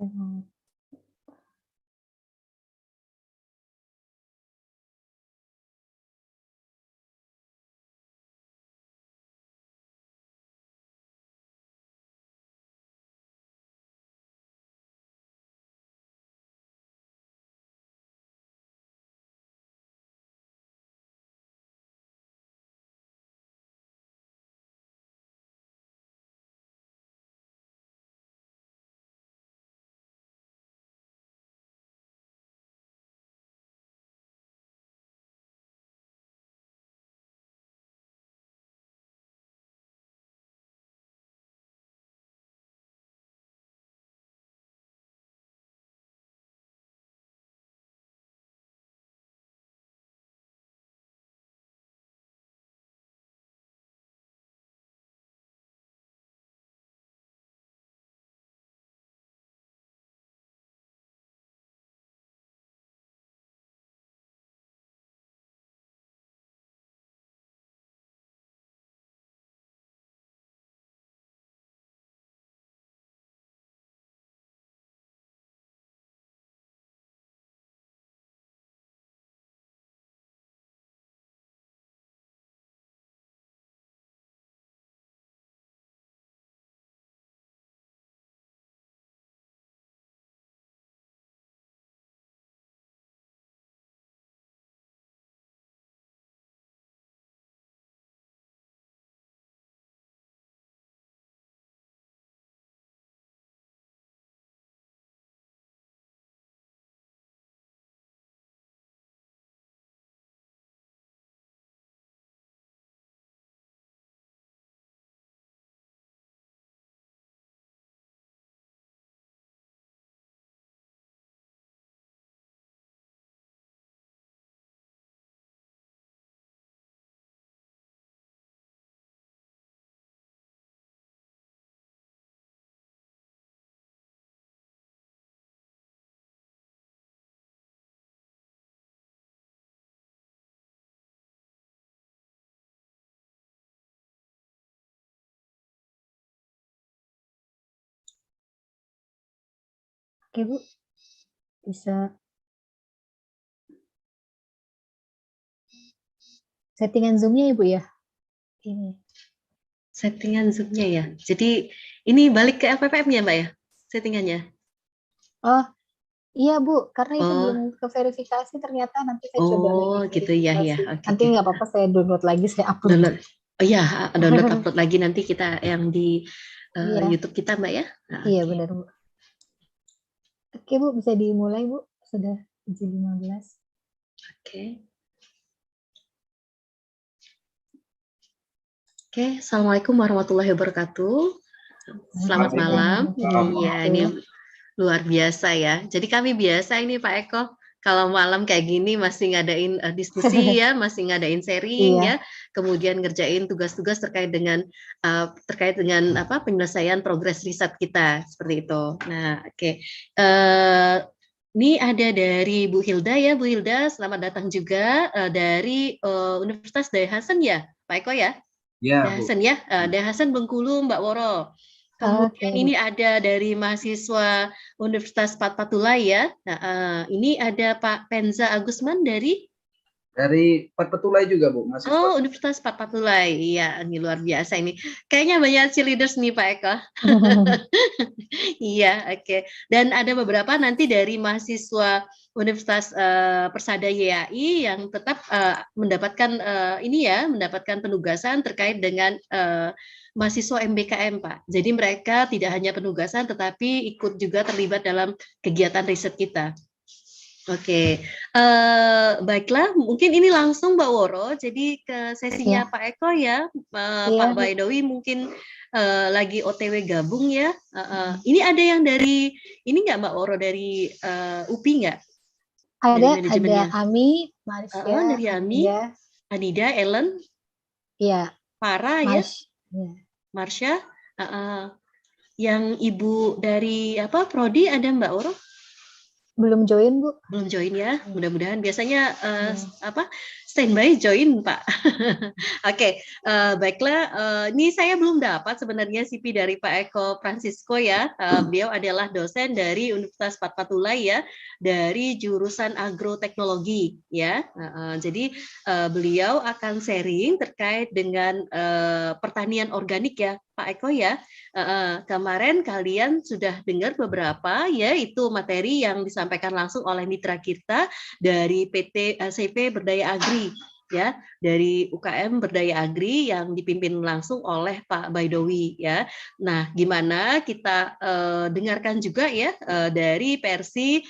Mhm. Oke, Bu, bisa settingan Zoom-nya ya, Bu, ya? Ini. Settingan Zoom-nya ya. Jadi ini balik ke FFM ya, Mbak ya? Settingannya. Oh, iya, Bu, karena itu belum Oh, keverifikasi ternyata nanti saya coba lagi oh gitu ya ya. verifikasi. Oke Nanti oke. nggak apa-apa saya download lagi, saya upload. Download. Oh iya, download upload lagi nanti kita yang di Iya, YouTube kita, Mbak ya. Nah, iya oke. benar, Bu. Oke, Bu, bisa dimulai, Bu. Sudah 7.15. Oke. Oke, Assalamualaikum warahmatullahi wabarakatuh. Selamat malam. Iya, ini luar biasa ya. Jadi kami biasa ini Pak Eko, kalau malam kayak gini masih ngadain diskusi ya, masih ngadain sharing Iya. ya, kemudian ngerjain tugas-tugas terkait dengan apa penyelesaian progres riset kita seperti itu. Nah, oke. Ini ada dari Bu Hilda ya, Bu Hilda, selamat datang juga dari Universitas Daya Hasan ya, Pak Eko ya. Ya, Dahasan ya, Dahasan Bengkulu, Mbak Woro. Kemudian Oke. ini ada dari mahasiswa Universitas Fatfatullah ya. Nah, ini ada Pak Penza Agusman dari Fatfatullah juga, Bu. Mahasiswa. Oh, Universitas Fatfatullah. Iya, ini luar biasa ini. Kayaknya banyak cheerleaders nih Pak Eko. Iya, oke. Dan ada beberapa nanti dari mahasiswa Universitas Persada YAI yang tetap mendapatkan ini ya, mendapatkan penugasan terkait dengan mahasiswa MBKM, Pak. Jadi mereka tidak hanya penugasan, tetapi ikut juga terlibat dalam kegiatan riset kita. Oke, baiklah, mungkin ini langsung Mbak Woro, jadi ke sesinya Pak Eko ya, Pak Baidowi mungkin lagi OTW gabung ya. Ini ada yang dari ini nggak Mbak Woro dari UPI nggak? Ada Ami, Marsha, dari Ami, Anida, Ellen, iya, Farah ya, Marsha, yang ibu dari apa Prodi ada Mbak Woro? Belum join, Bu. Belum join ya, mudah-mudahan biasanya apa standby join Pak. Oke, baiklah. Ini saya belum dapat sebenarnya CV dari Pak Eko Francisco ya. Beliau adalah dosen dari Universitas Fatfatullah ya, dari jurusan agroteknologi ya. Jadi beliau akan sharing terkait dengan pertanian organik ya, Pak Eko ya. Kemarin kalian sudah dengar beberapa ya, itu materi yang disampaikan langsung oleh mitra kita dari PT CP Berdaya Agri ya, dari UKM Berdaya Agri yang dipimpin langsung oleh Pak Baidowi ya. Nah, gimana kita dengarkan juga ya dari versi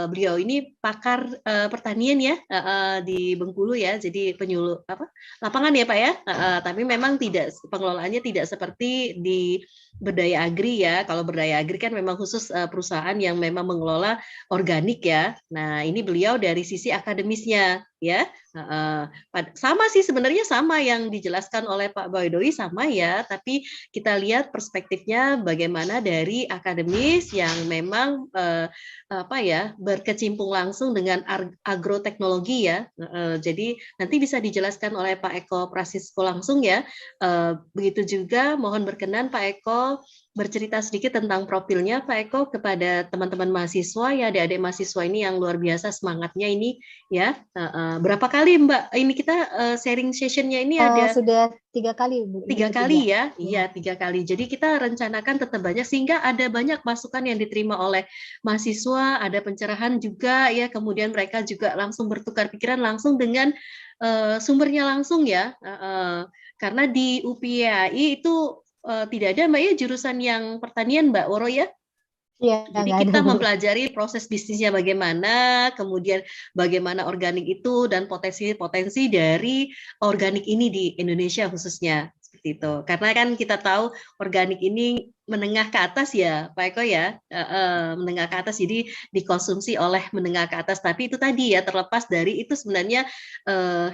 beliau ini pakar pertanian ya di Bengkulu ya, jadi penyuluh lapangan ya Pak ya. Tapi memang tidak, pengelolaannya tidak seperti di Berdaya Agri ya. Kalau Berdaya Agri kan memang khusus perusahaan yang memang mengelola organik ya. Nah, ini beliau dari sisi akademisnya ya. Sama sih sebenarnya, sama yang dijelaskan oleh Pak Baidowi sama ya, tapi kita lihat perspektifnya bagaimana dari akademis yang memang berkecimpung langsung dengan agroteknologi ya. Jadi nanti bisa dijelaskan oleh Pak Eko Francisco langsung ya. Begitu juga mohon berkenan Pak Eko bercerita sedikit tentang profilnya Pak Eko kepada teman-teman mahasiswa ya, adik-adik mahasiswa ini yang luar biasa semangatnya ini ya. Berapa kali Mbak ini kita sharing sessionnya ini ada sudah 3 kali Bu. 3 kali ya, iya 3 kali. Jadi kita rencanakan tetap banyak sehingga ada banyak masukan yang diterima oleh mahasiswa, ada pencerahan juga ya, kemudian mereka juga langsung bertukar pikiran langsung dengan sumbernya langsung ya. Karena di UPYAI itu tidak ada Mbak ya jurusan yang pertanian Mbak Woro ya. Iya, jadi kita mempelajari proses bisnisnya bagaimana, kemudian bagaimana organik itu dan potensi-potensi dari organik ini di Indonesia khususnya seperti itu. Karena kan kita tahu organik ini menengah ke atas ya, Pak Eko ya, menengah ke atas, jadi dikonsumsi oleh menengah ke atas. Tapi itu tadi ya, terlepas dari itu sebenarnya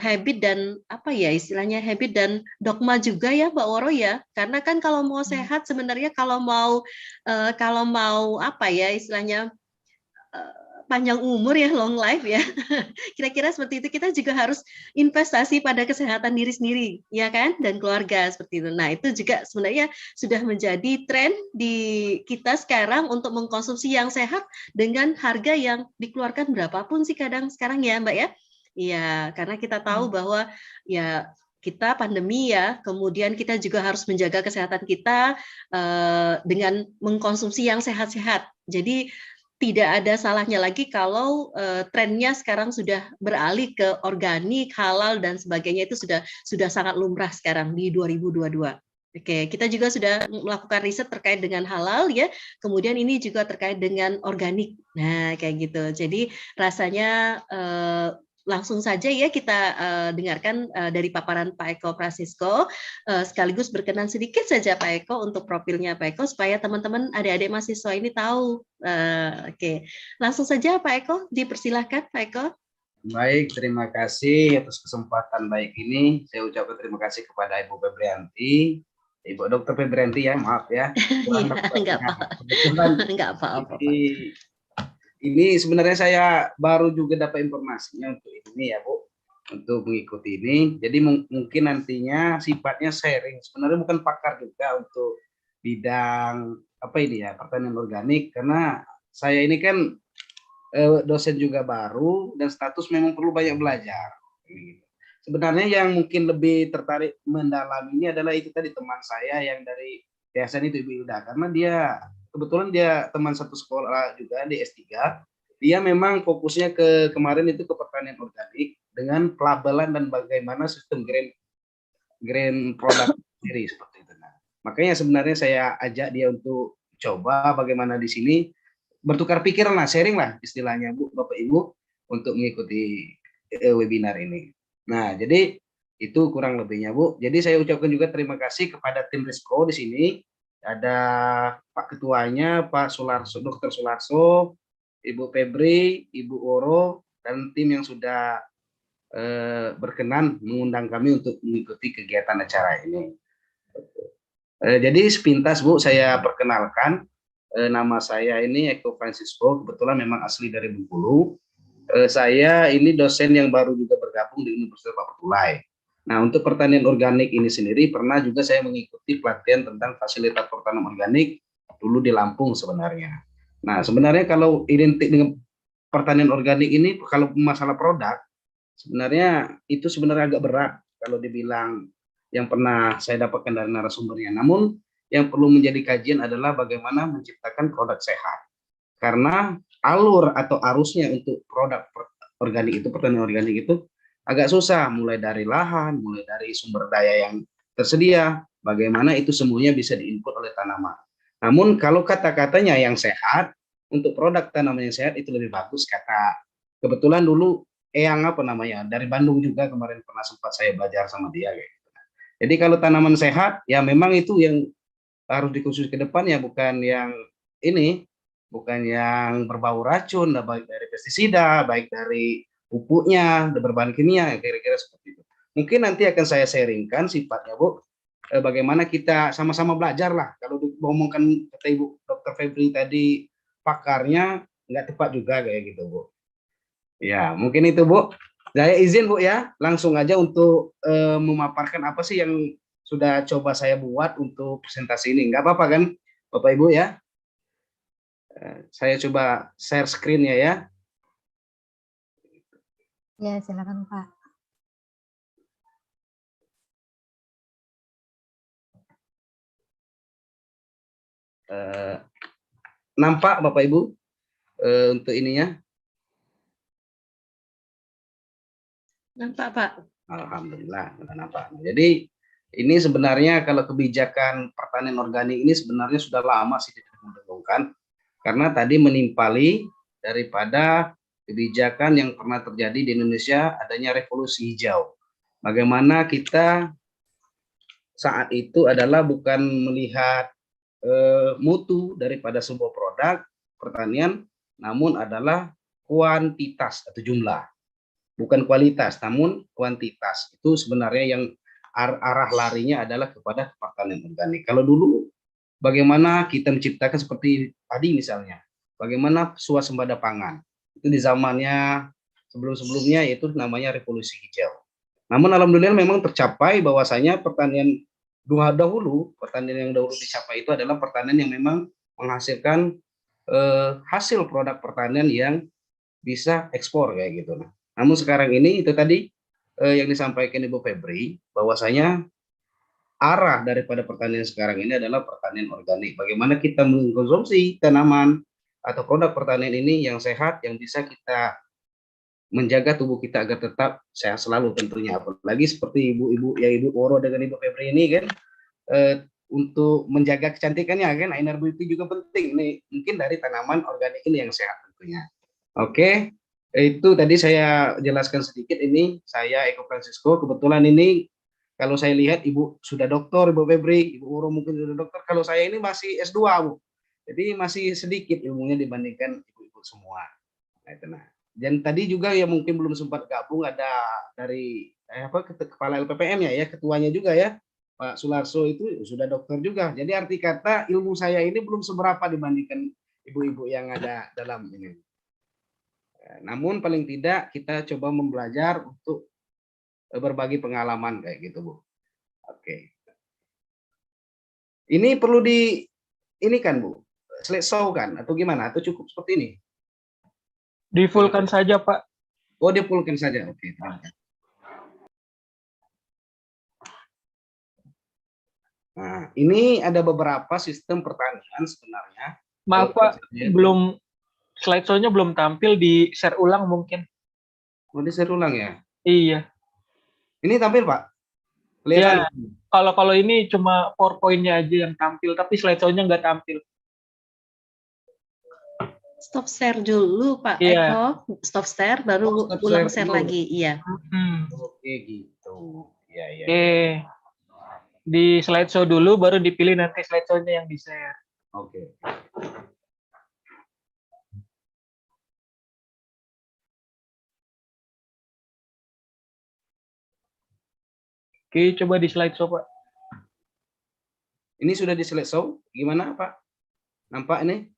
habit dan apa ya istilahnya, habit dan dogma juga ya, Mbak Woro ya. Karena kan kalau mau sehat sebenarnya, kalau mau apa ya istilahnya panjang umur ya, long life ya, kira-kira seperti itu, kita juga harus investasi pada kesehatan diri sendiri ya kan, dan keluarga seperti itu. Nah itu juga sebenarnya sudah menjadi tren di kita sekarang untuk mengkonsumsi yang sehat dengan harga yang dikeluarkan berapapun sih kadang sekarang ya Mbak ya. Iya, karena kita tahu bahwa ya kita pandemi ya, kemudian kita juga harus menjaga kesehatan kita dengan mengkonsumsi yang sehat-sehat. Jadi tidak ada salahnya lagi kalau trennya sekarang sudah beralih ke organik, halal dan sebagainya, itu sudah sangat lumrah sekarang di 2022. Oke, kita juga sudah melakukan riset terkait dengan halal ya. Kemudian ini juga terkait dengan organik. Nah, kayak gitu. Jadi rasanya langsung saja ya kita dengarkan dari paparan Pak Eko Francisco, sekaligus berkenan sedikit saja Pak Eko untuk profilnya Pak Eko supaya teman-teman adik-adik mahasiswa ini tahu. Oke, langsung saja Pak Eko, dipersilahkan Pak Eko. Baik, terima kasih atas kesempatan baik ini. Saya ucapkan terima kasih kepada Ibu Febrianti, Ibu Dr. Febrianti ya, maaf ya. Enggak apa-apa. Ini sebenarnya saya baru juga dapat informasinya untuk ini ya Bu, untuk mengikuti ini. Jadi mungkin nantinya sifatnya sharing. Sebenarnya bukan pakar juga untuk bidang apa ini ya, pertanian organik, karena saya ini kan dosen juga baru dan status memang perlu banyak belajar. Sebenarnya yang mungkin lebih tertarik mendalami ini adalah itu tadi teman saya yang dari yayasan itu Ibu Ida, karena dia kebetulan dia teman satu sekolah juga di S3. Dia memang fokusnya kemarin itu ke pertanian organik dengan pelabelan dan bagaimana sistem green product sendiri seperti itu. Nah, makanya sebenarnya saya ajak dia untuk coba bagaimana di sini bertukar pikiran lah, sharing lah istilahnya Bu, Bapak Ibu, untuk mengikuti webinar ini. Nah, jadi itu kurang lebihnya Bu. Jadi saya ucapkan juga terima kasih kepada tim Rispro di sini. Ada Pak Ketuanya, Pak Sularso, Dr. Sularso, Ibu Febri, Ibu Oro, dan tim yang sudah berkenan mengundang kami untuk mengikuti kegiatan acara ini. Jadi sepintas Bu, saya perkenalkan, nama saya ini Eko Francisco, kebetulan memang asli dari Bengkulu. Saya ini dosen yang baru juga bergabung di Universitas Papua. Nah, untuk pertanian organik ini sendiri pernah juga saya mengikuti pelatihan tentang fasilitas pertanian organik dulu di Lampung sebenarnya. Nah, sebenarnya kalau identik dengan pertanian organik ini, kalau masalah produk, sebenarnya itu sebenarnya agak berat kalau dibilang yang pernah saya dapatkan dari narasumbernya. Namun yang perlu menjadi kajian adalah bagaimana menciptakan produk sehat. Karena alur atau arusnya untuk produk organik itu, pertanian organik itu agak susah, mulai dari lahan, mulai dari sumber daya yang tersedia, bagaimana itu semuanya bisa diinput oleh tanaman. Namun kalau kata-katanya yang sehat, untuk produk tanaman yang sehat itu lebih bagus kata. Kebetulan dulu Eyang apa namanya, dari Bandung juga kemarin pernah sempat saya belajar sama dia. Jadi kalau tanaman sehat, ya memang itu yang harus dikhusus ke depan ya, bukan yang ini, bukan yang berbau racun, baik dari pestisida, baik dari pupuknya, berbahan kimia, kira-kira seperti itu. Mungkin nanti akan saya sharingkan sifatnya, Bu, bagaimana kita sama-sama belajar lah. Kalau ngomongkan kata Ibu Dr. Febri tadi pakarnya nggak tepat juga kayak gitu, Bu. Ya, mungkin itu, Bu. Saya izin, Bu, ya, langsung aja untuk memaparkan apa sih yang sudah coba saya buat untuk presentasi ini. Nggak apa-apa kan, Bapak Ibu ya? Saya coba share screen-nya ya. Ya, silakan Pak. Nampak Bapak Ibu untuk ininya? Nampak, Pak. Alhamdulillah, sudah nampak. Jadi ini sebenarnya kalau kebijakan pertanian organik ini sebenarnya sudah lama sih didengungkan, karena tadi menimpali daripada kebijakan yang pernah terjadi di Indonesia, adanya revolusi hijau. Bagaimana kita saat itu adalah bukan melihat mutu daripada sebuah produk pertanian, namun adalah kuantitas atau jumlah, bukan kualitas, namun kuantitas. Itu sebenarnya yang arah larinya adalah kepada pertanian organik. Kalau dulu bagaimana kita menciptakan seperti tadi misalnya, bagaimana swasembada pangan, itu di zamannya sebelum-sebelumnya, yaitu namanya revolusi hijau. Namun alhamdulillah memang tercapai bahwasanya pertanian pertanian yang dahulu dicapai itu adalah pertanian yang memang menghasilkan hasil produk pertanian yang bisa ekspor kayak gitu. Namun sekarang ini itu tadi yang disampaikan Ibu Febri, bahwasanya arah daripada pertanian sekarang ini adalah pertanian organik. Bagaimana kita mengkonsumsi tanaman atau produk pertanian ini yang sehat, yang bisa kita menjaga tubuh kita agar tetap sehat selalu tentunya. Apalagi seperti ibu-ibu ya, Ibu Woro dengan Ibu Febri ini kan, untuk menjaga kecantikannya kan, inner beauty juga penting. Ini mungkin dari tanaman organik ini yang sehat tentunya. Oke, itu tadi saya jelaskan sedikit. Ini saya Eko Francisco. Kebetulan ini kalau saya lihat Ibu sudah doktor, Ibu Febri, Ibu Uro mungkin sudah dokter. Kalau saya ini masih S2, Bu. Jadi masih sedikit ilmunya dibandingkan ibu-ibu semua. Nah, itu nah. Dan tadi juga ya mungkin belum sempat gabung, ada dari kepala LPPM ya, ketuanya juga ya, Pak Sularso, itu sudah dokter juga. Jadi arti kata ilmu saya ini belum seberapa dibandingkan ibu-ibu yang ada dalam ini. Namun paling tidak kita coba membelajar untuk berbagi pengalaman kayak gitu, Bu. Oke. Ini perlu ini kan, Bu, slideshow kan atau gimana? Atau cukup seperti ini? Di-fullkan saja, Pak. Oh, di-fullkan saja. Oke. Nah, ini ada beberapa sistem pertanian sebenarnya. Maaf, Pak, belum slideshow-nya belum tampil, di share ulang mungkin. Mau di-share ulang ya? Iya. Ini tampil, Pak? Ya, kalau ini cuma PowerPoint-nya aja yang tampil, tapi slideshow-nya nggak tampil. Stop share dulu, Pak Eko. Stop share, baru ulang share lagi. Iya. Oke, gitu. Iya, iya. Oke. Di slideshow dulu, baru dipilih nanti slideshow-nya yang di-share. Oke. Oke, coba di slideshow, Pak. Ini sudah di slideshow? Gimana, Pak? Nampak ini?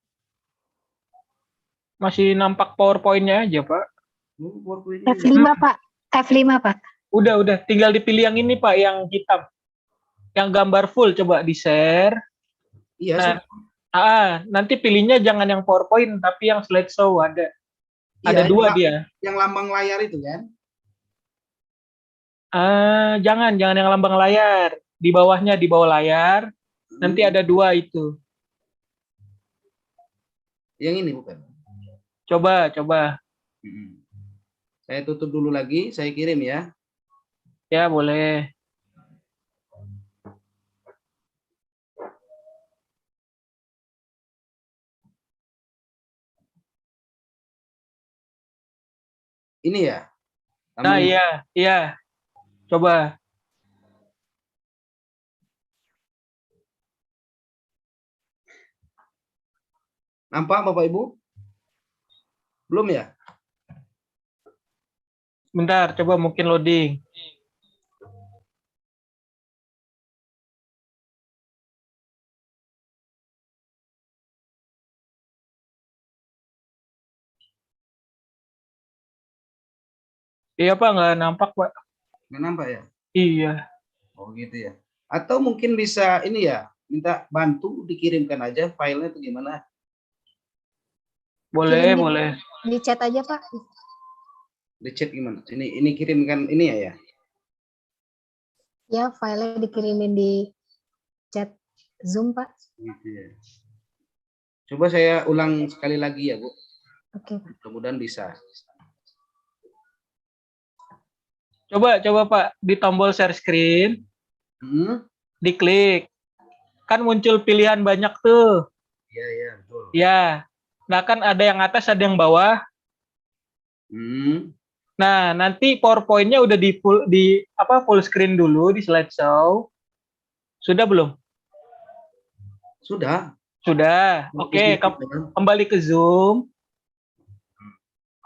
Masih nampak PowerPoint-nya aja, Pak. PowerPoint ini. F5 Pak. F5 Pak. Udah. Tinggal dipilih yang ini Pak, yang hitam. Yang gambar full, coba di-share. Iya, Nah, sudah. nanti pilihnya jangan yang PowerPoint, tapi yang slideshow ada. Ada Iya, dua dia. yang lambang layar itu kan? Jangan yang lambang layar. Di bawahnya, di bawah layar. Nanti ada dua itu. Yang ini bukan? Coba. Saya tutup dulu lagi, saya kirim ya. Ya, boleh. Ini ya? Nah, iya. Coba. Nampak Bapak Ibu? Belum ya? Bentar, coba mungkin loading. Iya Pak, nggak nampak Pak. Nggak nampak ya? Iya. Oh gitu ya. Atau mungkin bisa ini ya, minta bantu dikirimkan aja filenya itu gimana? Boleh. Di chat aja Pak. Di chat gimana? Ini kirimkan ini ya? Ya, filenya dikirimin di chat Zoom Pak. Gitu ya. Coba saya ulang sekali lagi ya Bu. Oke Pak. Mudah-mudahan bisa. Coba Pak, di tombol share screen, diklik. Kan muncul pilihan banyak tuh. Iya, betul. Ya. Nah, kan ada yang atas, ada yang bawah. Nah, nanti PowerPoint-nya udah full screen dulu di slideshow. Sudah belum? Sudah. Oke, kembali ke Zoom.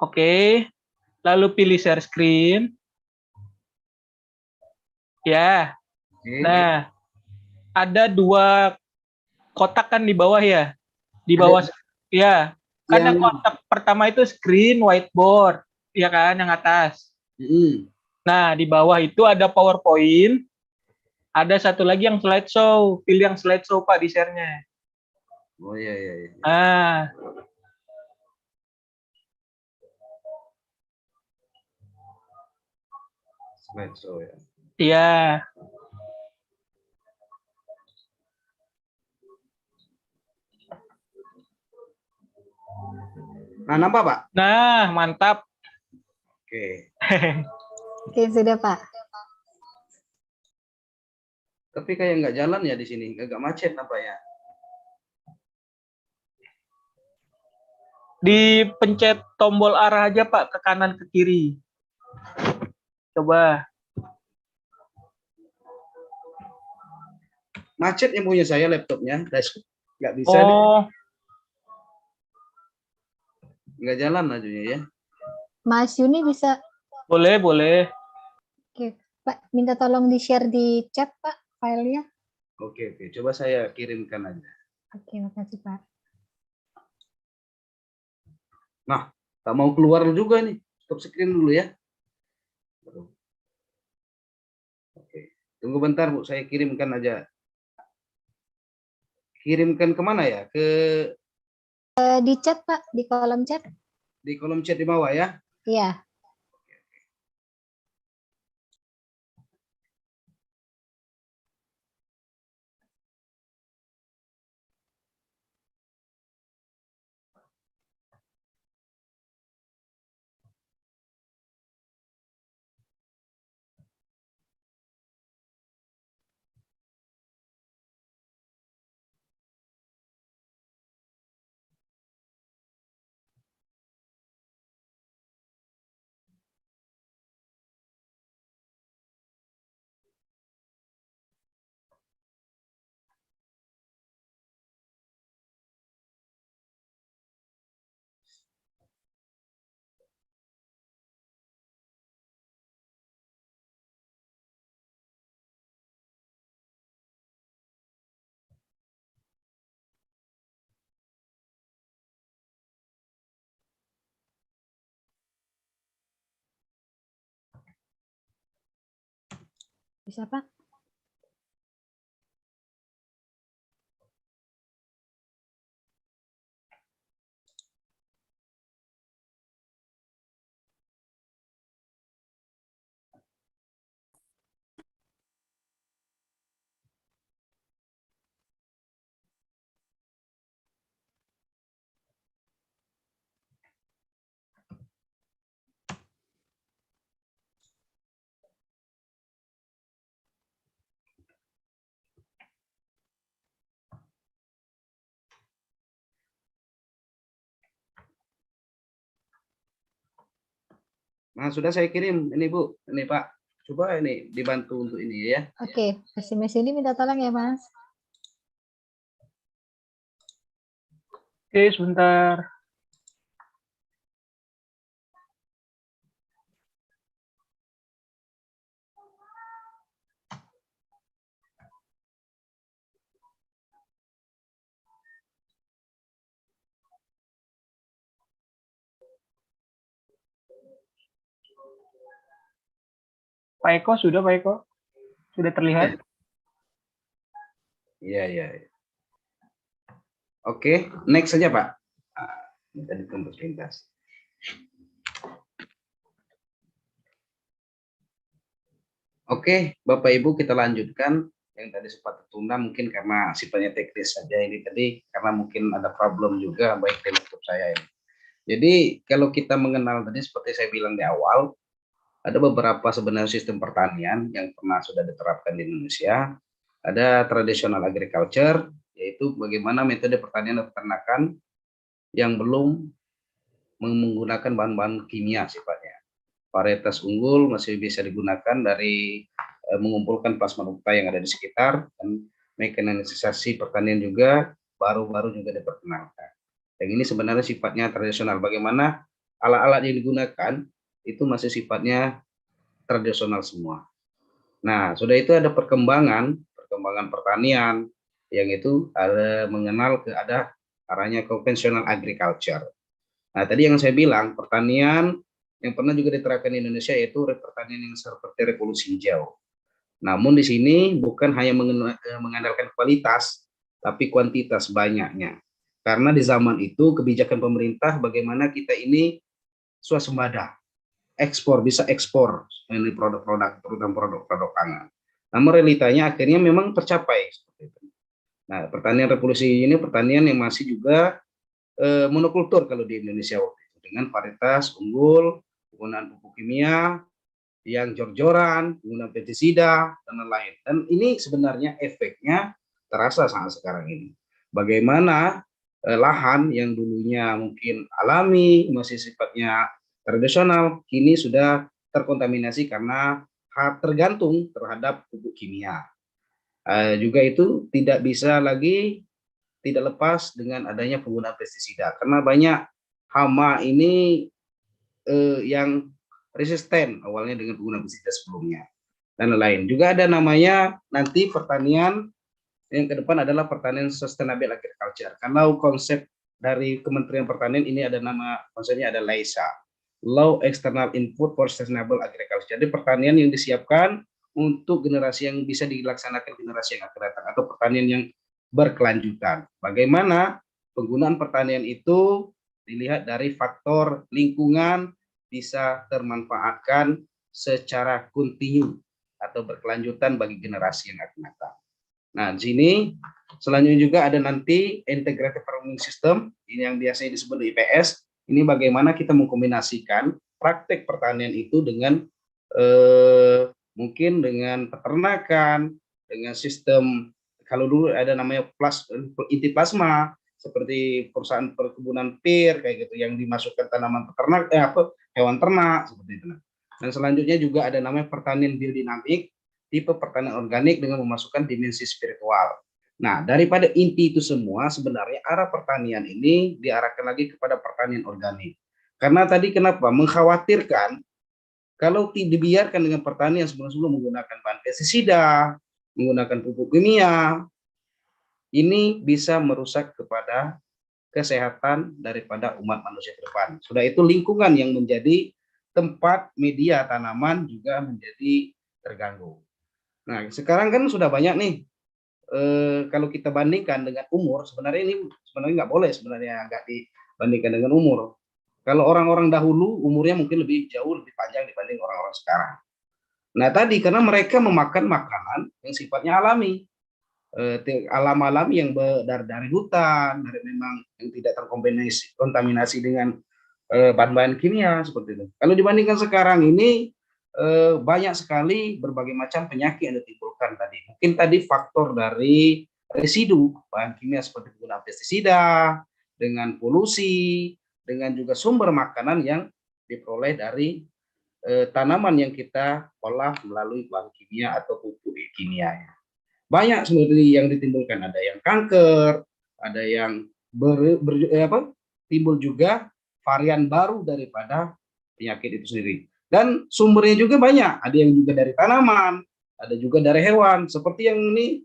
Oke. Lalu pilih share screen. Ya. Nah, ada dua kotak kan di bawah ya? Di bawah ya. Kan yang kotak pertama itu screen whiteboard, ya kan, yang atas. Nah, di bawah itu ada PowerPoint. Ada satu lagi yang slideshow. Pilih yang slideshow Pak di share-nya. Oh iya. Slideshow ya. Iya. Nah, nampak Pak? Nah, mantap. Oke. Oke, sudah Pak. Tapi kayak nggak jalan ya di sini, agak macet apa ya? Dipencet tombol arah aja Pak, ke kanan ke kiri. Coba. Macet yang punya saya laptopnya, nggak bisa. Nggak jalan ajunya ya. Mas Yuni bisa. Boleh. Oke, Pak, minta tolong di-share di chat Pak filenya. Oke. Coba saya kirimkan aja. Oke, makasih Pak. Nah, tak mau keluar juga nih. Stop screen dulu ya. Oke. Tunggu bentar Bu, saya kirimkan aja. Kirimkan kemana ya? Di chat Pak, di kolom chat. Di kolom chat di bawah ya? Iya. Bisa, Pak? Nah, sudah saya kirim ini Bu, ini Pak. Coba ini dibantu untuk ini ya. Oke, SMS ini minta tolong ya, Mas. Oke, sebentar. Pak Eko, sudah Pak Eko? Sudah terlihat? Iya, iya. Oke, next saja Pak. Minta ditembus lintas. Oke, Bapak Ibu kita lanjutkan yang tadi sempat tertunda mungkin karena sifatnya teknis saja ini tadi karena mungkin ada problem juga baik di laptop saya ini. Jadi kalau kita mengenal tadi seperti saya bilang di awal, ada beberapa sebenarnya sistem pertanian yang pernah sudah diterapkan di Indonesia. Ada traditional agriculture, yaitu bagaimana metode pertanian dan peternakan yang belum menggunakan bahan-bahan kimia sifatnya. Varietas unggul masih bisa digunakan dari mengumpulkan plasma unta yang ada di sekitar, dan mekanisasi pertanian juga baru-baru juga diperkenalkan. Yang ini sebenarnya sifatnya tradisional. Bagaimana alat-alat yang digunakan itu masih sifatnya tradisional semua. Nah, sudah itu ada perkembangan pertanian yang itu ada mengenal ke ada arahnya conventional agriculture. Nah, tadi yang saya bilang pertanian yang pernah juga diterapkan di Indonesia yaitu pertanian yang seperti revolusi hijau. Namun di sini bukan hanya mengandalkan kualitas, tapi kuantitas banyaknya. Karena di zaman itu kebijakan pemerintah bagaimana kita ini swasembada, bisa ekspor ini produk-produk, terutama produk-produk pangan. Namun realitanya akhirnya memang tercapai seperti itu. Nah, pertanian revolusi ini pertanian yang masih juga monokultur kalau di Indonesia waktu itu, dengan varietas unggul, penggunaan pupuk kimia yang jor-joran, penggunaan pestisida dan lain-lain. Dan ini sebenarnya efeknya terasa saat sekarang ini. Bagaimana lahan yang dulunya mungkin alami, masih sifatnya tradisional, kini sudah terkontaminasi karena tergantung terhadap pupuk kimia. Juga itu tidak bisa lagi tidak lepas dengan adanya penggunaan pestisida karena banyak hama ini yang resisten awalnya dengan penggunaan pestisida sebelumnya dan lain-lain. Juga ada namanya nanti pertanian yang ke depan adalah pertanian sustainable agriculture. Karena konsep dari Kementerian Pertanian ini ada nama konsepnya ada LEISA, Low External Input for Sustainable Agriculture. Jadi pertanian yang disiapkan untuk generasi yang bisa dilaksanakan generasi yang akan datang atau pertanian yang berkelanjutan. Bagaimana penggunaan pertanian itu dilihat dari faktor lingkungan bisa termanfaatkan secara kontinu atau berkelanjutan bagi generasi yang akan datang. Nah, di sini selanjutnya juga ada nanti integrated farming system, ini yang biasanya disebut IPS. Ini bagaimana kita mengkombinasikan praktek pertanian itu dengan mungkin dengan peternakan, dengan sistem kalau dulu ada namanya inti plasma seperti perusahaan perkebunan pir kayak gitu yang dimasukkan tanaman peternak hewan ternak seperti itu. Dan selanjutnya juga ada namanya pertanian biodinamik, tipe pertanian organik dengan memasukkan dimensi spiritual. Nah, daripada inti itu semua sebenarnya arah pertanian ini diarahkan lagi kepada pertanian organik. Karena tadi kenapa mengkhawatirkan kalau dibiarkan dengan pertanian sebelum menggunakan bahan pestisida, menggunakan pupuk kimia, ini bisa merusak kepada kesehatan daripada umat manusia ke depan. Sudah itu lingkungan yang menjadi tempat media tanaman juga menjadi terganggu. Nah, sekarang kan sudah banyak nih, kalau kita bandingkan dengan umur, sebenarnya ini sebenarnya nggak boleh sebenarnya, nggak dibandingkan dengan umur. Kalau orang-orang dahulu umurnya mungkin lebih jauh lebih panjang dibanding orang-orang sekarang. Nah tadi karena mereka memakan makanan yang sifatnya alami, alam-alam yang dari hutan, dari memang yang tidak terkontaminasi dengan bahan-bahan kimia seperti itu. Kalau dibandingkan sekarang ini banyak sekali berbagai macam penyakit yang ditimbulkan tadi. Mungkin tadi faktor dari residu bahan kimia seperti penggunaan pestisida, dengan polusi, dengan juga sumber makanan yang diperoleh dari tanaman yang kita olah melalui bahan kimia atau pupuk kimia. Banyak sebenarnya yang ditimbulkan, ada yang kanker, ada yang timbul juga varian baru daripada penyakit itu sendiri. Dan sumbernya juga banyak, ada yang juga dari tanaman, ada juga dari hewan, seperti yang ini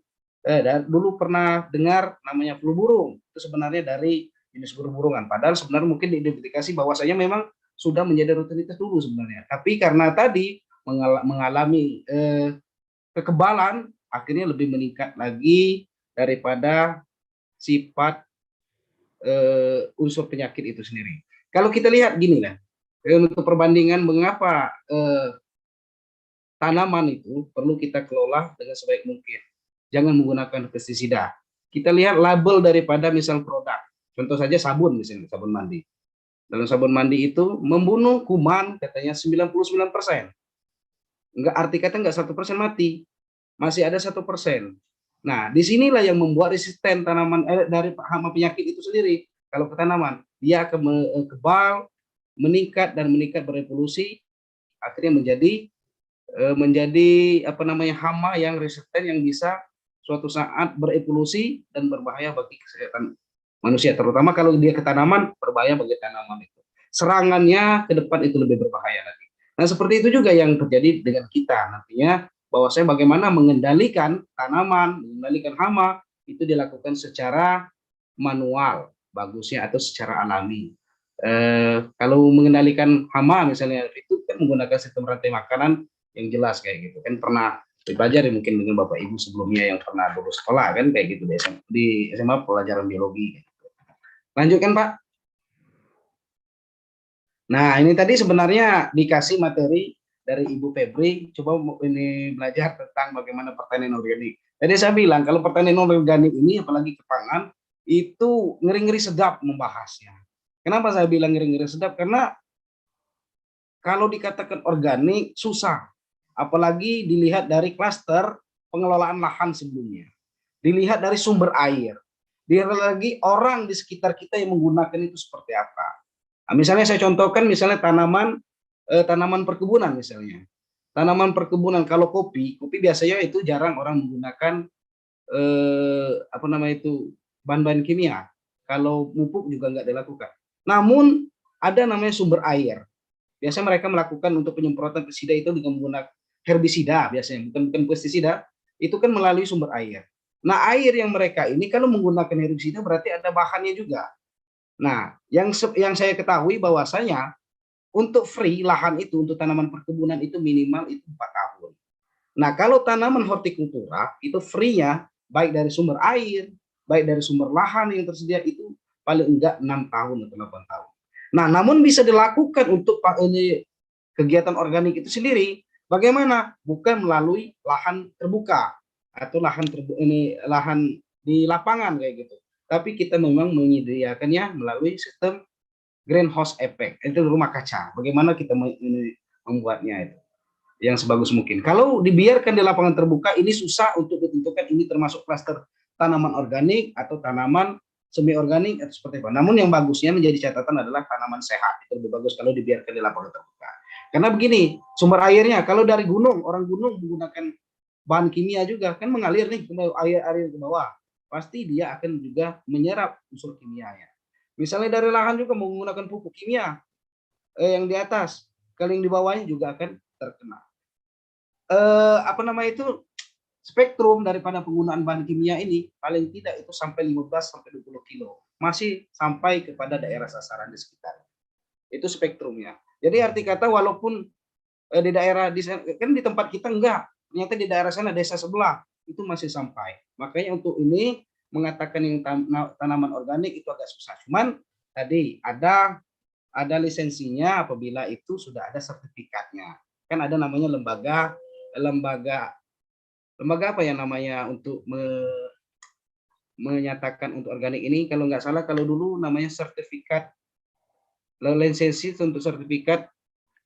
dulu pernah dengar namanya flu burung, itu sebenarnya dari jenis burung-burungan, padahal sebenarnya mungkin diidentifikasi bahwasanya memang sudah menjadi rutinitas dulu sebenarnya, tapi karena tadi mengalami kekebalan, akhirnya lebih meningkat lagi daripada sifat unsur penyakit itu sendiri. Kalau kita lihat gini lah, untuk perbandingan mengapa tanaman itu perlu kita kelola dengan sebaik mungkin. Jangan menggunakan pestisida. Kita lihat label daripada misal produk. Contoh saja sabun misalnya, sabun mandi. Dalam sabun mandi itu membunuh kuman katanya 99%. Enggak, arti kata enggak 1% mati. Masih ada 1%. Nah, disinilah yang membuat resisten tanaman dari hama penyakit itu sendiri. Kalau ke tanaman, dia akan kebal, meningkat dan meningkat berevolusi, akhirnya menjadi apa namanya hama yang resisten yang bisa suatu saat berevolusi dan berbahaya bagi kesehatan manusia, terutama kalau dia ke tanaman, berbahaya bagi tanaman itu. Serangannya ke depan itu lebih berbahaya lagi. Nah, seperti itu juga yang terjadi dengan kita nantinya, bahwasanya bagaimana mengendalikan tanaman, mengendalikan hama itu dilakukan secara manual bagusnya atau secara alami. Kalau mengendalikan hama misalnya itu kan menggunakan sistem rantai makanan yang jelas kayak gitu kan, pernah dipelajari mungkin dengan Bapak Ibu sebelumnya yang pernah lulus sekolah kan kayak gitu di SMA pelajaran biologi. Lanjutkan Pak. Nah ini tadi sebenarnya dikasih materi dari Ibu Febri, coba ini belajar tentang bagaimana pertanian organik. Jadi saya bilang kalau pertanian organik ini apalagi ke pangan itu ngeri-ngeri sedap membahasnya. Kenapa saya bilang ngeri-ngeri sedap? Karena kalau dikatakan organik susah, apalagi dilihat dari klaster pengelolaan lahan sebelumnya, dilihat dari sumber air, dilihat lagi orang di sekitar kita yang menggunakan itu seperti apa. Nah, misalnya saya contohkan misalnya tanaman perkebunan misalnya. Tanaman perkebunan kalau kopi biasanya itu jarang orang menggunakan apa namanya itu bahan-bahan kimia. Kalau pupuk juga nggak dilakukan. Namun ada namanya sumber air. Biasanya mereka melakukan untuk penyemprotan pestisida itu dengan menggunakan herbisida biasanya, bukan pestisida, itu kan melalui sumber air. Nah, air yang mereka ini kalau menggunakan herbisida berarti ada bahannya juga. Nah, yang saya ketahui bahwasanya untuk free lahan itu untuk tanaman perkebunan itu minimal itu 4 tahun. Nah, kalau tanaman hortikultura itu free-nya baik dari sumber air, baik dari sumber lahan yang tersedia itu paling enggak 6 tahun atau 8 tahun. Nah, namun bisa dilakukan untuk kegiatan organik itu sendiri, bagaimana? Bukan melalui lahan terbuka atau lahan di lapangan kayak gitu. Tapi kita memang menyediakannya melalui sistem greenhouse effect, itu rumah kaca. Bagaimana kita membuatnya itu yang sebagus mungkin. Kalau dibiarkan di lapangan terbuka, ini susah untuk ditentukan ini termasuk klaster tanaman organik atau tanaman semi organik atau seperti apa. Namun yang bagusnya menjadi catatan adalah tanaman sehat. Itu lebih bagus kalau dibiarkan di lapangan terbuka. Karena begini, sumber airnya kalau dari gunung, orang gunung menggunakan bahan kimia juga kan mengalir nih air ke bawah. Pasti dia akan juga menyerap unsur kimianya. Misalnya dari lahan juga menggunakan pupuk kimia yang di atas, kalau yang di bawahnya juga akan terkena. Apa namanya itu? Spektrum daripada penggunaan bahan kimia ini paling tidak itu sampai 15 sampai 20 kilo. Masih sampai kepada daerah sasaran di sekitar. Itu spektrumnya. Jadi arti kata walaupun di daerah kan di tempat kita enggak, ternyata di daerah sana desa sebelah itu masih sampai. Makanya untuk ini mengatakan yang tanaman organik itu agak susah. Cuman tadi ada lisensinya apabila itu sudah ada sertifikatnya. Kan ada namanya lembaga lembaga lembaga apa ya namanya untuk menyatakan untuk organik ini, kalau nggak salah kalau dulu namanya sertifikat lisensi untuk sertifikat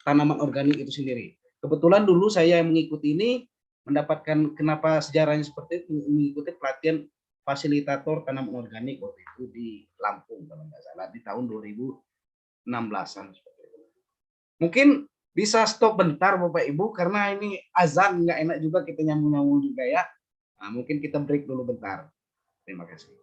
tanaman organik itu sendiri. Kebetulan dulu saya mengikuti ini mendapatkan, kenapa sejarahnya seperti itu, mengikuti pelatihan fasilitator tanaman organik waktu itu di Lampung kalau nggak salah di tahun 2016-an. Mungkin bisa stop bentar Bapak Ibu karena ini azan, nggak enak juga kita nyambung-nyambung juga ya. Nah, mungkin kita break dulu bentar. Terima kasih.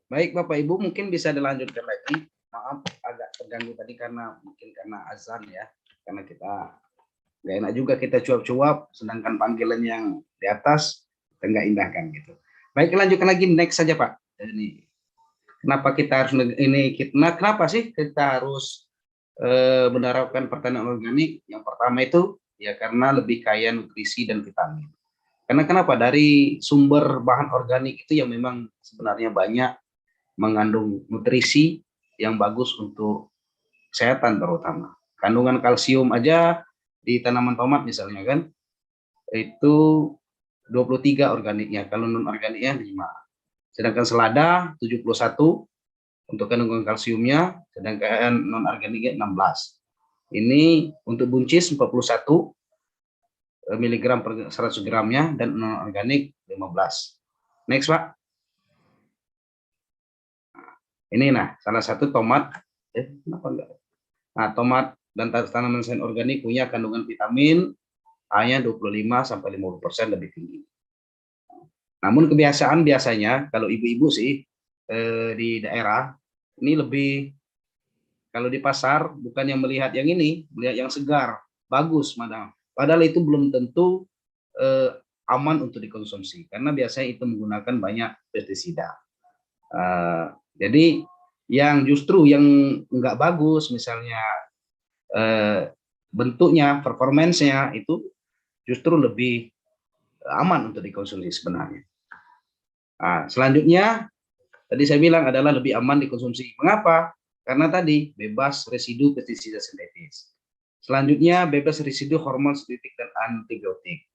Baik Bapak Ibu, mungkin bisa dilanjutkan lagi. Maaf agak terganggu tadi karena mungkin karena azan ya. Karena kita nggak enak juga kita cuap-cuap, sedangkan panggilan yang di atas kita nggak indahkan gitu. Baik, lanjutkan lagi next saja Pak. Ini kenapa kita harus kenapa sih kita harus menerapkan pertanian organik? Yang pertama itu ya karena lebih kaya nutrisi dan vitamin. Karena kenapa? Dari sumber bahan organik itu yang memang sebenarnya banyak mengandung nutrisi yang bagus untuk kesehatan terutama. Kandungan kalsium aja di tanaman tomat misalnya kan, itu 23 organiknya, kalau non organiknya 5. Sedangkan selada 71 untuk kandungan kalsiumnya, sedangkan non organiknya 16. Ini untuk buncis 41 miligram per 100 gramnya dan non organik 15. Next Pak. Ini salah satu tomat, kenapa enggak? Nah, tomat dan tanaman sayur organik punya kandungan vitamin hanya 25-50% lebih tinggi. Namun kebiasaan biasanya kalau ibu-ibu sih di daerah ini lebih, kalau di pasar bukan yang melihat yang ini, melihat yang segar, bagus, madam. Padahal itu belum tentu aman untuk dikonsumsi karena biasanya itu menggunakan banyak pestisida. Jadi yang justru yang enggak bagus misalnya bentuknya, performance-nya itu justru lebih aman untuk dikonsumsi sebenarnya. Selanjutnya tadi saya bilang adalah lebih aman dikonsumsi. Mengapa? Karena tadi bebas residu pestisida sintetis. Selanjutnya bebas residu hormon sintetik dan antibiotik.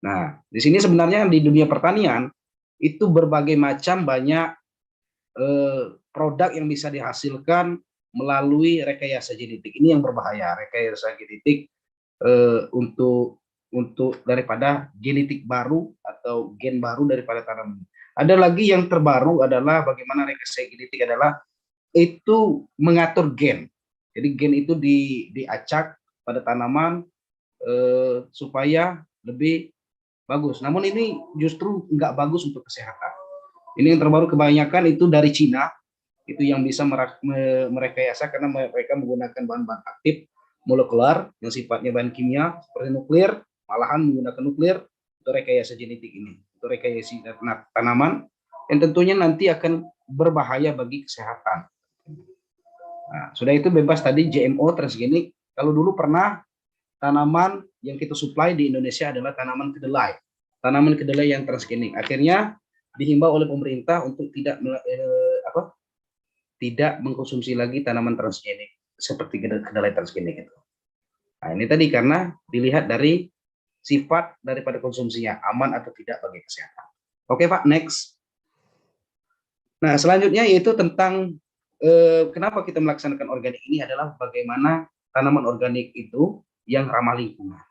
Nah, di sini sebenarnya di dunia pertanian itu berbagai macam banyak produk yang bisa dihasilkan melalui rekayasa genetik. Ini yang berbahaya, rekayasa genetik untuk daripada genetik baru atau gen baru daripada tanaman. Ada lagi yang terbaru adalah bagaimana rekayasa genetik adalah itu mengatur gen. Jadi gen itu diacak pada tanaman supaya lebih bagus. Namun ini justru nggak bagus untuk kesehatan. Ini yang terbaru kebanyakan itu dari Cina, itu yang bisa merekayasa karena mereka menggunakan bahan-bahan aktif molekular yang sifatnya bahan kimia seperti nuklir, malahan menggunakan nuklir untuk rekayasa genetik ini, untuk rekayasa tanaman yang tentunya nanti akan berbahaya bagi kesehatan. Nah, sudah itu bebas tadi GMO transgenik. Kalau dulu pernah tanaman yang kita supply di Indonesia adalah tanaman kedelai yang transgenik. Akhirnya dihimbau oleh pemerintah untuk tidak mengkonsumsi lagi tanaman transgenik seperti kedelai transgenik itu. Nah, ini tadi karena dilihat dari sifat daripada konsumsinya aman atau tidak bagi kesehatan. Oke Pak, next. Nah, selanjutnya yaitu tentang kenapa kita melaksanakan organik ini adalah bagaimana tanaman organik itu yang ramah lingkungan.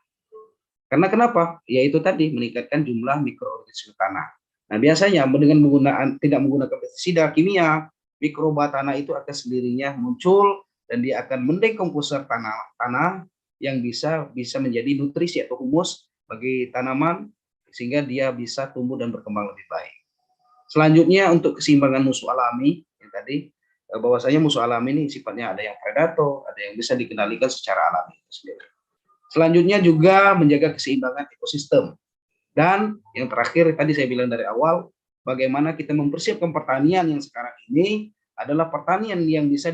Karena kenapa? Yaitu tadi meningkatkan jumlah mikroorganisme tanah. Nah, biasanya dengan tidak menggunakan pestisida kimia, mikroba tanah itu akan sendirinya muncul dan dia akan mendekomposer tanah yang bisa menjadi nutrisi atau humus bagi tanaman sehingga dia bisa tumbuh dan berkembang lebih baik. Selanjutnya untuk keseimbangan musuh alami yang tadi bahwasanya musuh alami ini sifatnya ada yang predator, ada yang bisa dikendalikan secara alami itu sendiri. Selanjutnya juga menjaga keseimbangan ekosistem. Dan yang terakhir tadi saya bilang dari awal, bagaimana kita mempersiapkan pertanian yang sekarang ini adalah pertanian yang bisa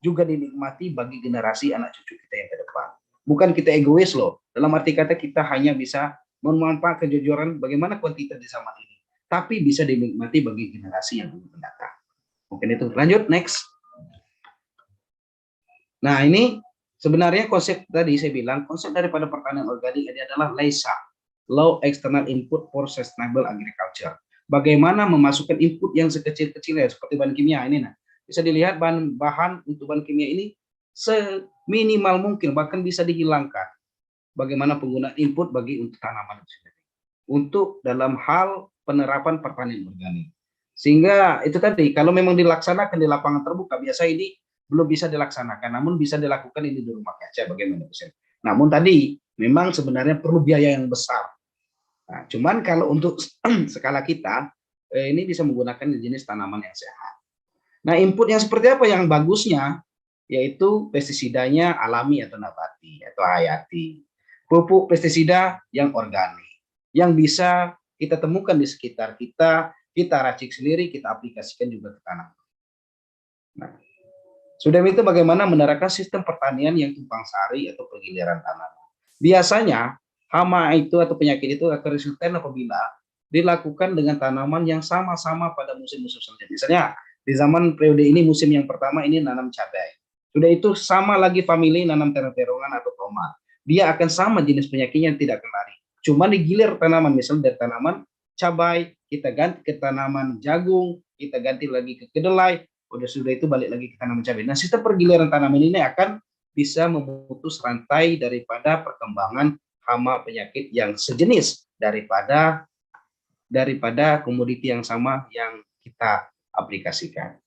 juga dinikmati bagi generasi anak cucu kita yang ke depan. Bukan kita egois loh, dalam arti kata kita hanya bisa memanfaatkan kejujuran bagaimana kuantitas di zaman ini, tapi bisa dinikmati bagi generasi yang mendatang. Mungkin itu. Lanjut, next. Nah, ini sebenarnya konsep tadi saya bilang, konsep daripada pertanian organik ini adalah LESA, Low External Input for Sustainable Agriculture. Bagaimana memasukkan input yang sekecil-kecilnya seperti bahan kimia ini. Nah, bisa dilihat bahan untuk bahan kimia ini seminimal mungkin, bahkan bisa dihilangkan. Bagaimana penggunaan input untuk tanaman sendiri. Untuk dalam hal penerapan pertanian organik. Sehingga itu tadi, kalau memang dilaksanakan di lapangan terbuka, biasa ini belum bisa dilaksanakan, namun bisa dilakukan ini di rumah kaca bagaimana bisa. Namun tadi memang sebenarnya perlu biaya yang besar. Nah, cuman kalau untuk skala kita ini bisa menggunakan jenis tanaman yang sehat. Nah, input yang seperti apa yang bagusnya? Yaitu pestisidanya alami atau nabati atau hayati. Pupuk pestisida yang organik, yang bisa kita temukan di sekitar kita, kita racik sendiri, kita aplikasikan juga ke tanaman. Nah, sudah itu bagaimana menerapkan sistem pertanian yang tumpang sari atau pergiliran tanaman. Biasanya hama itu atau penyakit itu akan resultan apabila dilakukan dengan tanaman yang sama-sama pada musim-musim selanjutnya. Misalnya di zaman periode ini musim yang pertama ini nanam cabai. Sudah itu sama lagi famili nanam terong-terongan atau tomat. Dia akan sama jenis penyakitnya yang tidak akan lari. Cuma digilir tanaman, misalnya dari tanaman cabai, kita ganti ke tanaman jagung, kita ganti lagi ke kedelai, sudah itu balik lagi ke tanaman cabai. Nah, sistem pergiliran tanaman ini akan bisa memutus rantai daripada perkembangan hama penyakit yang sejenis daripada komoditi yang sama yang kita aplikasikan.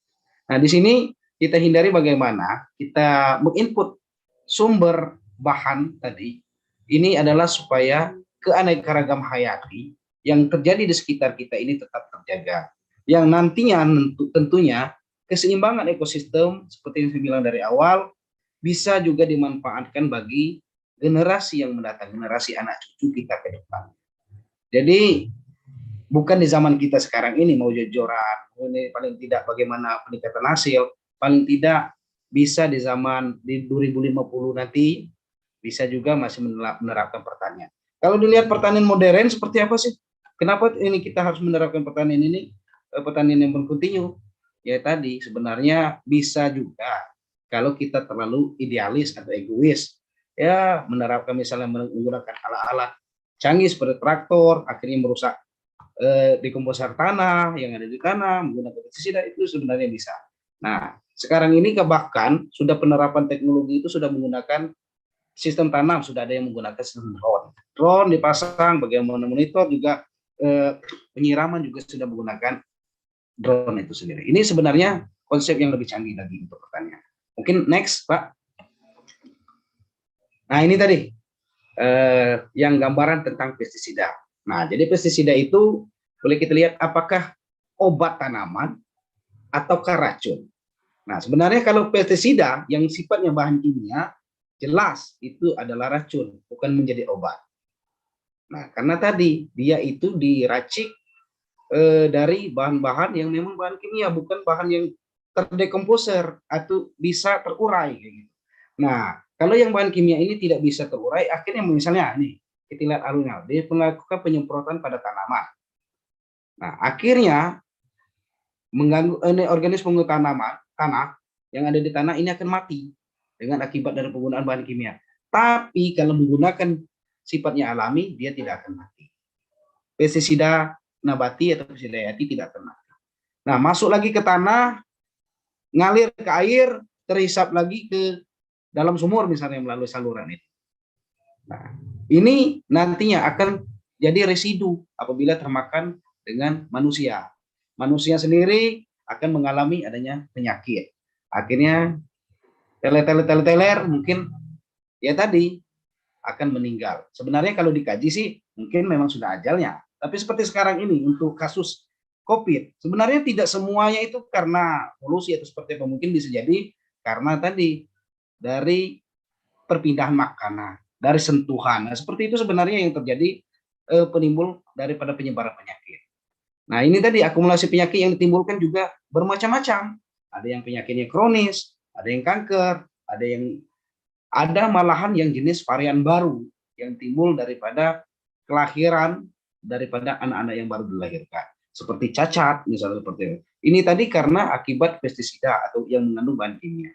Nah, di sini kita hindari bagaimana kita menginput sumber bahan tadi. Ini adalah supaya keanekaragam hayati yang terjadi di sekitar kita ini tetap terjaga. Yang nantinya tentunya keseimbangan ekosistem seperti yang saya bilang dari awal bisa juga dimanfaatkan bagi generasi yang mendatang, generasi anak cucu kita ke depan. Jadi bukan di zaman kita sekarang ini mau jor-joran, ini paling tidak bagaimana peningkatan hasil, paling tidak bisa di zaman di 2050 nanti bisa juga masih menerapkan pertanian. Kalau dilihat pertanian modern seperti apa sih? Kenapa ini kita harus menerapkan pertanian ini, pertanian yang berkontinu? Ya tadi sebenarnya bisa juga kalau kita terlalu idealis atau egois, ya menerapkan misalnya menggunakan alat-alat canggih seperti traktor, akhirnya merusak dekomposer tanah yang ada di tanah, menggunakan pestisida itu sebenarnya bisa. Nah, sekarang ini bahkan sudah penerapan teknologi itu sudah menggunakan sistem tanam, sudah ada yang menggunakan sistem drone. Drone dipasang, bagaimana monitor juga penyiraman juga sudah menggunakan drone itu sendiri. Ini sebenarnya konsep yang lebih canggih lagi untuk pertanian. Mungkin next, Pak. Nah, ini tadi yang gambaran tentang pestisida. Nah, jadi pestisida itu boleh kita lihat apakah obat tanaman ataukah racun. Nah, sebenarnya kalau pestisida yang sifatnya bahan kimia, jelas itu adalah racun, bukan menjadi obat. Nah, karena tadi dia itu diracik dari bahan-bahan yang memang bahan kimia, bukan bahan yang terdekomposer atau bisa terurai. Gitu. Nah, kalau yang bahan kimia ini tidak bisa terurai, akhirnya misalnya nih, kita lihat alurnya, dia melakukan penyemprotan pada tanaman. Nah, akhirnya mengganggu organisme tanaman, tanah yang ada di tanah ini akan mati dengan akibat dari penggunaan bahan kimia. Tapi kalau menggunakan sifatnya alami, dia tidak akan mati. Pestisida nabati atau pestisida hayati tidak akan mati. Nah, masuk lagi ke tanah, ngalir ke air, terhisap lagi ke dalam sumur misalnya melalui saluran itu. Nah, ini nantinya akan jadi residu apabila termakan dengan manusia. Manusia sendiri akan mengalami adanya penyakit. Akhirnya teler mungkin ya tadi akan meninggal. Sebenarnya kalau dikaji sih mungkin memang sudah ajalnya. Tapi seperti sekarang ini untuk kasus COVID, sebenarnya tidak semuanya itu karena polusi atau seperti apa, mungkin bisa jadi karena tadi dari perpindahan makanan, dari sentuhan. Nah, seperti itu sebenarnya yang terjadi penimbul daripada penyebaran penyakit. Nah, ini tadi akumulasi penyakit yang ditimbulkan juga bermacam-macam. Ada yang penyakitnya kronis, ada yang kanker, ada malahan yang jenis varian baru yang timbul daripada kelahiran daripada anak-anak yang baru dilahirkan. Seperti cacat misalnya seperti itu. Ini tadi karena akibat pestisida atau yang mengandung bahan kimia.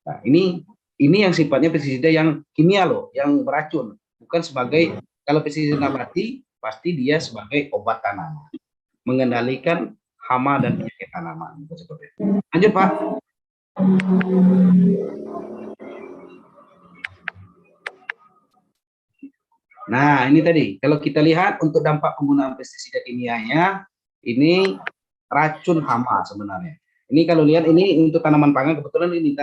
Nah, ini yang sifatnya pestisida yang kimia loh, yang beracun, bukan sebagai kalau pestisida nabati pasti dia sebagai obat tanaman, mengendalikan hama dan penyakit tanaman seperti itu. Lanjut, Pak. Nah, ini tadi kalau kita lihat untuk dampak penggunaan pestisida kimianya ini racun hama sebenarnya. Ini kalau lihat ini untuk tanaman pangan, kebetulan ini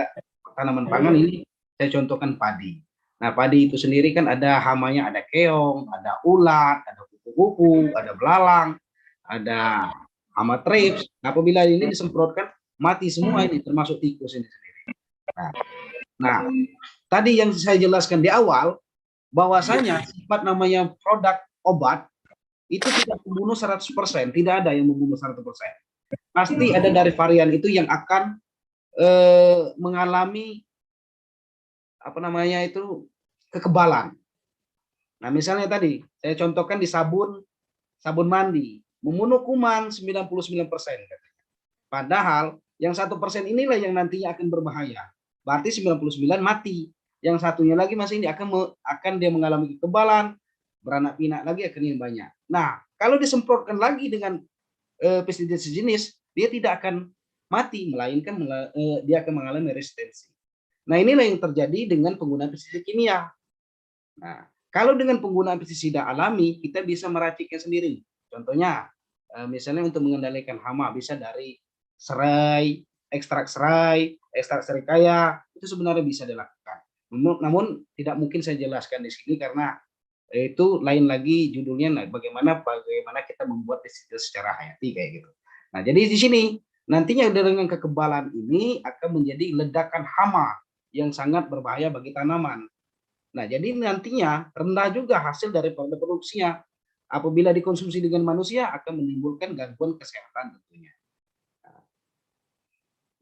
tanaman pangan ini saya contohkan padi. Nah, padi itu sendiri kan ada hamanya, ada keong, ada ulat, ada kupu-kupu, ada belalang, ada hama trips. Apabila ini disemprotkan, mati semua ini, termasuk tikus ini sendiri. Nah, tadi yang saya jelaskan di awal, bahwasanya sifat namanya produk obat itu tidak membunuh 100%, tidak ada yang membunuh 100%. Pasti ada dari varian itu yang akan mengalami apa namanya itu kekebalan. Nah, misalnya tadi saya contohkan di sabun mandi, membunuh kuman 99%. Padahal yang 1% inilah yang nantinya akan berbahaya. Berarti 99 mati. Yang satunya lagi masih ini akan dia mengalami kekebalan, beranak pinak lagi akan yang banyak. Nah, kalau disemprotkan lagi dengan pestisida sejenis, dia tidak akan mati, melainkan dia akan mengalami resistensi. Nah, inilah yang terjadi dengan penggunaan pestisida kimia. Nah, kalau dengan penggunaan pestisida alami, kita bisa meraciknya sendiri. Contohnya, misalnya untuk mengendalikan hama, bisa dari serai, ekstrak serikaya, itu sebenarnya bisa dilakukan. Namun tidak mungkin saya jelaskan di sini karena itu lain lagi judulnya, bagaimana kita membuat pestisida secara hayati kayak gitu. Nah, jadi di sini nantinya dengan kekebalan ini akan menjadi ledakan hama yang sangat berbahaya bagi tanaman. Nah, jadi nantinya rendah juga hasil dari produksinya. Apabila dikonsumsi dengan manusia akan menimbulkan gangguan kesehatan tentunya.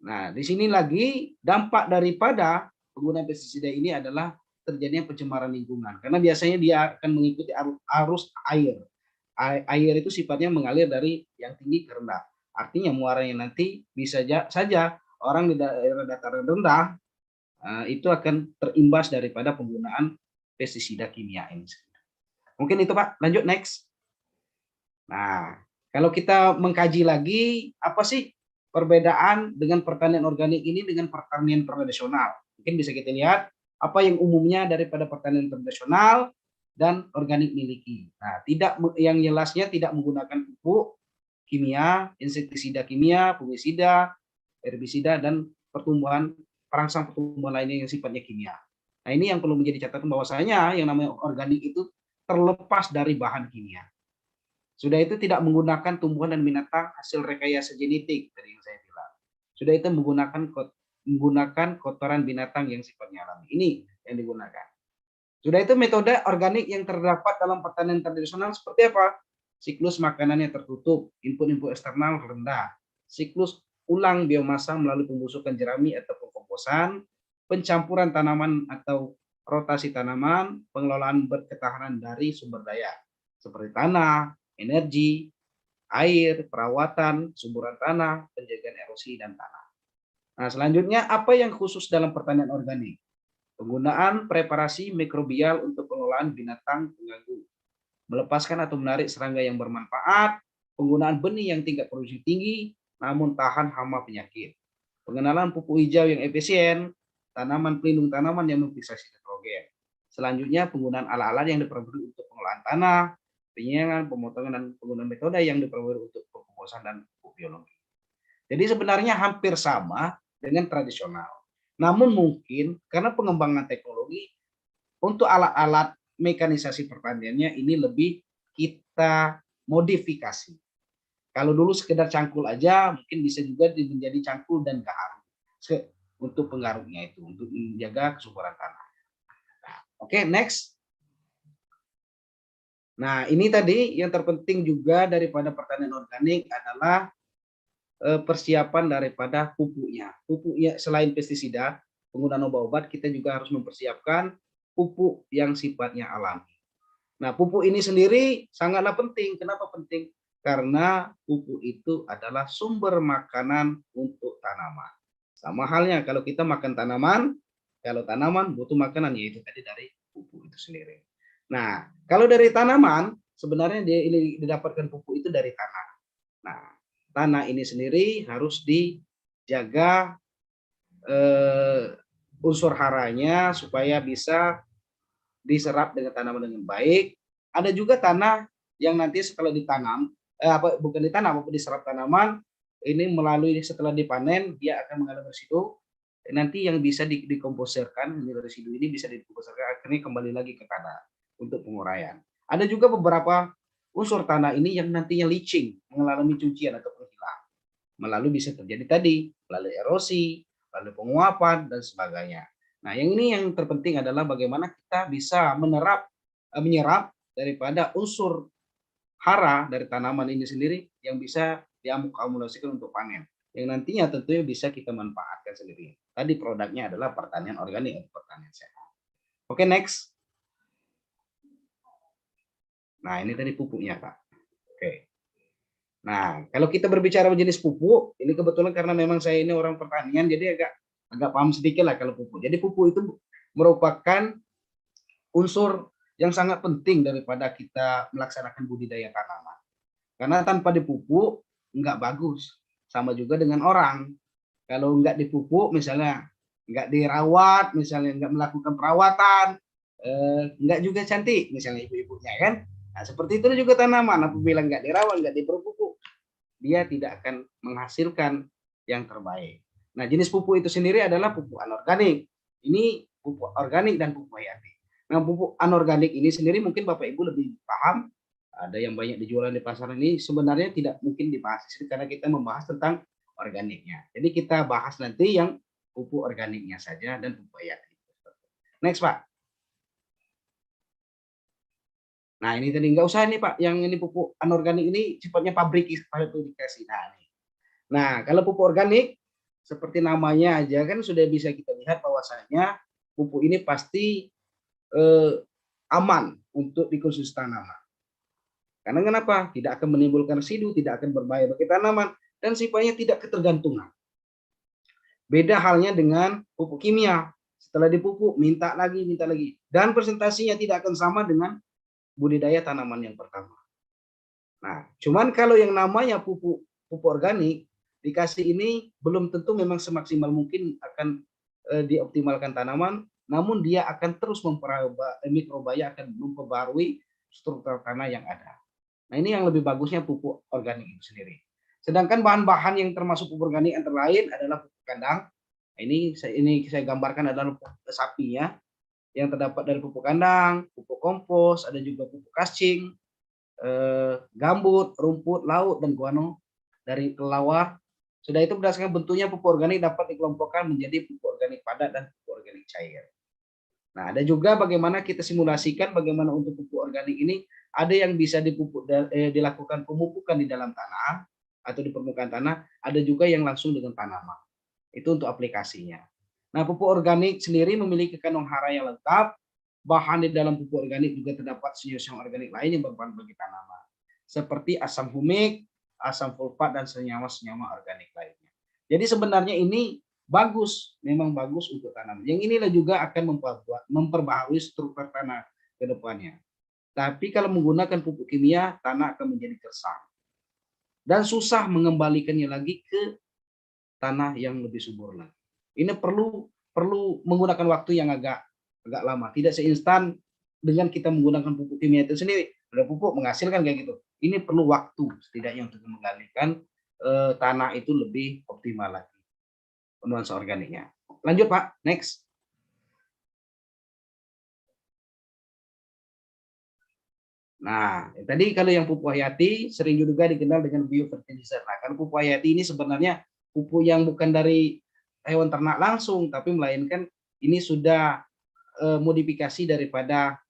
Nah, di sini lagi dampak daripada penggunaan pestisida ini adalah terjadinya pencemaran lingkungan. Karena biasanya dia akan mengikuti arus air. Air itu sifatnya mengalir dari yang tinggi ke rendah. Artinya muaranya nanti bisa saja orang di daerah dataran rendah itu akan terimbas daripada penggunaan pestisida kimia ini. Mungkin itu Pak, lanjut next. Nah, kalau kita mengkaji lagi, apa sih perbedaan dengan pertanian organik ini dengan pertanian tradisional? Mungkin bisa kita lihat apa yang umumnya daripada pertanian tradisional dan organik miliki. Nah, yang jelasnya tidak menggunakan pupuk kimia, insektisida kimia, fungisida, herbisida, dan perangsang pertumbuhan lainnya yang sifatnya kimia. Nah, ini yang perlu menjadi catatan bahwasanya yang namanya organik itu terlepas dari bahan kimia. Sudah itu tidak menggunakan tumbuhan dan binatang hasil rekayasa genetik dari yang saya bilang. Sudah itu menggunakan kotoran binatang yang sifatnya alami. Ini yang digunakan. Sudah itu metode organik yang terdapat dalam pertanian tradisional seperti apa? Siklus makanannya tertutup, input eksternal rendah, siklus ulang biomasa melalui pembusukan jerami atau pengkomposan, pencampuran tanaman atau rotasi tanaman, pengelolaan berketahanan dari sumber daya seperti tanah, energi, air, perawatan, suburan tanah, penjagaan erosi dan tanah. Nah, selanjutnya apa yang khusus dalam pertanian organik? Penggunaan preparasi mikrobial untuk pengelolaan binatang pengganggu, melepaskan atau menarik serangga yang bermanfaat, penggunaan benih yang tingkat produksi tinggi namun tahan hama penyakit, pengenalan pupuk hijau yang efisien, tanaman pelindung tanaman yang memfiksasi nitrogen. Selanjutnya penggunaan alat-alat yang diperbarui untuk pengelolaan tanah, penyiangan, pemotongan, dan penggunaan metode yang diperbarui untuk pengkomposan dan pupuk biologi. Jadi sebenarnya hampir sama dengan tradisional. Namun mungkin karena pengembangan teknologi untuk alat-alat mekanisasi pertaniannya ini lebih kita modifikasi. Kalau dulu sekedar cangkul aja, mungkin bisa juga menjadi cangkul dan gaharu untuk penggaruknya itu, untuk menjaga kesuburan tanah. Nah, oke, next. Nah, ini tadi yang terpenting juga daripada pertanian organik adalah persiapan daripada pupuknya. Pupuknya selain pestisida, penggunaan obat-obat, kita juga harus mempersiapkan pupuk yang sifatnya alami. Nah, pupuk ini sendiri sangatlah penting. Kenapa penting? Karena pupuk itu adalah sumber makanan untuk tanaman. Sama halnya kalau kita makan tanaman, kalau tanaman butuh makanan, yaitu tadi dari pupuk itu sendiri. Nah, kalau dari tanaman, sebenarnya dia ini didapatkan pupuk itu dari tanah. Nah, tanah ini sendiri harus dijaga unsur haranya supaya bisa diserap dengan tanaman dengan baik. Ada juga tanah yang nanti setelah ditanam, bukan ditanam, maupun diserap tanaman, ini melalui setelah dipanen, dia akan mengalami residu. Nanti yang bisa dikomposerkan, residu ini bisa dikomposerkan, akhirnya kembali lagi ke tanah untuk penguraian. Ada juga beberapa unsur tanah ini yang nantinya leaching, mengalami cucian atau melalui bisa terjadi tadi, melalui erosi, melalui penguapan, dan sebagainya. Nah, yang ini yang terpenting adalah bagaimana kita bisa menyerap daripada unsur hara dari tanaman ini sendiri yang bisa diakumulasikan untuk panen. Yang nantinya tentunya bisa kita manfaatkan sendiri. Tadi produknya adalah pertanian organik atau pertanian sehat. Oke, next. Nah, ini tadi pupuknya, Pak. Oke. Nah, kalau kita berbicara jenis pupuk, ini kebetulan karena memang saya ini orang pertanian, jadi agak paham sedikit lah kalau pupuk. Jadi pupuk itu merupakan unsur yang sangat penting daripada kita melaksanakan budidaya tanaman. Karena tanpa dipupuk nggak bagus. Sama juga dengan orang. Kalau nggak dipupuk, misalnya nggak dirawat, misalnya nggak melakukan perawatan, nggak juga cantik, misalnya ibu-ibunya kan. Nah, seperti itu juga tanaman, apabila nggak dirawat, nggak diberi pupuk, dia tidak akan menghasilkan yang terbaik. Nah, jenis pupuk itu sendiri adalah pupuk anorganik. Ini pupuk organik dan pupuk hayati. Nah, pupuk anorganik ini sendiri mungkin Bapak Ibu lebih paham. Ada yang banyak dijual di pasar ini, sebenarnya tidak mungkin dibahas karena kita membahas tentang organiknya. Jadi kita bahas nanti yang pupuk organiknya saja dan pupuk hayati. Next, Pak. Nah, ini tadi nggak usah nih Pak, yang ini pupuk anorganik ini sifatnya pabrikasi. Nah, kalau pupuk organik seperti namanya aja kan sudah bisa kita lihat bahwasanya pupuk ini pasti aman untuk dikonsumsi tanaman. Karena kenapa? Tidak akan menimbulkan residu, tidak akan berbahaya bagi tanaman, dan sifatnya tidak ketergantungan. Beda halnya dengan pupuk kimia. Setelah dipupuk, minta lagi. Dan presentasinya tidak akan sama dengan budidaya tanaman yang pertama. Nah, cuman kalau yang namanya pupuk organik dikasih ini belum tentu memang semaksimal mungkin akan dioptimalkan tanaman, namun dia akan terus mikrobaya akan memperbarui struktur tanah yang ada. Nah, ini yang lebih bagusnya pupuk organik itu sendiri. Sedangkan bahan-bahan yang termasuk pupuk organik antara lain adalah pupuk kandang. Ini saya gambarkan adalah pupuk sapinya yang terdapat dari pupuk kandang, pupuk kompos, ada juga pupuk kascing, gambut, rumput laut, dan guano dari kelelawar. Sudah itu berdasarkan bentuknya pupuk organik dapat dikelompokkan menjadi pupuk organik padat dan pupuk organik cair. Nah, ada juga bagaimana kita simulasikan bagaimana untuk pupuk organik ini ada yang bisa dilakukan pemupukan di dalam tanah atau di permukaan tanah, ada juga yang langsung dengan tanaman. Itu untuk aplikasinya. Nah, pupuk organik sendiri memiliki kandungan hara yang lengkap. Bahan di dalam pupuk organik juga terdapat senyawa organik lain yang bermanfaat bagi tanaman, seperti asam humik, asam sulfat, dan senyawa-senyawa organik lainnya. Jadi sebenarnya ini bagus, memang bagus untuk tanaman. Yang inilah juga akan memperbaharui struktur tanah ke depannya. Tapi kalau menggunakan pupuk kimia, tanah akan menjadi gersang dan susah mengembalikannya lagi ke tanah yang lebih subur lagi. Ini perlu menggunakan waktu yang agak lama. Tidak seinstan dengan kita menggunakan pupuk kimia itu sendiri. Ada pupuk menghasilkan kayak gitu. Ini perlu waktu setidaknya untuk menggalikan tanah itu lebih optimal lagi nuansa organiknya. Lanjut Pak, next. Nah, tadi kalau yang pupuk hayati sering juga dikenal dengan biofertilizer. Nah, kalau pupuk hayati ini sebenarnya pupuk yang bukan dari hewan ternak langsung, tapi melainkan ini sudah modifikasi daripada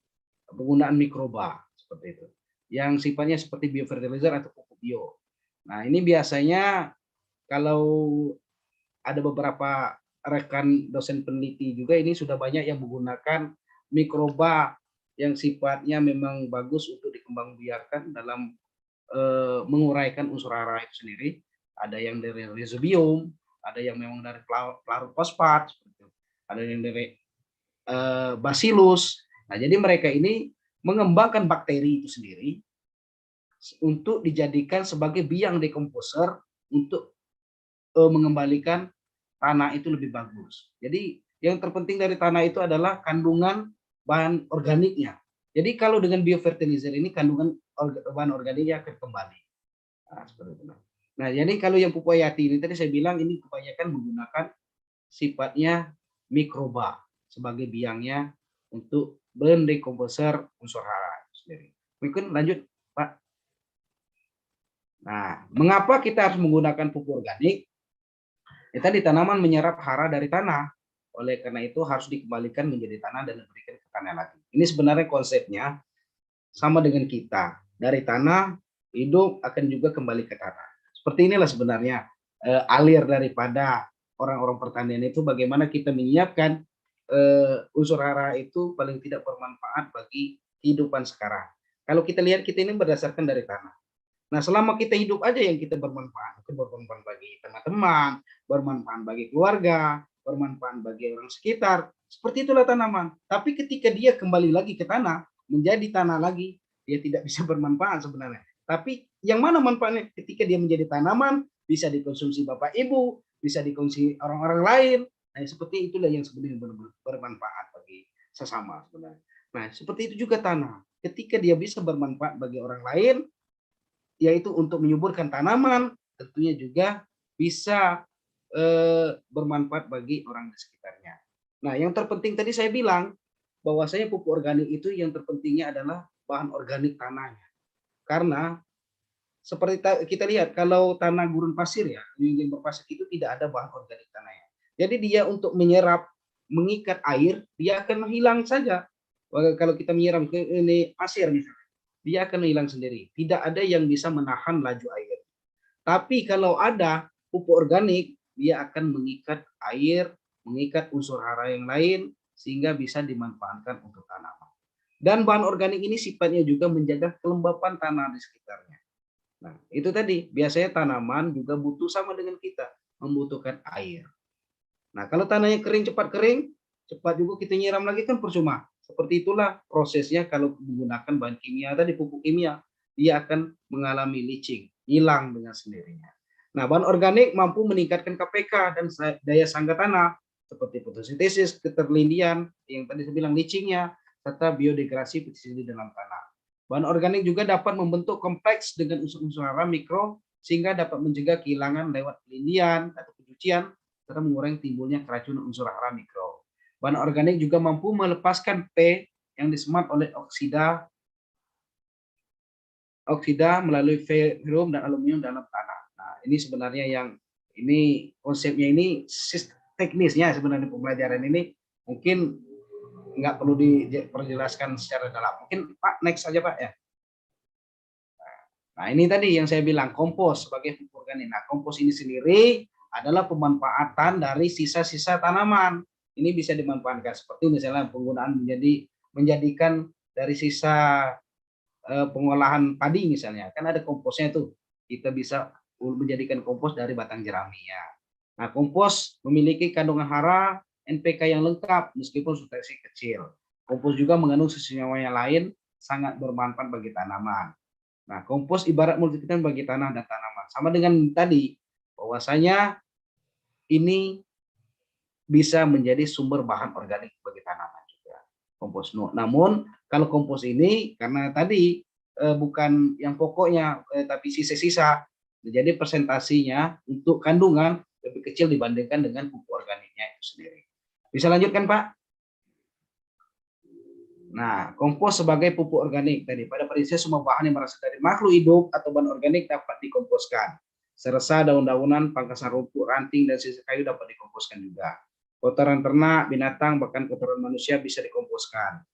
penggunaan mikroba seperti itu. Yang sifatnya seperti biofertilizer atau pupuk bio. Nah, ini biasanya kalau ada beberapa rekan dosen peneliti juga ini sudah banyak yang menggunakan mikroba yang sifatnya memang bagus untuk dikembangbiakkan dalam menguraikan unsur hara itu sendiri. Ada yang dari rhizobium, ada yang memang dari pelarut fosfat, ada yang dari bacillus. Nah, jadi mereka ini mengembangkan bakteri itu sendiri untuk dijadikan sebagai biang dekomposer untuk mengembalikan tanah itu lebih bagus. Jadi yang terpenting dari tanah itu adalah kandungan bahan organiknya. Jadi kalau dengan biofertilizer ini kandungan bahan organiknya akan kembali. Nah, seperti itu. Nah, jadi kalau yang pupuk hayati ini tadi saya bilang ini kebanyakan menggunakan sifatnya mikroba sebagai biangnya untuk mendekomposer unsur hara sendiri. Mungkin lanjut Pak. Nah, mengapa kita harus menggunakan pupuk organik? Ya tadi tanaman menyerap hara dari tanah. Oleh karena itu harus dikembalikan menjadi tanah dan diberikan ke tanah lagi. Ini sebenarnya konsepnya sama dengan kita. Dari tanah hidup akan juga kembali ke tanah. Seperti inilah sebenarnya alir daripada orang-orang pertanian itu, bagaimana kita menyiapkan unsur hara itu paling tidak bermanfaat bagi kehidupan sekarang. Kalau kita lihat, kita ini berdasarkan dari tanah. Nah, selama kita hidup aja yang kita bermanfaat, itu bermanfaat bagi teman-teman, bermanfaat bagi keluarga, bermanfaat bagi orang sekitar. Seperti itulah tanaman. Tapi ketika dia kembali lagi ke tanah, menjadi tanah lagi, dia tidak bisa bermanfaat sebenarnya. Tapi yang mana manfaatnya? Ketika dia menjadi tanaman, bisa dikonsumsi Bapak Ibu, bisa dikonsumsi orang-orang lain. Nah, seperti itulah yang sebenarnya bermanfaat bagi sesama sebenarnya. Nah, seperti itu juga tanah. Ketika dia bisa bermanfaat bagi orang lain, yaitu untuk menyuburkan tanaman, tentunya juga bisa bermanfaat bagi orang di sekitarnya. Nah, yang terpenting tadi saya bilang bahwasanya pupuk organik itu yang terpentingnya adalah bahan organik tanahnya. Karena seperti kita lihat, kalau tanah gurun pasir ya, yang berpasir itu tidak ada bahan organik tanahnya. Jadi dia untuk menyerap, mengikat air, dia akan hilang saja. Kalau kita menyiram ke ini pasir misalnya, dia akan hilang sendiri. Tidak ada yang bisa menahan laju air. Tapi kalau ada pupuk organik, dia akan mengikat air, mengikat unsur hara yang lain, sehingga bisa dimanfaatkan untuk tanaman. Dan bahan organik ini sifatnya juga menjaga kelembapan tanah di sekitarnya. Nah, itu tadi, biasanya tanaman juga butuh sama dengan kita, membutuhkan air. Nah, kalau tanahnya cepat kering, cepat juga kita nyiram lagi kan percuma. Seperti itulah prosesnya kalau menggunakan bahan kimia tadi, pupuk kimia, dia akan mengalami leaching, hilang dengan sendirinya. Nah, bahan organik mampu meningkatkan KPK dan daya sangga tanah, seperti fotosintesis, keterlindian, yang tadi saya bilang leachingnya, serta biodegradasi pestisida dalam tanah. Bahan organik juga dapat membentuk kompleks dengan unsur-unsur hara mikro, sehingga dapat mencegah kehilangan lewat pelindian atau pencucian, serta mengurangi timbulnya keracunan unsur hara mikro. Bahan organik juga mampu melepaskan P yang disemat oleh oksida melalui ferrum dan aluminium dalam tanah. Nah, ini sebenarnya yang ini konsepnya ini teknisnya sebenarnya pembelajaran ini mungkin nggak perlu diperjelaskan secara dalam. Mungkin Pak next saja Pak ya. Nah, ini tadi yang saya bilang kompos sebagai pupuk organik. Nah, kompos ini sendiri adalah pemanfaatan dari sisa-sisa tanaman. Ini bisa dimanfaatkan seperti misalnya penggunaan menjadikan dari sisa pengolahan padi misalnya. Kan ada komposnya itu. Kita bisa menjadikan kompos dari batang jerami ya. Nah, kompos memiliki kandungan hara NPK yang lengkap meskipun substansi kecil. Kompos juga mengandung senyawa yang lain sangat bermanfaat bagi tanaman. Nah, kompos ibarat multivitamin bagi tanah dan tanaman. Sama dengan tadi, bahwasanya ini bisa menjadi sumber bahan organik bagi tanaman juga. Kompos. Namun, kalau kompos ini, karena tadi bukan yang pokoknya, tapi sisa-sisa, jadi presentasinya untuk kandungan lebih kecil dibandingkan dengan pupuk organiknya itu sendiri. Bisa lanjutkan, Pak? Nah, kompos sebagai pupuk organik tadi pada prinsipnya semua bahan yang berasal dari makhluk hidup atau bahan organik dapat dikomposkan. Serasa daun-daunan, pangkasan rumput, ranting dan sisa kayu dapat dikomposkan juga. Kotoran ternak, binatang, bahkan kotoran manusia bisa dikomposkan.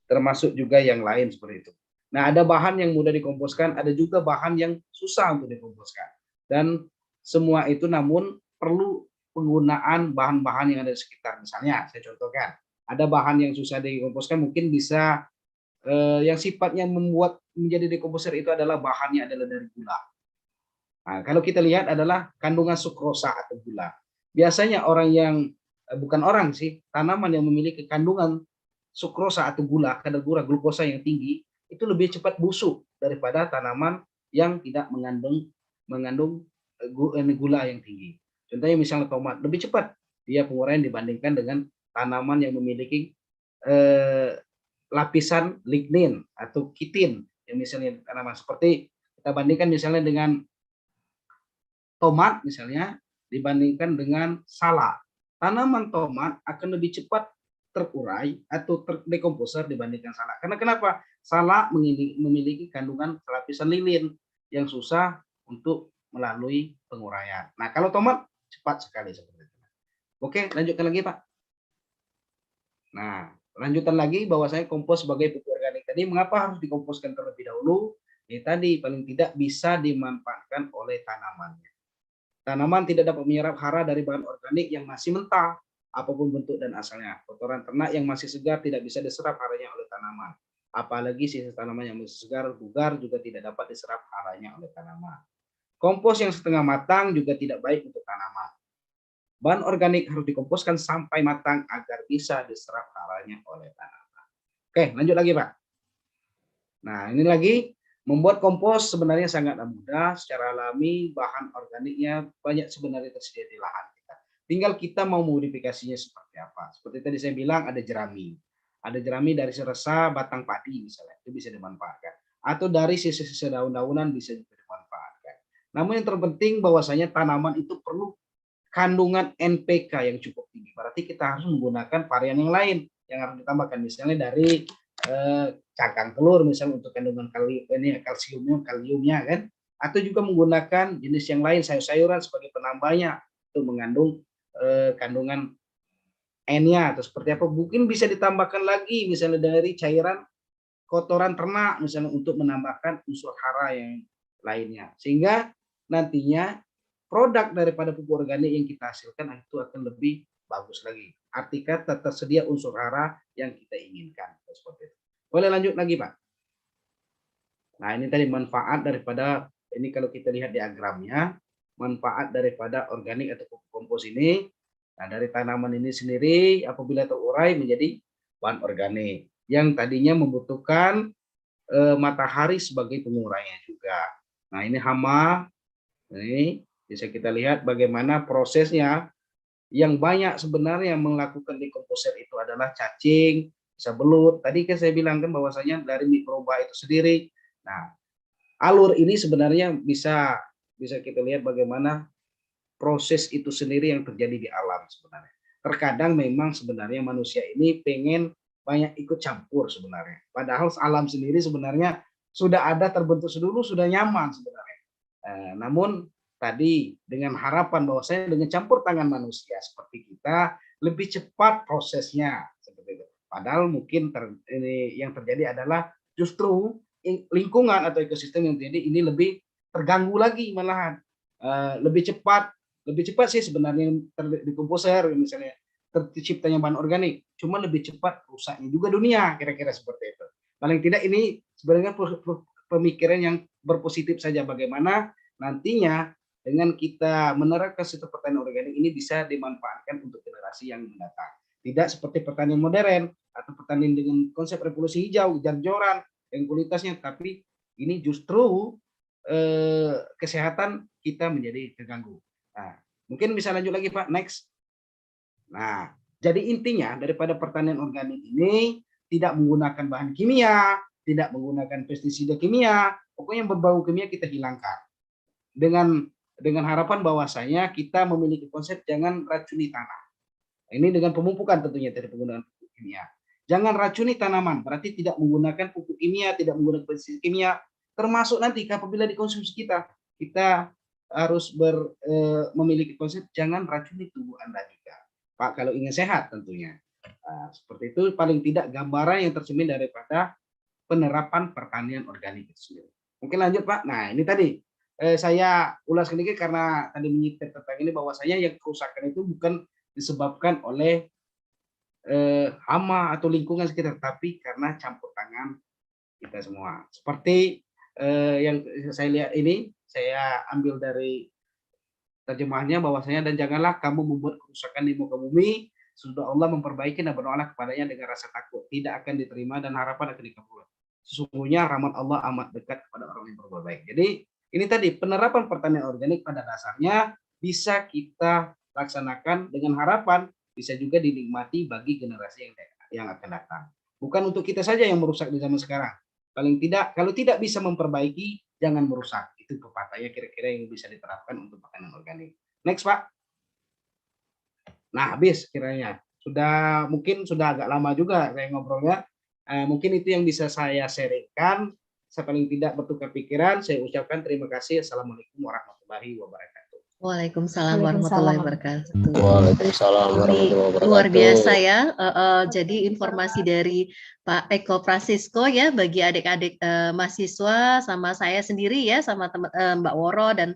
Termasuk juga yang lain seperti itu. Nah, ada bahan yang mudah dikomposkan, ada juga bahan yang susah untuk dikomposkan. Dan semua itu namun perlu penggunaan bahan-bahan yang ada di sekitar. Misalnya, saya contohkan. Ada bahan yang susah dikomposkan, mungkin bisa yang sifatnya membuat menjadi dekomposer itu adalah bahannya adalah dari gula. Nah, kalau kita lihat adalah kandungan sukrosa atau gula. Biasanya orang yang bukan orang sih, tanaman yang memiliki kandungan sukrosa atau gula, kadar glukosa yang tinggi itu lebih cepat busuk daripada tanaman yang tidak mengandung gula yang tinggi. Contohnya misalnya tomat lebih cepat dia penguraian dibandingkan dengan tanaman yang memiliki lapisan lignin atau kitin, yang misalnya tanaman seperti kita bandingkan misalnya dengan tomat misalnya dibandingkan dengan salak. Tanaman tomat akan lebih cepat terurai atau terdekomposer dibandingkan salak. Karena kenapa? Salak memiliki kandungan lapisan lilin yang susah untuk melalui penguraian. Nah, kalau tomat cepat sekali seperti itu. Oke, lanjutkan lagi, Pak. Nah, lanjutan lagi bahwasanya kompos sebagai pupuk organik. Tadi mengapa harus dikomposkan terlebih dahulu? Ya tadi paling tidak bisa dimanfaatkan oleh tanamannya. Tanaman tidak dapat menyerap hara dari bahan organik yang masih mentah, apapun bentuk dan asalnya. Kotoran ternak yang masih segar tidak bisa diserap haranya oleh tanaman. Apalagi sisa tanaman yang masih segar, bugar juga tidak dapat diserap haranya oleh tanaman. Kompos yang setengah matang juga tidak baik untuk tanaman. Bahan organik harus dikomposkan sampai matang agar bisa diserap haranya oleh tanaman. Oke, lanjut lagi, Pak. Nah, ini lagi membuat kompos sebenarnya sangat mudah. Secara alami, bahan organiknya banyak sebenarnya tersedia di lahan kita. Tinggal kita mau modifikasinya seperti apa. Seperti tadi saya bilang, ada jerami. Ada jerami dari sisa batang padi misalnya, itu bisa dimanfaatkan. Atau dari sisa-sisa daun-daunan bisa juga dimanfaatkan. Namun yang terpenting bahwasanya tanaman itu perlu kandungan NPK yang cukup tinggi. Berarti kita harus menggunakan varian yang lain yang harus ditambahkan. Misalnya dari cangkang telur misalnya untuk kandungan kaliumnya kan, atau juga menggunakan jenis yang lain sayur-sayuran sebagai penambahnya untuk mengandung kandungan N-nya atau seperti apa. Mungkin bisa ditambahkan lagi misalnya dari cairan kotoran ternak misalnya untuk menambahkan unsur hara yang lainnya, sehingga nantinya produk daripada pupuk organik yang kita hasilkan itu akan lebih bagus lagi. Artinya tersedia unsur hara yang kita inginkan. Seperti itu. Boleh lanjut lagi, Pak. Nah, ini tadi manfaat daripada, ini kalau kita lihat diagramnya, manfaat daripada organik atau pupuk kompos ini. Nah, dari tanaman ini sendiri apabila terurai menjadi bahan organik yang tadinya membutuhkan matahari sebagai pengurainya juga. Nah, ini hama. Ini bisa kita lihat bagaimana prosesnya. Yang banyak sebenarnya yang melakukan dekomposer itu adalah cacing, bisa belut. Tadi kan saya bilang kan bahwasanya dari mikroba itu sendiri. Nah, alur ini sebenarnya bisa kita lihat bagaimana proses itu sendiri yang terjadi di alam sebenarnya. Terkadang memang sebenarnya manusia ini pengen banyak ikut campur sebenarnya. Padahal alam sendiri sebenarnya sudah ada terbentuk sedulu, sudah nyaman sebenarnya. Namun tadi dengan harapan bahwa saya dengan campur tangan manusia seperti kita lebih cepat prosesnya seperti itu. Padahal mungkin ini yang terjadi adalah justru lingkungan atau ekosistem yang terjadi ini lebih terganggu lagi malahan. Lebih cepat sih sebenarnya di komposer misalnya terciptanya bahan organik, cuma lebih cepat rusaknya juga dunia, kira-kira seperti itu. Paling tidak ini sebenarnya pemikiran yang berpositif saja, bagaimana nantinya dengan kita menerapkan sistem pertanian organik ini bisa dimanfaatkan untuk generasi yang mendatang. Tidak seperti pertanian modern atau pertanian dengan konsep revolusi hijau, jar-joran, yang kualitasnya, tapi ini justru kesehatan kita menjadi terganggu. Nah, mungkin bisa lanjut lagi, Pak, next. Nah, jadi intinya daripada pertanian organik ini tidak menggunakan bahan kimia, tidak menggunakan pestisida kimia, pokoknya yang berbau kimia kita hilangkan. Dengan harapan bahwasanya kita memiliki konsep jangan racuni tanah. Ini dengan pemupukan tentunya dari penggunaan pupuk kimia. Jangan racuni tanaman, berarti tidak menggunakan pupuk kimia, tidak menggunakan pestisida kimia, termasuk nanti apabila dikonsumsi kita harus memiliki konsep jangan racuni tubuh Anda juga, Pak, kalau ingin sehat tentunya. Seperti itu paling tidak gambaran yang tercermin daripada penerapan pertanian organik itu sendiri. Mungkin lanjut, Pak. Nah, ini tadi saya ulas sedikit karena tadi menyitir tentang ini bahwasanya yang kerusakan itu bukan disebabkan oleh hama atau lingkungan sekitar, tapi karena campur tangan kita semua. Seperti yang saya lihat ini, saya ambil dari terjemahnya bahwasanya dan janganlah kamu membuat kerusakan di muka bumi, sudah Allah memperbaiki dan berdoalah kepadanya dengan rasa takut, tidak akan diterima dan harapan akan dikabulkan. Sesungguhnya rahmat Allah amat dekat kepada orang yang berbuat baik. Jadi ini tadi penerapan pertanian organik pada dasarnya bisa kita laksanakan dengan harapan bisa juga dinikmati bagi generasi yang akan datang. Bukan untuk kita saja yang merusak di zaman sekarang. Paling tidak kalau tidak bisa memperbaiki jangan merusak. Itu pepatahnya kira-kira yang bisa diterapkan untuk pertanian organik. Next, Pak. Nah, habis kiranya. Mungkin sudah agak lama juga saya ngobrolnya. Mungkin itu yang bisa saya sharingkan paling tidak bertukar pikiran. Saya ucapkan terima kasih. Assalamualaikum warahmatullahi wabarakatuh. Waalaikumsalam warahmatullahi wabarakatuh. Waalaikumsalam warahmatullahi Ini luar biasa wabarakatuh. ya. Jadi informasi dari Pak Eko Francisco ya bagi adik-adik mahasiswa sama saya sendiri ya sama Mbak Woro dan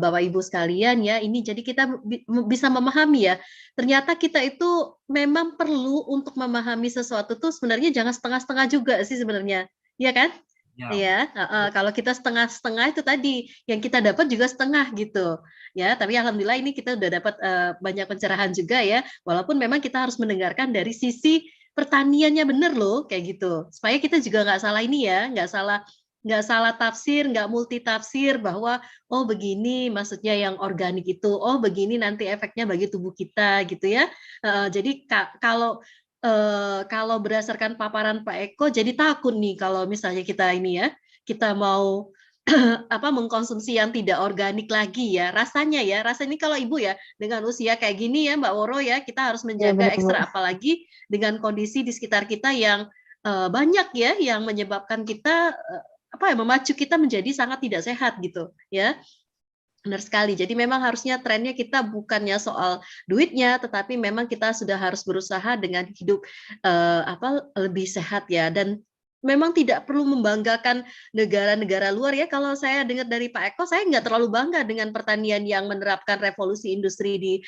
Bapak Ibu sekalian ya. Ini jadi kita bisa memahami ya. Ternyata kita itu memang perlu untuk memahami sesuatu tuh sebenarnya jangan setengah-setengah juga sih sebenarnya. Iya kan? Ya, kalau kita setengah-setengah itu tadi yang kita dapat juga setengah gitu ya. Tapi alhamdulillah ini kita udah dapat banyak pencerahan juga ya. Walaupun memang kita harus mendengarkan dari sisi pertaniannya bener loh kayak gitu. Supaya kita juga nggak salah ini ya, nggak salah tafsir, nggak multi tafsir bahwa oh begini maksudnya yang organik itu, oh begini nanti efeknya bagi tubuh kita gitu ya. Jadi kalau berdasarkan paparan Pak Eko, jadi takut nih kalau misalnya kita ini ya, kita mau mengkonsumsi yang tidak organik lagi ya, rasanya ini kalau ibu ya dengan usia kayak gini ya Mbak Woro ya, kita harus menjaga ekstra apalagi dengan kondisi di sekitar kita yang banyak ya yang menyebabkan kita memacu kita menjadi sangat tidak sehat gitu ya. Benar sekali. Jadi memang harusnya trennya kita bukannya soal duitnya, tetapi memang kita sudah harus berusaha dengan hidup lebih sehat ya. Dan memang tidak perlu membanggakan negara-negara luar ya. Kalau saya dengar dari Pak Eko, saya nggak terlalu bangga dengan pertanian yang menerapkan revolusi industri di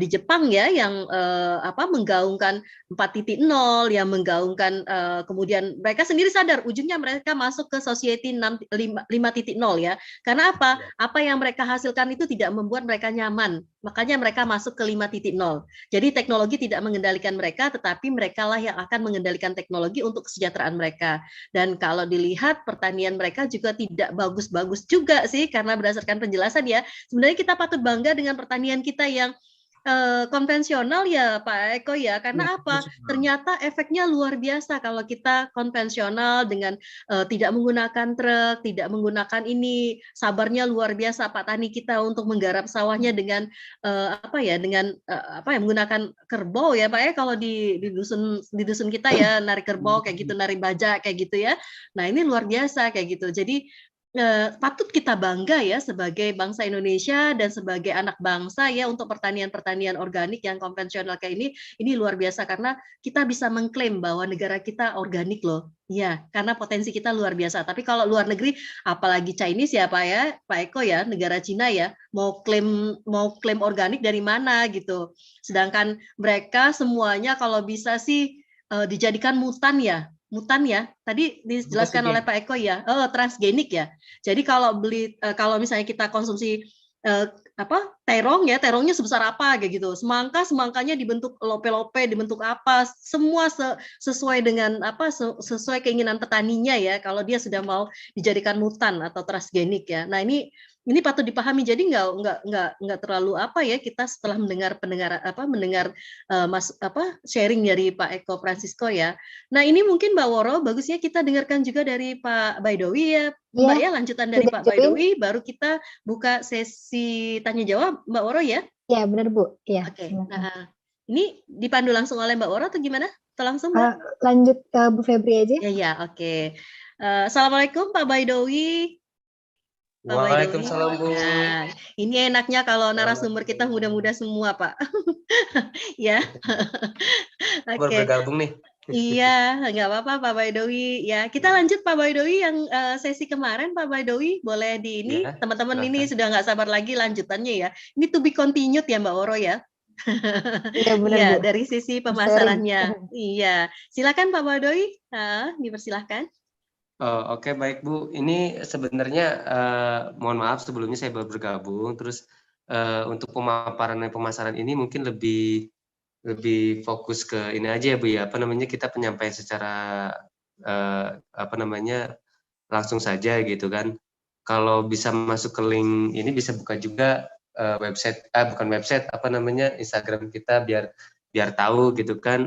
Jepang ya, yang menggaungkan 4.0, yang menggaungkan kemudian mereka sendiri sadar ujungnya mereka masuk ke society 5.0 ya. Karena apa? Apa yang mereka hasilkan itu tidak membuat mereka nyaman. Makanya mereka masuk ke 5.0. Jadi teknologi tidak mengendalikan mereka, tetapi merekalah yang akan mengendalikan teknologi untuk kesejahteraan mereka. Dan kalau dilihat pertanian mereka juga tidak bagus-bagus juga sih, karena berdasarkan penjelasan ya, sebenarnya kita patut bangga dengan pertanian kita yang konvensional ya Pak Eko ya, karena apa? Ternyata efeknya luar biasa kalau kita konvensional dengan tidak menggunakan truk, tidak menggunakan ini, sabarnya luar biasa Pak Tani kita untuk menggarap sawahnya dengan menggunakan kerbau ya Pak ya, kalau di dusun kita ya narik kerbau kayak gitu, narik bajak kayak gitu ya. Nah ini luar biasa kayak gitu. Jadi patut kita bangga ya sebagai bangsa Indonesia dan sebagai anak bangsa ya untuk pertanian-pertanian organik yang konvensional kayak ini luar biasa karena kita bisa mengklaim bahwa negara kita organik loh. Ya, karena potensi kita luar biasa. Tapi kalau luar negeri, apalagi Chinese ya Pak Eko ya, negara Cina ya, mau klaim organik dari mana gitu. Sedangkan mereka semuanya kalau bisa sih dijadikan mutan ya. Tadi dijelaskan oleh Pak Eko ya, transgenik ya. Jadi kalau misalnya kita konsumsi terongnya sebesar apa kayak gitu, semangkanya dibentuk lope-lope, dibentuk apa, semua sesuai dengan sesuai keinginan petaninya ya, kalau dia sudah mau dijadikan mutan atau transgenik ya. Nah ini patut dipahami, jadi nggak terlalu kita setelah mendengar sharing dari Pak Eko Francisco ya. Nah ini mungkin Mbak Woro bagusnya kita dengarkan juga dari Pak Baidowi ya Mbak ya, lanjutan dari Pak Baidowi, baru kita buka sesi tanya jawab Mbak Woro ya. Ya benar Bu. Ya. Oke. Nah ini dipandu langsung oleh Mbak Woro atau gimana? Atau langsung Mbak? Lanjut ke Bu Febri aja. Ya oke. Assalamualaikum Pak Baidowi. Waalaikumsalam Bu. Nah, ini enaknya kalau narasumber kita muda-muda semua Pak. Ya. Baru bergabung nih. Iya, nggak apa-apa Pak Baidowi. Ya, kita lanjut Pak Baidowi yang sesi kemarin Pak Baidowi. Boleh di ini, teman-teman ini sudah nggak sabar lagi lanjutannya ya. Ini to be continued ya Mbak Woro ya. Iya benar ya, Bu. dari sisi pemasarannya. Iya, silakan Pak Baidowi. Dipersilahkan. Oke, baik Bu. Ini sebenarnya mohon maaf sebelumnya saya baru bergabung. Terus untuk pemaparan dan pemasaran ini mungkin lebih fokus ke ini aja ya Bu ya. Kita penyampaian secara langsung saja gitu kan. Kalau bisa masuk ke link ini bisa buka juga Instagram kita biar tahu gitu kan,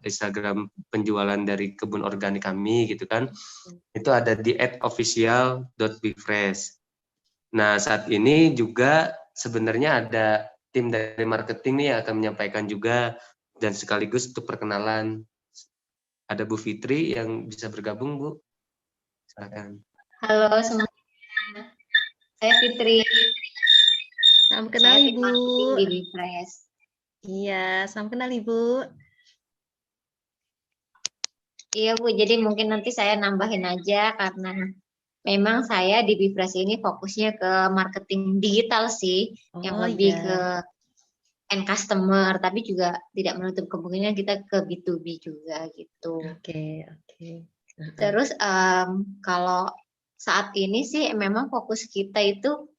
Instagram penjualan dari kebun organik kami gitu kan, itu ada di @official.befresh. Nah saat ini juga sebenarnya ada tim dari marketing nih yang akan menyampaikan juga, dan sekaligus untuk perkenalan ada Bu Fitri yang bisa bergabung Bu, Silakan. Halo semuanya, saya Fitri. Salam kenal Saya tim Ibu. marketing di Bifres. Iya, salam kenal Ibu. Iya Bu, jadi mungkin nanti saya nambahin aja karena memang saya di Bifres ini fokusnya ke marketing digital sih, yang Oh lebih ke iya. end customer, tapi juga tidak menutup kemungkinan kita ke B2B juga gitu. Oke. Terus kalau saat ini sih memang fokus kita itu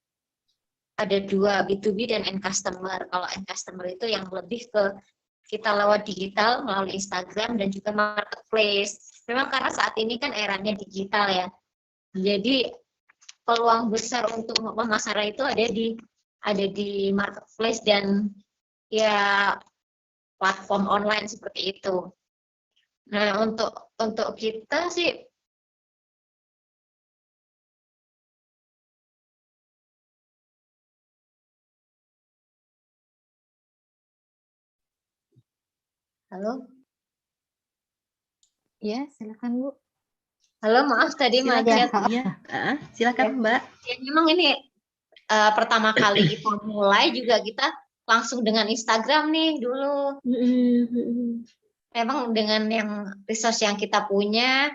ada dua, B2B dan end customer. Kalau end customer itu yang lebih ke kita lewat digital melalui Instagram dan juga marketplace. Memang karena saat ini kan eranya digital ya. Jadi peluang besar untuk pemasaran itu ada di marketplace dan ya platform online seperti itu. Nah, untuk kita sih halo. Ya, silakan Bu. Halo, maaf tadi macet. Iya, silakan Mbak. Ya, memang ini pertama kali kita mulai juga kita langsung dengan Instagram nih dulu. Memang dengan yang resource yang kita punya,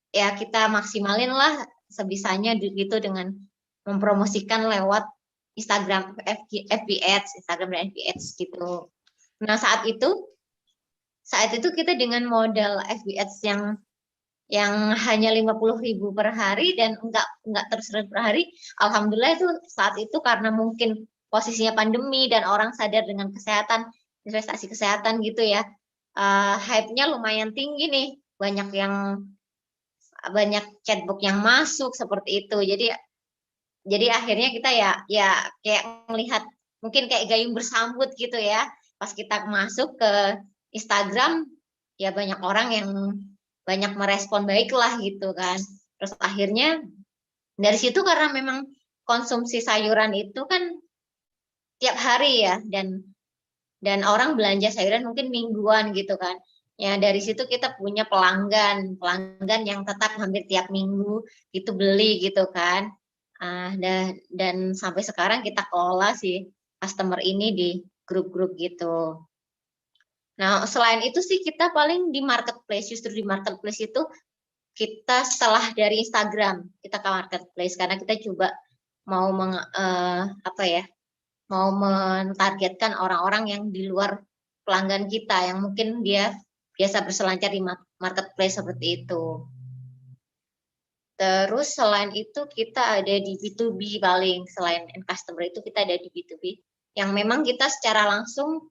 ya kita maksimalin lah sebisanya gitu dengan mempromosikan lewat Instagram, FB Ads, Instagram dan FB Ads gitu. Nah saat itu kita dengan modal FB Ads yang hanya 50.000 per hari dan enggak terus-terus per hari, alhamdulillah itu saat itu karena mungkin posisinya pandemi dan orang sadar dengan kesehatan, investasi kesehatan gitu ya, hype-nya lumayan tinggi nih, banyak chatbot yang masuk seperti itu. Jadi akhirnya kita ya kayak melihat mungkin kayak gayung bersambut gitu ya. Pas kita masuk ke Instagram ya banyak orang yang banyak merespon baiklah gitu kan. Terus akhirnya dari situ karena memang konsumsi sayuran itu kan tiap hari ya dan orang belanja sayuran mungkin mingguan gitu kan. Ya dari situ kita punya pelanggan yang tetap hampir tiap minggu itu beli gitu kan. Dan sampai sekarang kita kelola si customer ini di grup-grup gitu. Nah, selain itu sih kita paling di marketplace, justru di marketplace itu kita setelah dari Instagram, kita ke marketplace karena kita coba mau mau mentargetkan orang-orang yang di luar pelanggan kita yang mungkin dia biasa berselancar di marketplace seperti itu. Terus selain itu kita ada di B2B paling, selain end customer itu kita ada di B2B yang memang kita secara langsung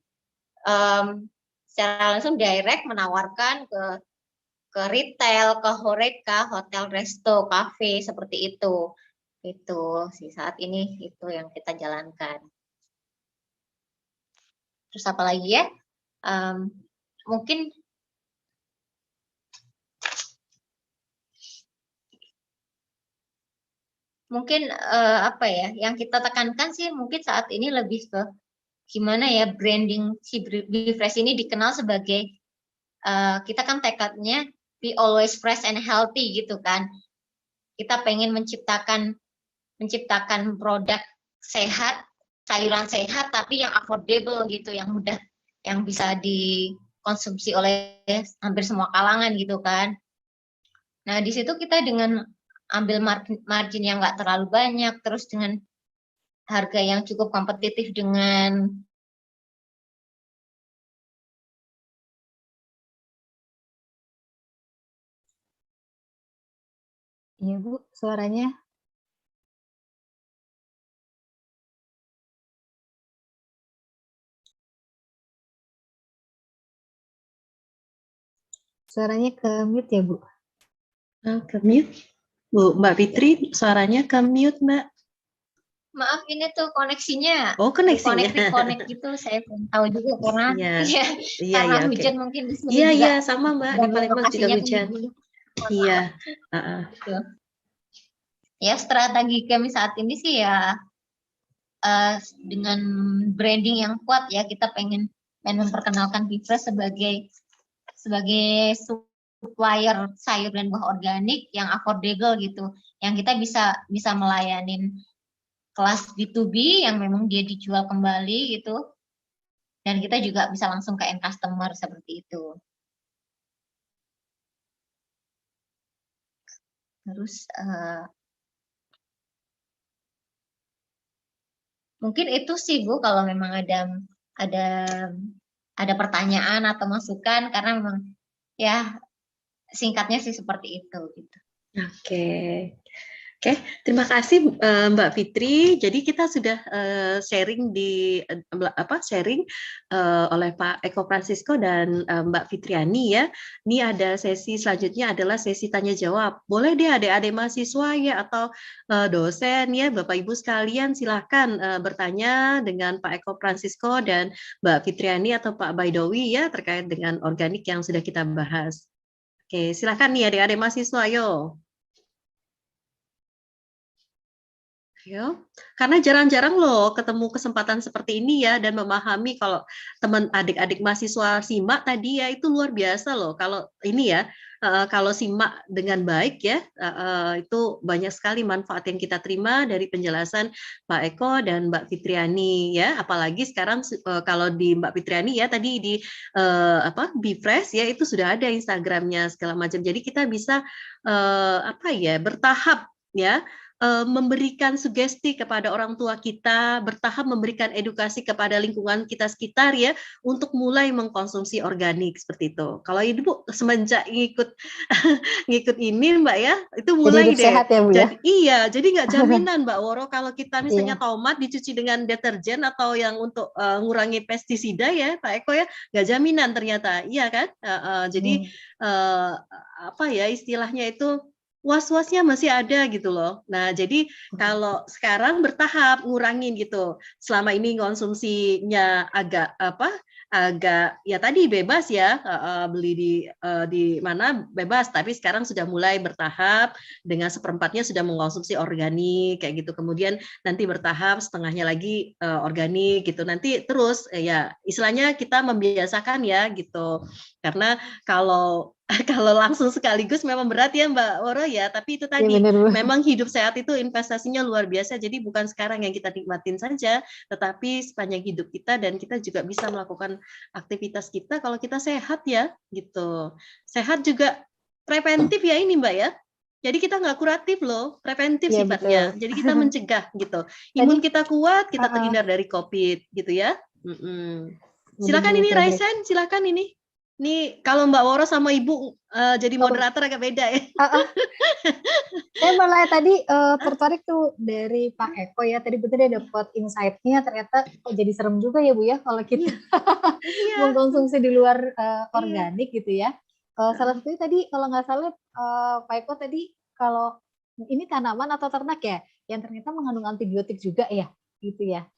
direct menawarkan ke retail, ke horeca, hotel, resto, cafe seperti itu. Itu sih saat ini itu yang kita jalankan. Terus apa lagi ya? Mungkin apa ya? Yang kita tekankan sih mungkin saat ini lebih ke gimana ya branding si Bifres ini dikenal sebagai kita kan tekadnya be always fresh and healthy gitu kan. Kita pengen menciptakan produk sehat, sayuran sehat tapi yang affordable gitu, yang mudah, yang bisa dikonsumsi oleh hampir semua kalangan gitu kan. Nah di situ kita dengan ambil margin yang nggak terlalu banyak, terus dengan harga yang cukup kompetitif dengan Iya Bu, suaranya. Suaranya ke mute ya Bu? Ke mute. Bu, Mbak Fitri, suaranya ke mute Mbak. maaf ini tuh koneksinya. Oh, koneksinya. Connect gitu, saya belum tahu juga karena karena hujan okay. mungkin di sini juga. Iya, sama Mbak, di Palembang juga hujan. Iya. Gitu. Ya, strategi kami saat ini sih ya dengan branding yang kuat ya, kita pengen memperkenalkan Bifres sebagai supplier sayur dan buah organik yang affordable gitu, yang kita bisa melayanin kelas B2B yang memang dia dijual kembali gitu, dan kita juga bisa langsung ke end customer seperti itu. Terus mungkin itu sih Bu, kalau memang ada pertanyaan atau masukan, karena memang ya singkatnya sih seperti itu gitu. Oke. Oke, terima kasih Mbak Fitri. Jadi kita sudah sharing oleh Pak Eko Francisco dan Mbak Fitriani ya. Ini ada sesi selanjutnya adalah sesi tanya jawab. Boleh deh adik-adik mahasiswa ya atau dosen ya, Bapak Ibu sekalian silahkan bertanya dengan Pak Eko Francisco dan Mbak Fitriani atau Pak Baidowi ya terkait dengan organik yang sudah kita bahas. Oke, silahkan nih adik-adik mahasiswa, ayo. Karena jarang-jarang loh ketemu kesempatan seperti ini ya, dan memahami kalau teman adik-adik mahasiswa simak tadi ya, itu luar biasa loh. Kalau ini ya, kalau simak dengan baik ya, itu banyak sekali manfaat yang kita terima dari penjelasan Pak Eko dan Mbak Fitriani ya. Apalagi sekarang kalau di Mbak Fitriani ya tadi di Bifresh ya, itu sudah ada Instagramnya segala macam. Jadi kita bisa bertahap ya, memberikan sugesti kepada orang tua kita, bertahap memberikan edukasi kepada lingkungan kita sekitar ya, untuk mulai mengkonsumsi organik seperti itu. Kalau Ibu semenjak ngikut ini Mbak ya, itu mulai Jadi hidup deh. sehat ya Bu ya? Jadi nggak jaminan Mbak Woro kalau kita misalnya tomat dicuci dengan deterjen atau yang untuk ngurangi pestisida ya Pak Eko ya, nggak jaminan ternyata, iya kan? Jadi istilahnya itu was-wasnya masih ada gitu loh. Nah, jadi kalau sekarang bertahap ngurangin gitu. Selama ini konsumsinya agak ya tadi bebas ya, beli di mana bebas, tapi sekarang sudah mulai bertahap dengan seperempatnya sudah mengkonsumsi organik kayak gitu. Kemudian nanti bertahap setengahnya lagi organik gitu. Nanti terus ya istilahnya kita membiasakan ya gitu. Karena kalau langsung sekaligus memang berat ya Mbak Woro ya, tapi itu tadi memang hidup sehat itu investasinya luar biasa, jadi bukan sekarang yang kita nikmatin saja, tetapi sepanjang hidup kita, dan kita juga bisa melakukan aktivitas kita kalau kita sehat ya, gitu. Sehat juga preventif ya ini Mbak ya, jadi kita nggak kuratif loh, preventif ya, sifatnya, betul. Jadi kita mencegah gitu, imun kita kuat, kita terhindar dari COVID gitu ya. Silakan ini Raisen, silakan ini. Nih kalau Mbak Woro sama Ibu jadi moderator agak beda ya. Saya malah tadi tertarik tuh dari Pak Eko ya. Tadi betul dia dapat insight-nya, ternyata kok jadi serem juga ya Bu ya kalau kita mengkonsumsi di luar organik gitu ya. Salah satunya tadi kalau nggak salah Pak Eko tadi kalau ini tanaman atau ternak ya, yang ternyata mengandung antibiotik juga ya, gitu ya.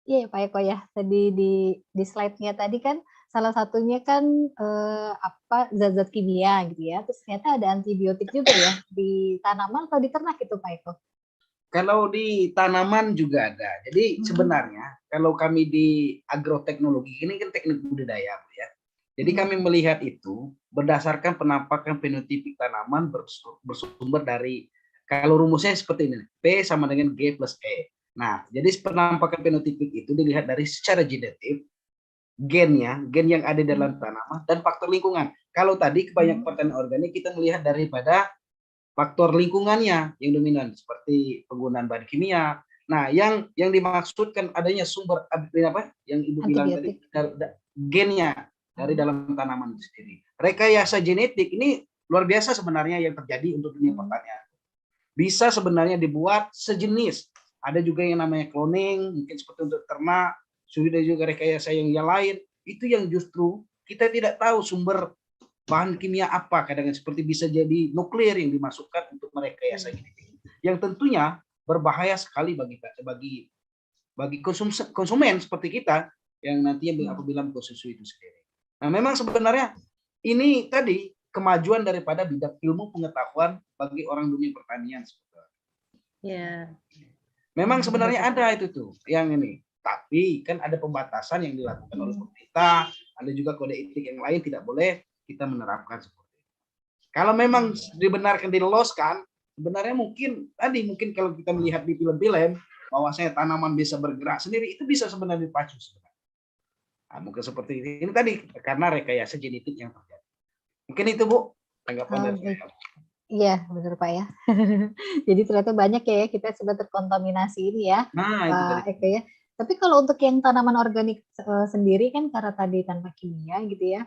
Iya Pak Eko ya. Tadi di slide-nya tadi kan salah satunya kan zat-zat kimia gitu ya. Terus ternyata ada antibiotik juga ya di tanaman atau di ternak itu Pak Eko? Kalau di tanaman juga ada. Jadi sebenarnya kalau kami di agroteknologi ini kan teknik budidaya ya. Jadi kami melihat itu berdasarkan penampakan fenotipik tanaman bersumber dari, kalau rumusnya seperti ini, P sama dengan G plus E. Nah, jadi penampakan fenotipik itu dilihat dari secara genetik, gen yang ada dalam tanaman dan faktor lingkungan. Kalau tadi kebanyakan pertanian organik kita melihat daripada faktor lingkungannya yang dominan seperti penggunaan bahan kimia. Nah, yang dimaksudkan adanya sumber apa yang Ibu bilang tadi, gennya dari dalam tanaman itu sendiri. Rekayasa genetik ini luar biasa sebenarnya yang terjadi untuk dunia pertanian. Bisa sebenarnya dibuat sejenis. Ada juga yang namanya cloning, mungkin seperti untuk ternak. Sudah juga rekayasa yang lain, itu yang justru kita tidak tahu sumber bahan kimia apa, kadang seperti bisa jadi nuklir yang dimasukkan untuk merekayasa genetik, yang tentunya berbahaya sekali bagi konsumen seperti kita yang nantinya apabila mengkonsumsi itu sendiri. Nah, memang sebenarnya ini tadi kemajuan daripada bidang ilmu pengetahuan bagi orang dunia pertanian sebetulnya. Yeah. Memang sebenarnya ada itu tuh yang ini. Tapi kan ada pembatasan yang dilakukan oleh pemerintah, ada juga kode etik yang lain, tidak boleh kita menerapkan seperti Kalau memang dibenarkan diloloskan, sebenarnya mungkin kalau kita melihat di film-film bahwasanya tanaman bisa bergerak sendiri, itu bisa sebenarnya dipacu sebenarnya. Nah, mungkin seperti ini tadi karena rekayasa genetik yang terjadi. Mungkin itu Bu tanggapan dari saya. Iya, benar Pak ya. Jadi ternyata banyak ya kita sudah terkontaminasi ini ya, Nah, itu tadi. Pak Eko ya. Tapi kalau untuk yang tanaman organik sendiri kan karena tadi tanpa kimia gitu ya.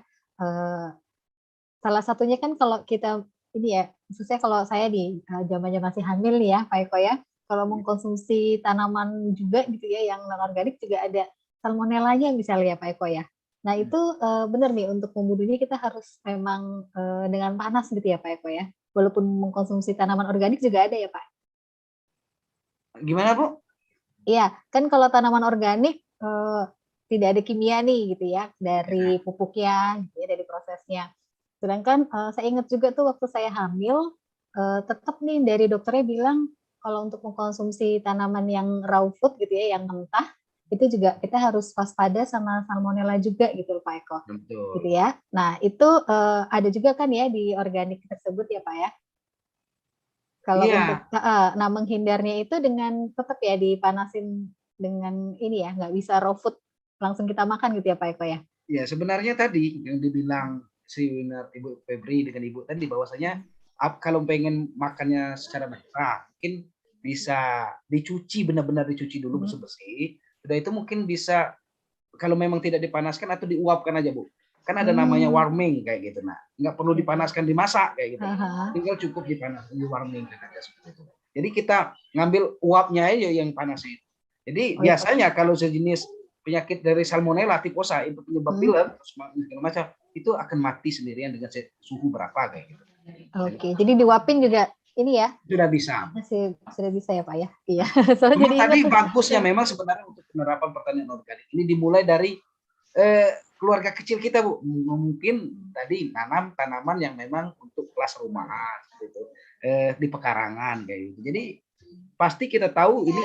Salah satunya kan kalau kita ini ya, khususnya kalau saya di zaman-zaman masih hamil nih ya, Pak Eko ya. Kalau mengkonsumsi tanaman juga gitu ya, yang non organik juga ada salmonellanya misalnya ya Pak Eko ya. Nah itu benar nih untuk membunuhnya kita harus memang dengan panas gitu ya Pak Eko ya. Walaupun mengkonsumsi tanaman organik juga ada ya Pak. Gimana Bu? Iya, kan kalau tanaman organik tidak ada kimia nih gitu ya dari pupuknya, gitu ya, dari prosesnya. Sedangkan saya ingat juga tuh waktu saya hamil, tetap nih dari dokternya bilang kalau untuk mengkonsumsi tanaman yang raw food gitu ya, yang mentah, itu juga kita harus waspada sama salmonella juga gitu Pak Eko. Betul. Gitu ya. Nah itu ada juga kan ya di organik tersebut ya Pak ya. Kalau untuk nah menghindarnya itu dengan tetap ya dipanasin dengan ini ya, nggak bisa raw food langsung kita makan gitu ya Pak Eko ya. Ya sebenarnya tadi yang dibilang si Ibu Febri dengan Ibu tadi bahwasanya kalau pengen makannya secara basah mungkin bisa dicuci, benar-benar dicuci dulu bersih-bersih. Sudah itu mungkin bisa kalau memang tidak dipanaskan atau diuapkan aja Bu. Kan ada namanya warming kayak gitu. Nah, nggak perlu dipanaskan, dimasak kayak gitu. Tinggal cukup dipanaskan, di warming aja seperti itu. Jadi kita ngambil uapnya aja yang panas itu. Jadi biasanya kalau sejenis penyakit dari salmonella typhosa itu penyebab pilek segala macam itu akan mati sendirian dengan suhu berapa kayak gitu. Oke, jadi diuapin juga ini ya? Sudah bisa. Sudah bisa ya Pak ya? Iya. Jadi tadi bagusnya memang sebenarnya untuk penerapan pertanian organik ini dimulai dari keluarga kecil kita Bu. Mungkin tadi nanam tanaman yang memang untuk kelas rumahan gitu. Di pekarangan kayak gitu. Jadi pasti kita tahu ini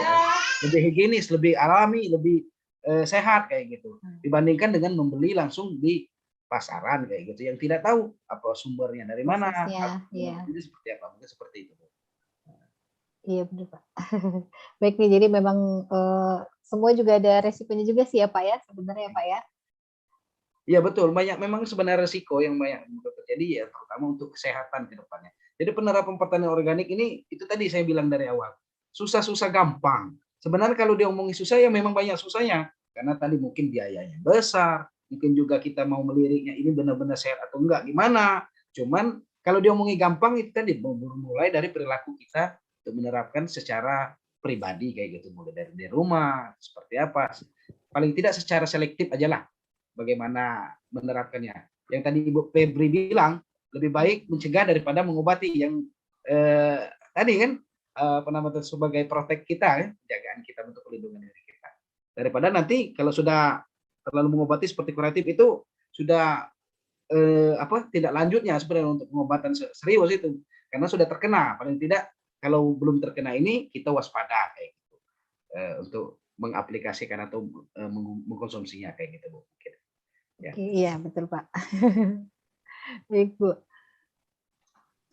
lebih higienis, lebih alami, lebih sehat kayak gitu dibandingkan dengan membeli langsung di pasaran kayak gitu yang tidak tahu apa sumbernya dari mana. Jadi seperti apa? Mungkin seperti itu. Iya benar Pak. Baik nih, jadi memang semua juga ada resikonya juga sih ya Pak ya sebenarnya Pak ya. Iya betul, memang sebenarnya resiko yang banyak terjadi ya terutama untuk kesehatan ke depannya. Jadi penerapan pertanian organik ini itu tadi saya bilang dari awal. Susah-susah gampang. Sebenarnya kalau diomongin susah ya memang banyak susahnya karena tadi mungkin biayanya besar, mungkin juga kita mau meliriknya ini benar-benar sehat atau enggak gimana. Cuman kalau diomongin gampang itu tadi mulai dari perilaku kita untuk menerapkan secara pribadi kayak gitu mulai dari di rumah seperti apa. Paling tidak secara selektif aja lah. Bagaimana menerapkannya. Yang tadi Ibu Febri bilang, lebih baik mencegah daripada mengobati yang tadi kan sebagai protek kita, penjagaan kita untuk pelindungan diri kita. Daripada nanti kalau sudah terlalu mengobati seperti kuratif itu sudah tidak lanjutnya sebenarnya untuk pengobatan serius itu karena sudah terkena. Paling tidak kalau belum terkena ini kita waspada kayak gitu untuk mengaplikasikan atau mengkonsumsinya kayak gitu Bu. Ya. Iya betul Pak. Baik Bu.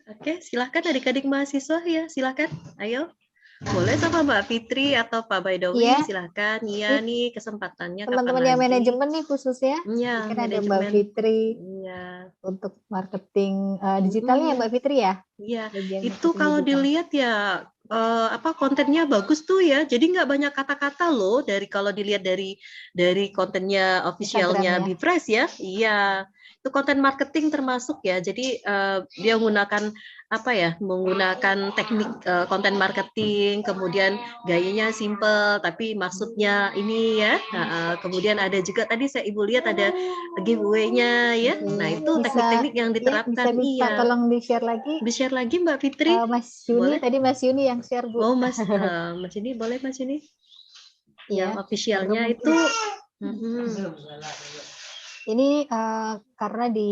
Oke, silakan adik-adik mahasiswa ya, silakan. Ayo. Boleh sama Mbak Fitri atau Pak Baidowi, silakan. Iya nih kesempatannya. Teman-teman yang manajemen nih khususnya. Iya, kan ada Mbak Fitri. Iya. Untuk marketing digitalnya Mbak Fitri ya. Iya. Itu kalau dilihat ya kontennya bagus tuh ya. Jadi nggak banyak kata-kata loh kalau dilihat dari kontennya officialnya Bifresh ya. Iya. Itu konten marketing termasuk ya. Jadi dia menggunakan menggunakan teknik konten marketing, kemudian gayanya simple tapi maksudnya ini ya. Kemudian ada juga tadi Ibu lihat ada giveaway-nya ya. Nah, itu teknik-teknik yang diterapkan. Bisa tolong di-share lagi. Di-share lagi Mbak Fitri. Mas Yuni, tadi Mas Yuni yang share Bu. Oh, Mas Yuni boleh Mas Yuni? Yang officialnya itu ini karena di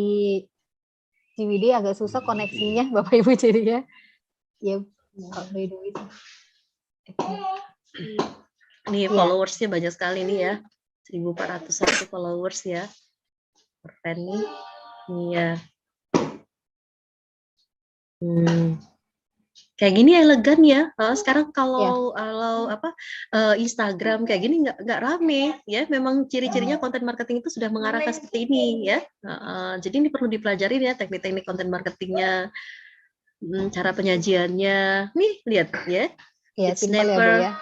CWD agak susah koneksinya Bapak Ibu jadi ya. Ya, by the way. Nih followersnya banyak sekali nih ya. 1.401 followers ya. Per fan nih. Iya. Hmm. Kayak gini elegan ya. Sekarang Iya. kalau Instagram kayak gini nggak rame ya. Memang ciri-cirinya konten marketing itu sudah mengarahkan seperti ini ya. Jadi ini perlu dipelajari ya teknik-teknik konten marketingnya, cara penyajiannya. Nih lihat ya. Iya, It's simpel ya Bu never ya.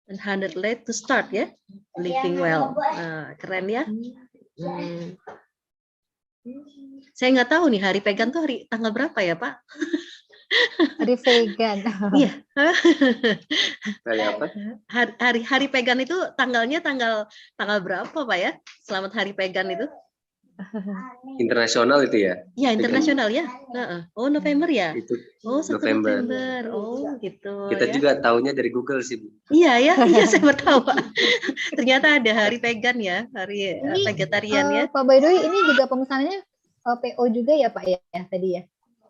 100 late to start ya. Living well. Keren ya. Saya nggak tahu nih hari pegang tuh hari tanggal berapa ya Pak? Hari vegan. Iya. Hari apa? Hari pegan itu tanggalnya tanggal berapa Pak ya? Selamat Hari Pegan itu? Internasional itu ya? Ya internasional ya. Oh November ya? Itu Oh 1 November. November. Oh gitu. Kita ya. juga tahunya dari Google sih, Bu. Iya ya, iya saya baru tahu Pak. Ternyata ada Hari Pegan ya, Hari Ini vegetarian ya. Pak Baidoy, ini juga pemesanannya PO juga ya Pak ya tadi ya?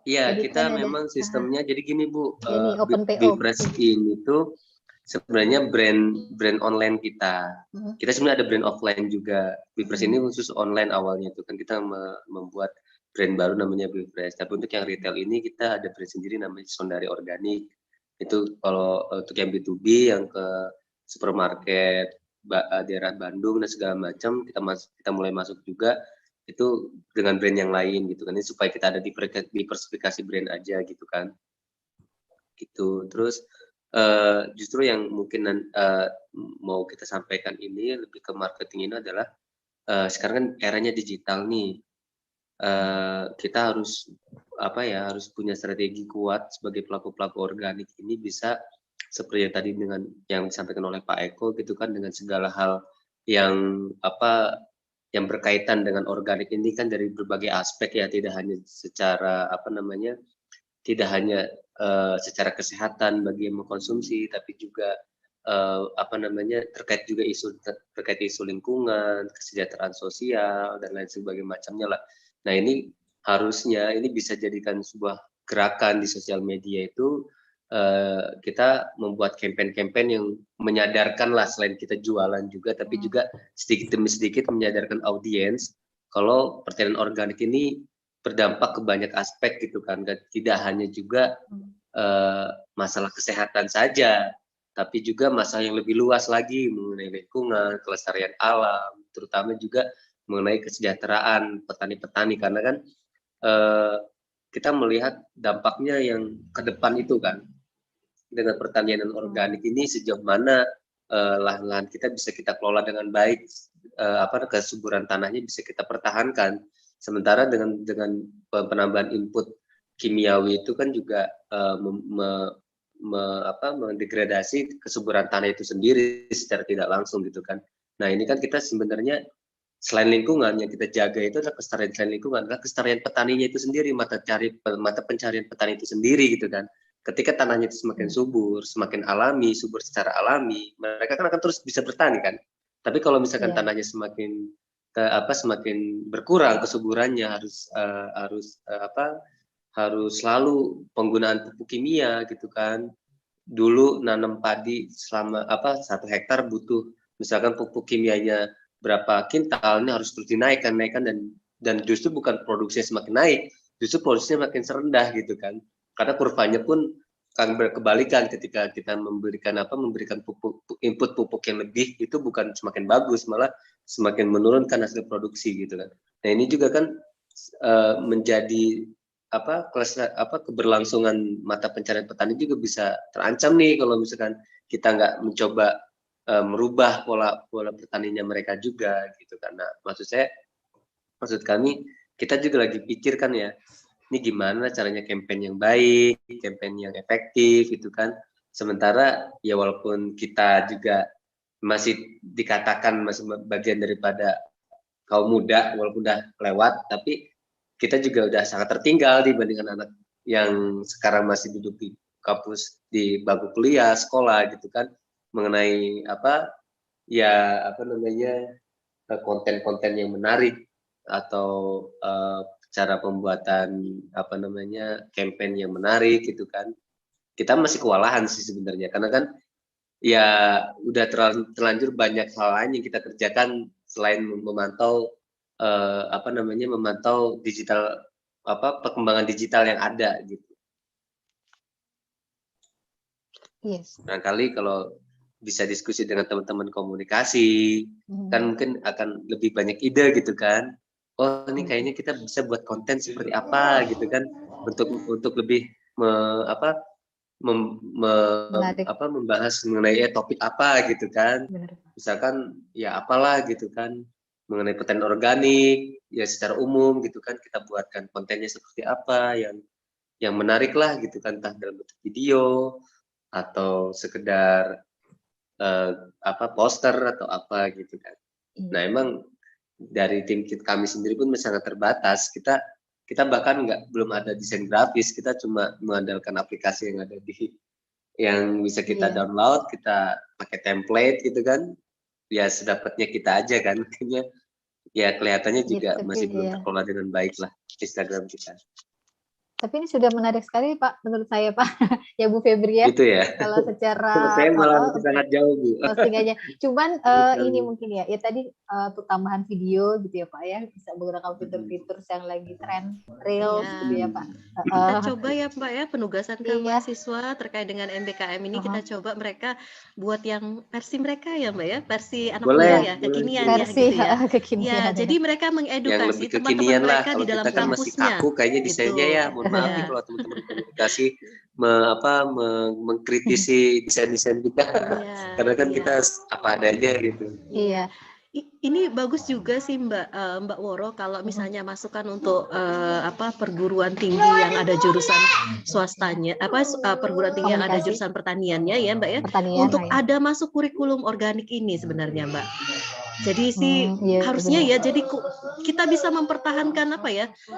Iya, Tadi kita kan ada. memang sistemnya jadi gini Bu, Ini open PO. Bifresh ini tuh sebenarnya brand online kita. Kita sebenarnya ada brand offline juga. Bifresh ini khusus online awalnya itu kan kita membuat brand baru namanya Bifresh. Tapi untuk yang retail ini kita ada brand sendiri namanya Sondari Organik. Itu kalau untuk yang B2B yang ke supermarket daerah Bandung dan segala macam kita mulai masuk juga itu dengan brand yang lain gitu kan, ini supaya kita ada diversifikasi brand aja gitu kan, gitu. Terus justru yang mungkin mau kita sampaikan ini lebih ke marketing ini adalah sekarang kan eranya digital nih, kita harus harus punya strategi kuat sebagai pelaku organik ini, bisa seperti yang tadi dengan yang disampaikan oleh Pak Eko gitu kan, dengan segala hal yang yang berkaitan dengan organik ini kan dari berbagai aspek ya, tidak hanya secara tidak hanya secara kesehatan bagi yang mengkonsumsi, tapi juga terkait juga terkait isu lingkungan, kesejahteraan sosial dan lain sebagainya macamnya lah. Nah ini harusnya ini bisa jadikan sebuah gerakan di sosial media itu, kita membuat campaign-campaign yang menyadarkan lah, selain kita jualan juga, tapi juga sedikit demi sedikit menyadarkan audiens kalau pertanian organik ini berdampak ke banyak aspek gitu kan, tidak hanya juga masalah kesehatan saja, tapi juga masalah yang lebih luas lagi mengenai lingkungan, kelestarian alam, terutama juga mengenai kesejahteraan petani-petani, karena kan kita melihat dampaknya yang ke depan itu kan, dengan pertanian organik ini sejauh mana lahan-lahan kita bisa kita kelola dengan baik, kesuburan tanahnya bisa kita pertahankan. Sementara dengan penambahan input kimiawi itu kan juga mendegradasi kesuburan tanah itu sendiri secara tidak langsung gitu kan. Nah ini kan kita sebenarnya selain lingkungan yang kita jaga itu adalah kelestarian, selain lingkungan adalah kelestarian petaninya itu sendiri, mata pencarian petani itu sendiri gitu kan. Ketika tanahnya itu semakin subur, semakin alami, subur secara alami, mereka kan akan terus bisa bertani kan. Tapi kalau misalkan tanahnya semakin berkurang kesuburannya, harus selalu penggunaan pupuk kimia gitu kan. Dulu nanam padi selama 1 hektar butuh misalkan pupuk kimianya berapa kintal, ini harus terus dinaikkan dan justru bukan produksinya semakin naik, justru produksinya makin rendah gitu kan. Karena kurvanya pun akan berkebalikan, ketika kita memberikan input pupuk yang lebih, itu bukan semakin bagus, malah semakin menurunkan hasil produksi gitu kan. Nah ini juga kan menjadi keberlangsungan mata pencarian petani juga bisa terancam nih kalau misalkan kita nggak mencoba merubah pola pertaniannya mereka juga gitu. Karena maksud kami kita juga lagi pikirkan ya, ini gimana caranya campaign yang baik, campaign yang efektif gitu kan. Sementara ya walaupun kita juga masih dikatakan masih bagian daripada kaum muda walaupun udah lewat, tapi kita juga udah sangat tertinggal dibandingkan anak yang sekarang masih duduk di kampus, di bangku kuliah, sekolah gitu kan, mengenai konten-konten yang menarik atau cara pembuatan campaign yang menarik gitu kan. Kita masih kewalahan sih sebenarnya, karena kan ya udah terlanjur banyak hal lain yang kita kerjakan selain memantau memantau digital perkembangan digital yang ada gitu. Yes. Barangkali kalau bisa diskusi dengan teman-teman komunikasi, kan mungkin akan lebih banyak ide gitu kan. Oh ini kayaknya kita bisa buat konten seperti apa gitu kan, untuk lebih membahas mengenai topik apa gitu kan. Benar. Misalkan ya apalah gitu kan, mengenai pertanian organik ya secara umum gitu kan, kita buatkan kontennya seperti apa yang menarik lah gitu kan, entah dalam bentuk video atau sekedar poster atau apa gitu kan. Nah emang dari tim kami sendiri pun sangat terbatas. Kita bahkan belum ada desain grafis, kita cuma mengandalkan aplikasi yang bisa kita download, kita pakai template gitu kan. Ya sedapatnya kita aja kan, makanya ya kelihatannya juga masih belum terkelola dengan baik lah Instagram kita. Tapi ini sudah menarik sekali Pak, menurut saya Pak, ya Bu Febri ya. Itu ya. Kalau secara saya malah sangat jauh Bu. Posting aja. Cuman ini mungkin ya tadi untuk tambahan video gitu ya Pak ya, bisa menggunakan fitur-fitur yang lagi tren, reels gitu ya Pak. Kita coba ya Pak ya, penugasan ke mahasiswa terkait dengan MBKM ini kita coba mereka buat yang versi mereka ya Mbak ya, versi anak muda ya, kekinian versi, ya gitu ya. Kekinian, ya, jadi mereka mengedukasi teman-teman mereka di dalam kan kampusnya. Masih kaku kayaknya desainnya ya. Maaf nih kalau teman-teman komunikasi mengkritisi desain-desain kita, karena kan kita apa adanya gitu. Iya. Ini bagus juga sih Mbak Woro kalau misalnya masukan untuk perguruan tinggi yang ada jurusan swastanya, perguruan tinggi yang ada jurusan pertaniannya ya Mbak ya, untuk ada masuk kurikulum organik ini sebenarnya Mbak. Jadi harusnya ya, jadi kita bisa mempertahankan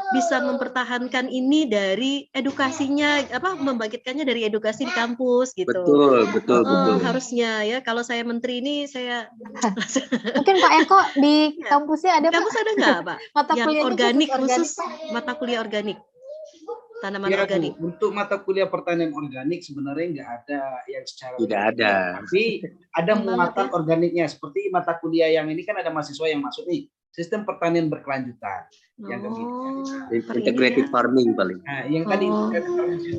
bisa mempertahankan ini dari edukasinya, membangkitkannya dari edukasi di kampus gitu. Betul. Harusnya ya, kalau saya menteri ini saya mungkin Pak Eko di kampusnya ada kampus ada nggak Pak? Mata yang organik khusus mata kuliah organik, tanaman organik. Untuk mata kuliah pertanian organik sebenarnya nggak ada yang secara tidak ada. Tapi ada muatan organiknya, seperti mata kuliah yang ini kan ada mahasiswa yang masuk nih, sistem pertanian berkelanjutan. Yang integrated farming paling. Nah, yang tadi.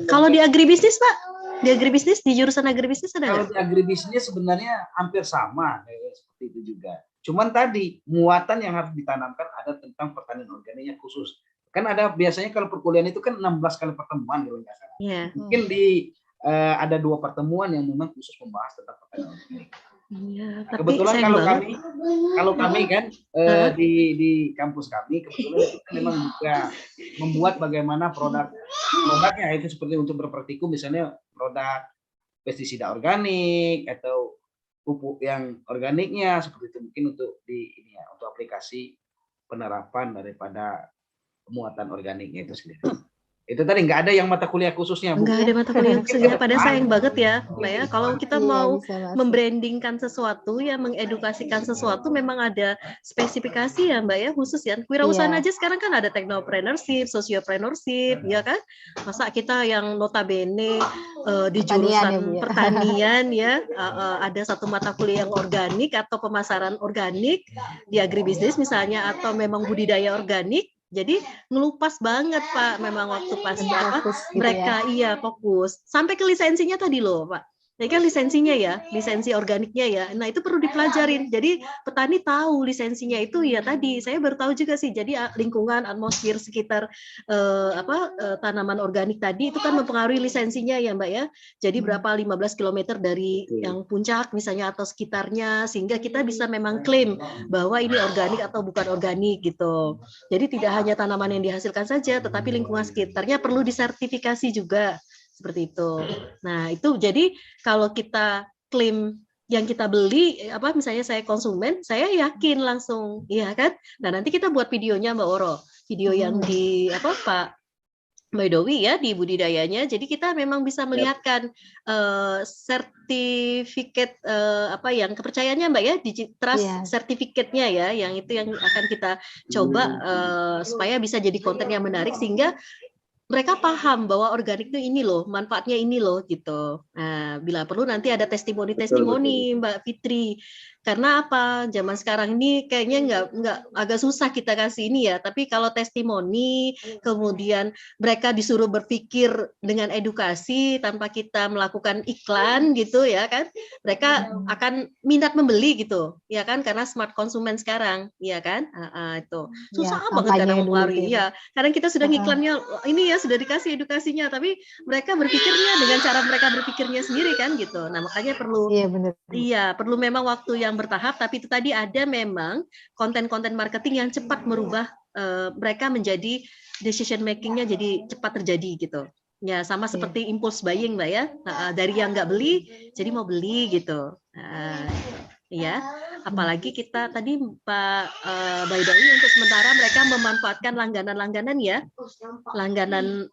Kalau di agribisnis Pak, di jurusan agribisnis ada nggak? Kalau di agribisnis sebenarnya hampir sama seperti itu juga. Cuman tadi muatan yang harus ditanamkan ada tentang pertanian organiknya khusus. Kan ada biasanya kalau perkuliahan itu kan 16 kali pertemuan kalau nggak salah. Mungkin ada 2 pertemuan yang memang khusus membahas tentang pertanian organik. Kebetulan kalau kami kan di kampus kami kebetulan kita memang juga membuat bagaimana produknya itu seperti untuk berpraktikum, misalnya produk pestisida organik atau pupuk yang organiknya seperti itu, mungkin untuk untuk aplikasi penerapan daripada muatan organiknya itu sendiri. Itu tadi nggak ada yang mata kuliah khususnya. Nggak ada mata kuliah khususnya, padahal sayang banget ya Mbak ya. Kalau kita mau membrandingkan sesuatu ya, mengedukasikan sesuatu, memang ada spesifikasi ya Mbak ya, khusus ya. Kewirausahaan aja sekarang kan ada technopreneurship, sociopreneurship, ya kan. Masa kita yang notabene di jurusan pertanian ya, ada satu mata kuliah yang organik atau pemasaran organik di agribisnis misalnya, atau memang budidaya organik. Jadi ngelupas banget Pak, memang waktu pas mereka fokus sampai ke lisensinya tadi loh Pak. Jadi kan lisensinya ya, lisensi organiknya ya. Nah itu perlu dipelajarin. Jadi petani tahu lisensinya itu ya tadi. Saya baru tahu juga sih. Jadi lingkungan, atmosfer sekitar tanaman organik tadi itu kan mempengaruhi lisensinya ya Mbak ya. Jadi berapa 15 km dari yang puncak misalnya atau sekitarnya, sehingga kita bisa memang klaim bahwa ini organik atau bukan organik gitu. Jadi tidak hanya tanaman yang dihasilkan saja, tetapi lingkungan sekitarnya perlu disertifikasi juga. Seperti itu. Nah, itu jadi kalau kita klaim yang kita beli, misalnya saya konsumen, saya yakin langsung, iya kan? Nah, nanti kita buat videonya Mbak Woro, video yang di Pak Mbak Dowi ya di budidayanya. Jadi kita memang bisa melihatkan sertifikat yang kepercayaannya Mbak ya, trust sertifikatnya ya, yang itu yang akan kita coba supaya bisa jadi konten yang menarik, sehingga mereka paham bahwa organik itu ini loh, manfaatnya ini loh gitu. Nah, bila perlu nanti ada testimoni-testimoni Mbak Fitri. Karena apa? Zaman sekarang ini kayaknya nggak agak susah kita kasih ini ya. Tapi kalau testimoni, kemudian mereka disuruh berpikir dengan edukasi tanpa kita melakukan iklan gitu ya kan, mereka akan minat membeli gitu, ya kan? Karena smart konsumen sekarang, ya kan? Itu susah banget kadang mempengaruhi. Ya, kadang kita sudah ngiklannya ini ya sudah dikasih edukasinya, tapi mereka berpikirnya dengan cara mereka berpikirnya sendiri kan gitu. Nah makanya perlu, perlu memang waktu yang bertahap, tapi itu tadi ada memang konten-konten marketing yang cepat merubah mereka menjadi decision makingnya jadi cepat terjadi gitu. Ya sama seperti impulse buying Mbak ya, dari yang nggak beli jadi mau beli gitu. Ya, apalagi kita tadi Pak Baidawi untuk sementara mereka memanfaatkan langganan-langganan ya, langganan,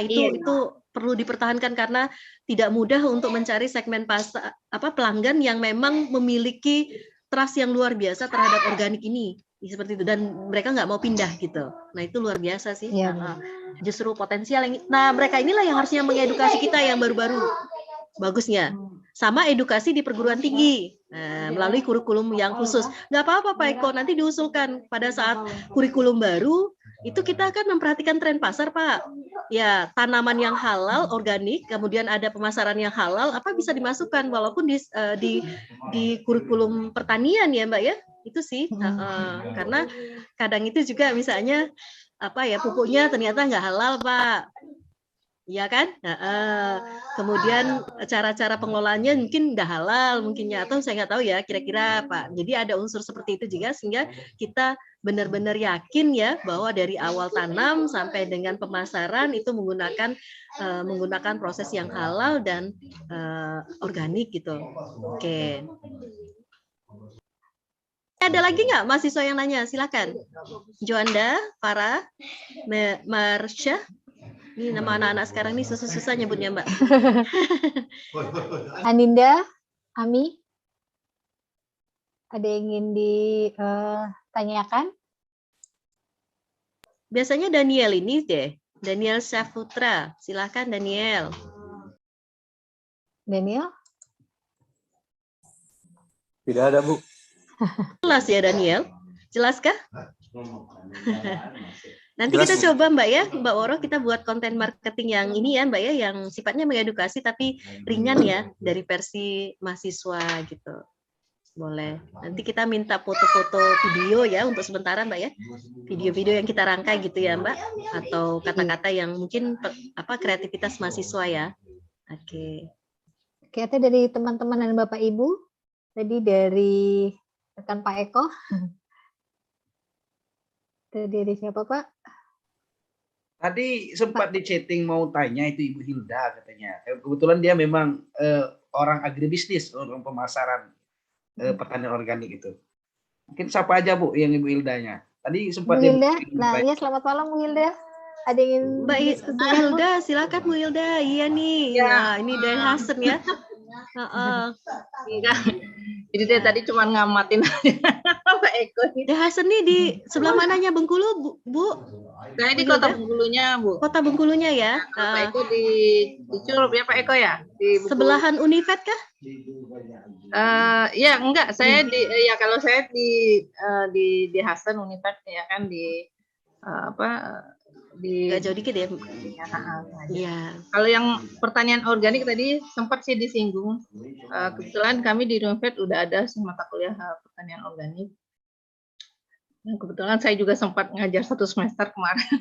itu perlu dipertahankan karena tidak mudah untuk mencari segmen pasar pelanggan yang memang memiliki trust yang luar biasa terhadap organik ini, seperti itu, dan mereka nggak mau pindah gitu. Nah itu luar biasa sih. Justru potensial yang, nah mereka inilah yang harusnya mengedukasi kita yang baru-baru. Bagusnya sama edukasi di perguruan tinggi melalui kurikulum yang khusus. Nggak apa-apa Pak Eko, nanti diusulkan pada saat kurikulum baru itu kita akan memperhatikan tren pasar Pak. Ya tanaman yang halal organik, kemudian ada pemasaran yang halal, apa bisa dimasukkan walaupun di kurikulum pertanian ya Mbak ya, itu sih. Karena kadang itu juga misalnya pupuknya ternyata nggak halal Pak. Ya kan? Kemudian cara-cara pengelolaannya mungkin udah halal mungkinnya, atau saya nggak tahu ya kira-kira Pak. Jadi ada unsur seperti itu juga sehingga kita benar-benar yakin ya bahwa dari awal tanam sampai dengan pemasaran itu menggunakan proses yang halal dan organik gitu. Oke. Ada lagi nggak mahasiswa yang nanya? Silakan. Joanda, Farah, Marsha. Ini nama anak-anak sekarang nih susah-susah nyebutnya Mbak. Aninda, Ami, ada yang ingin ditanyakan? Biasanya Daniel ini deh, Daniel Syahputra. Silakan Daniel. Daniel? Tidak ada Bu. Jelas ya Daniel? Jelaskah? Nanti kita coba Mbak ya, Mbak Woro, kita buat konten marketing yang ini ya Mbak ya, yang sifatnya mengedukasi tapi ringan ya, dari versi mahasiswa gitu. Boleh. Nanti kita minta foto-foto video ya untuk sementara Mbak ya. Video-video yang kita rangkai gitu ya Mbak, atau kata-kata yang mungkin kreativitas mahasiswa ya. Oke. Oke, itu dari teman-teman dan Bapak Ibu. Tadi dari rekan Pak Eko. Dari siapa Pak? Tadi sempat di chatting mau tanya itu Ibu Hilda katanya. Kebetulan dia memang orang agribisnis, orang pemasaran pertanian organik itu. Mungkin siapa aja Bu yang Ibu Hildanya? Tadi sempat Bu Hilda. Nah, ya selamat malam Bu Hilda. Ada yang Mbak Hilda, silakan Bu Hilda. Iya nih. Ya, ini dari Hasan ya. Jadi dia tadi cuma ngamatin Pak Eko. Hasan nih di sebelah mananya Bengkulu, Bu? Saya di Kota Bengkulunya, Bu. Kota Bengkulunya ya. Pak Eko di Curup ya Pak Eko ya? Di sebelahan Univet kah? Ya enggak, saya kalau saya di Hasan Univet ya kan di Nggak jauh dikit ya. Iya. Kalau yang pertanian organik tadi sempat sih disinggung. Kebetulan kami di Univet udah ada mata kuliah pertanian organik. Dan kebetulan saya juga sempat ngajar 1 semester kemarin.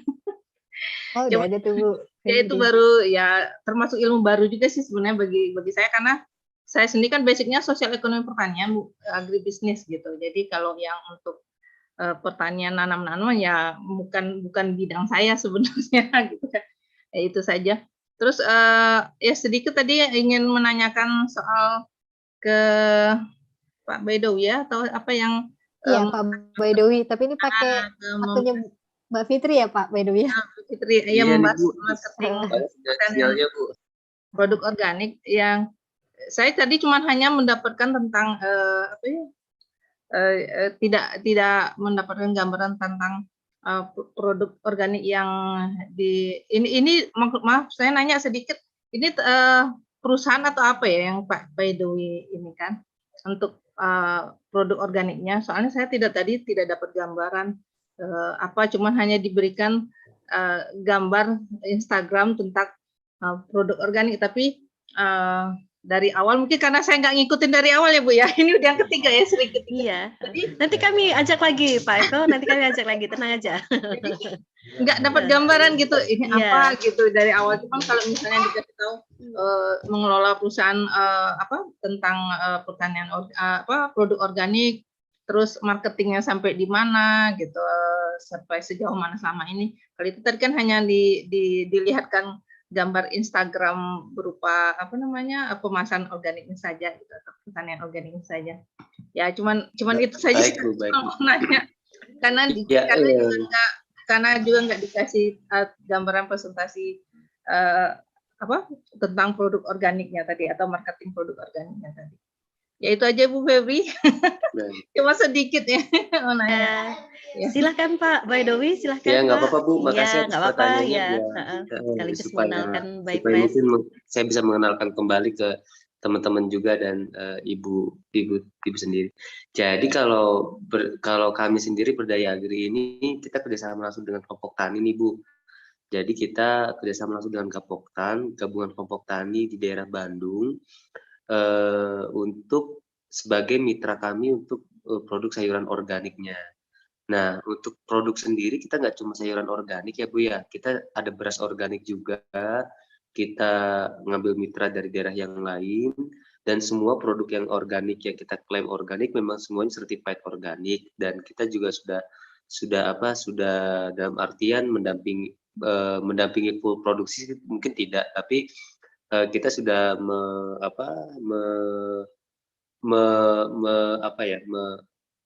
Oh, udah ada tuh Bu. Ya itu baru ya termasuk ilmu baru juga sih sebenarnya bagi saya, karena saya sendiri kan basicnya sosial ekonomi pertanian, agribisnis gitu. Jadi kalau yang untuk pertanian nanam-nanam ya bukan bidang saya sebenarnya gitu kan. Ya, itu saja. Terus ya sedikit tadi ingin menanyakan soal ke Pak Baidawi ya, atau apa yang Pak Baidawi, tapi ini pakai akunnya Mbak Fitri ya Pak Baidawi ya. Fitri ya, membahas marketing produk organik yang saya tadi cuma hanya mendapatkan tentang tidak mendapatkan gambaran tentang produk organik yang ini maaf saya nanya sedikit, ini perusahaan atau apa ya yang Pak Baidowi ini kan untuk produk organiknya? Soalnya saya tidak dapat gambaran apa, cuman hanya diberikan gambar Instagram tentang produk organik, tapi dari awal mungkin karena saya nggak ngikutin dari awal ya Bu ya, ini udah yang ketiga ya, sering ketiga. Iya. Nanti kami ajak lagi Pak Eko, nanti kami ajak lagi, tenang aja. Nggak dapat gambaran gitu, ini apa gitu dari awal. Cuman kalau misalnya dikasih tahu mengelola perusahaan tentang pertanian produk organik, terus marketingnya sampai di mana gitu, sampai sejauh mana selama ini. Kalau itu tadi kan hanya dilihatkan gambar Instagram berupa pemasaran organiknya saja gitu, atau pertanian organiknya saja. Ya cuman itu saja sih mau nanya, karena juga nggak dikasih gambaran presentasi tentang produk organiknya tadi atau marketing produk organiknya tadi. Ya itu aja Bu Febri. Cuma sedikit ya mau nanya. Silakan Pak Baidowi, silakan. Ya nggak apa-apa Bu, makasih atas pertanyaannya. Ya. Sekaligus mengenalkan Baik supaya mungkin saya bisa mengenalkan kembali ke teman-teman juga dan ibu sendiri. Jadi kalau kami sendiri Berdaya Agri ini kita kerjasama langsung dengan kelompok tani nih Bu. Jadi kita kerjasama langsung dengan Gapoktan, gabungan kelompok tani di daerah Bandung, untuk sebagai mitra kami untuk produk sayuran organiknya. Nah, untuk produk sendiri kita nggak cuma sayuran organik ya Bu ya, kita ada beras organik juga, kita ngambil mitra dari daerah yang lain, dan semua produk yang organik yang kita klaim organik memang semuanya certified organik, dan kita juga sudah dalam artian mendampingi full produksi mungkin tidak, tapi kita sudah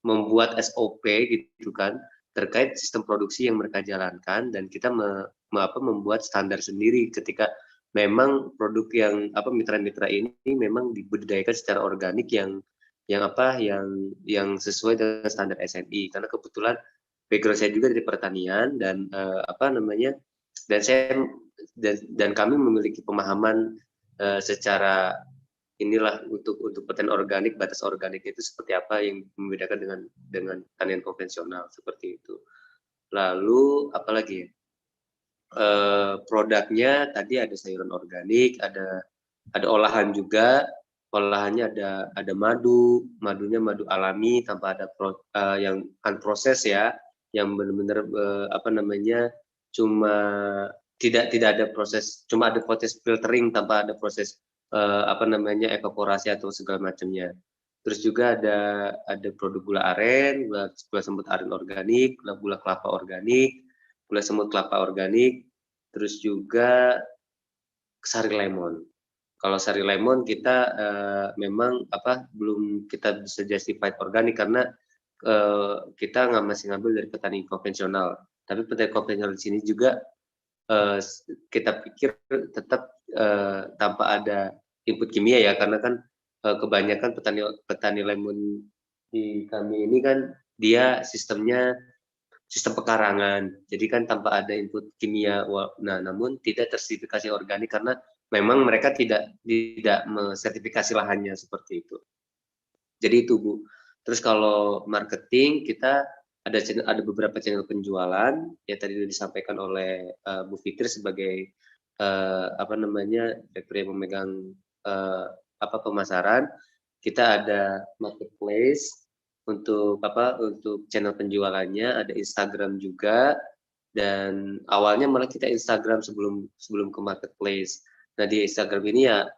membuat SOP gitu kan terkait sistem produksi yang mereka jalankan, dan kita membuat standar sendiri ketika memang produk yang mitra-mitra ini memang dibudidayakan secara organik yang sesuai dengan standar SNI, karena kebetulan background saya juga dari pertanian dan dan kami memiliki pemahaman secara inilah untuk pertanian organik, batas organik itu seperti apa yang membedakan dengan pertanian konvensional seperti itu. Lalu apalagi ya? Produknya tadi ada sayuran organik, ada olahan juga. Olahannya ada madunya madu alami tanpa ada yang unprocessed ya, yang benar-benar cuma tidak ada proses, cuma ada proses filtering tanpa ada proses evaporasi atau segala macamnya. Terus juga ada produk gula aren, gula semut aren organik, gula kelapa organik, gula semut kelapa organik, terus juga sari lemon. Kalau sari lemon kita memang belum kita bisa justified organik karena kita masih ngambil dari petani konvensional. Tapi petani konvensional di sini juga kita pikir tetap tanpa ada input kimia ya, karena kan kebanyakan petani lemon di kami ini kan dia sistem pekarangan, jadi kan tanpa ada input kimia. Nah, namun tidak tersertifikasi organik karena memang mereka tidak mensertifikasi lahannya seperti itu. Jadi itu Bu. Terus kalau marketing kita ada beberapa channel penjualan ya, tadi sudah disampaikan oleh Bu Fitri sebagai direktur yang memegang pemasaran. Kita ada marketplace untuk channel penjualannya, ada Instagram juga, dan awalnya malah kita Instagram sebelum ke marketplace. Nah di Instagram ini ya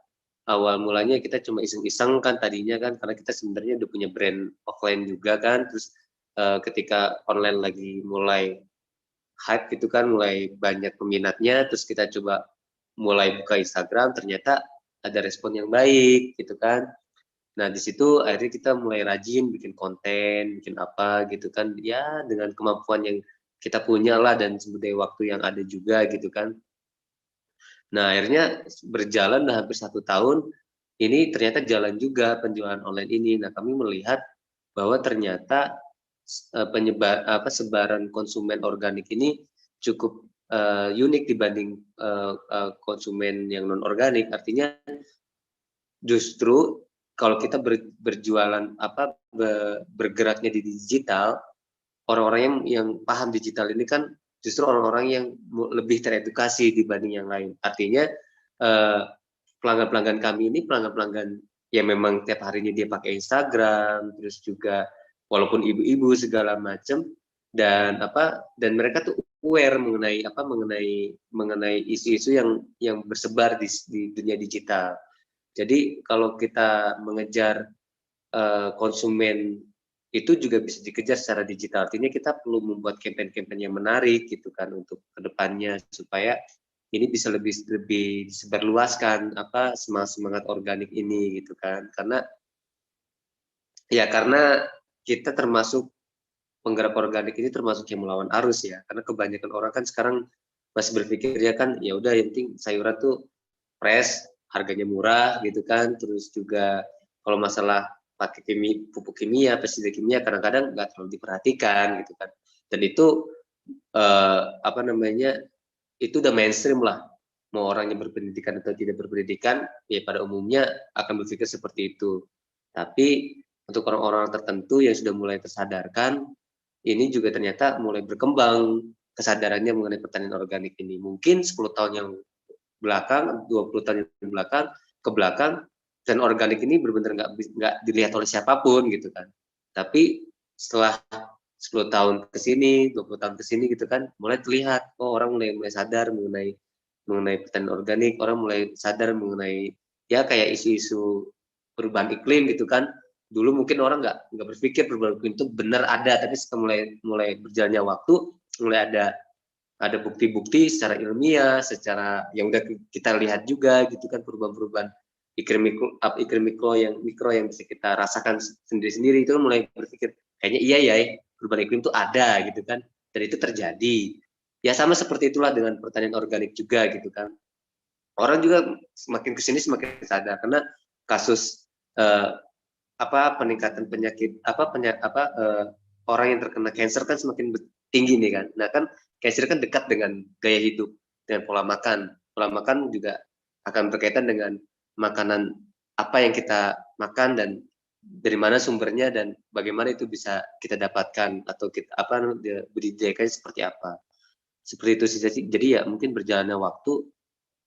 awal mulanya kita cuma iseng-iseng kan tadinya kan, karena kita sebenarnya udah punya brand offline juga kan, terus ketika online lagi mulai hype gitu kan, mulai banyak peminatnya, terus kita coba mulai buka Instagram, ternyata ada respon yang baik gitu kan. Nah di situ akhirnya kita mulai rajin bikin konten, bikin apa gitu kan, ya dengan kemampuan yang kita punya lah dan sumber daya waktu yang ada juga gitu kan. Nah akhirnya berjalan udah hampir 1 tahun, ini ternyata jalan juga penjualan online ini. Nah kami melihat bahwa ternyata sebaran konsumen organik ini cukup unik dibanding konsumen yang non organik. Artinya justru kalau kita berjualan bergeraknya di digital, orang-orang yang paham digital ini kan justru orang-orang yang lebih teredukasi dibanding yang lain. Artinya pelanggan-pelanggan kami ini pelanggan-pelanggan yang memang tiap harinya dia pakai Instagram, terus juga walaupun ibu-ibu segala macam, dan mereka tuh aware mengenai isu-isu yang bersebar di dunia digital. Jadi kalau kita mengejar konsumen itu juga bisa dikejar secara digital. Artinya kita perlu membuat campaign-campaign yang menarik gitu kan untuk kedepannya supaya ini bisa lebih disebarluaskan semangat organik ini gitu kan. Karena kita termasuk penggerak organik ini termasuk yang melawan arus ya. Karena kebanyakan orang kan sekarang masih berpikirnya kan ya udah yang penting sayuran tuh fresh, harganya murah gitu kan. Terus juga kalau masalah pakai pupuk kimia, pestisida kimia kadang-kadang nggak terlalu diperhatikan gitu kan. Dan itu itu udah mainstream lah. Mau orangnya berpendidikan atau tidak berpendidikan, ya pada umumnya akan berpikir seperti itu. Tapi untuk orang-orang tertentu yang sudah mulai tersadarkan, ini juga ternyata mulai berkembang kesadarannya mengenai pertanian organik ini. Mungkin 10 tahun yang belakang, 20 tahun yang ke belakang, dan organik ini benar-benar nggak dilihat oleh siapapun gitu kan. Tapi setelah 10 tahun ke sini, 20 tahun ke sini gitu kan, mulai terlihat orang mulai sadar mengenai pertanian organik, orang mulai sadar mengenai ya kayak isu-isu perubahan iklim gitu kan. Dulu mungkin orang nggak berpikir perubahan iklim itu benar ada, tapi setelah mulai berjalannya waktu, mulai ada bukti-bukti secara ilmiah, secara yang udah kita lihat juga gitu kan, perubahan-perubahan iklim mikro yang bisa kita rasakan sendiri-sendiri. Itu mulai berpikir kayaknya iya ya perubahan iklim itu ada gitu kan, dan itu terjadi. Ya sama seperti itulah dengan pertanian organik juga gitu kan. Orang juga semakin kesini semakin sadar karena kasus peningkatan penyakit orang yang terkena kanker kan semakin tinggi nih kan. Nah kan kanker kan dekat dengan gaya hidup, dengan pola makan. Pola makan juga akan berkaitan dengan makanan apa yang kita makan dan dari mana sumbernya dan bagaimana itu bisa kita dapatkan atau kita budidayakan seperti apa. Seperti itu sih. Jadi ya mungkin berjalannya waktu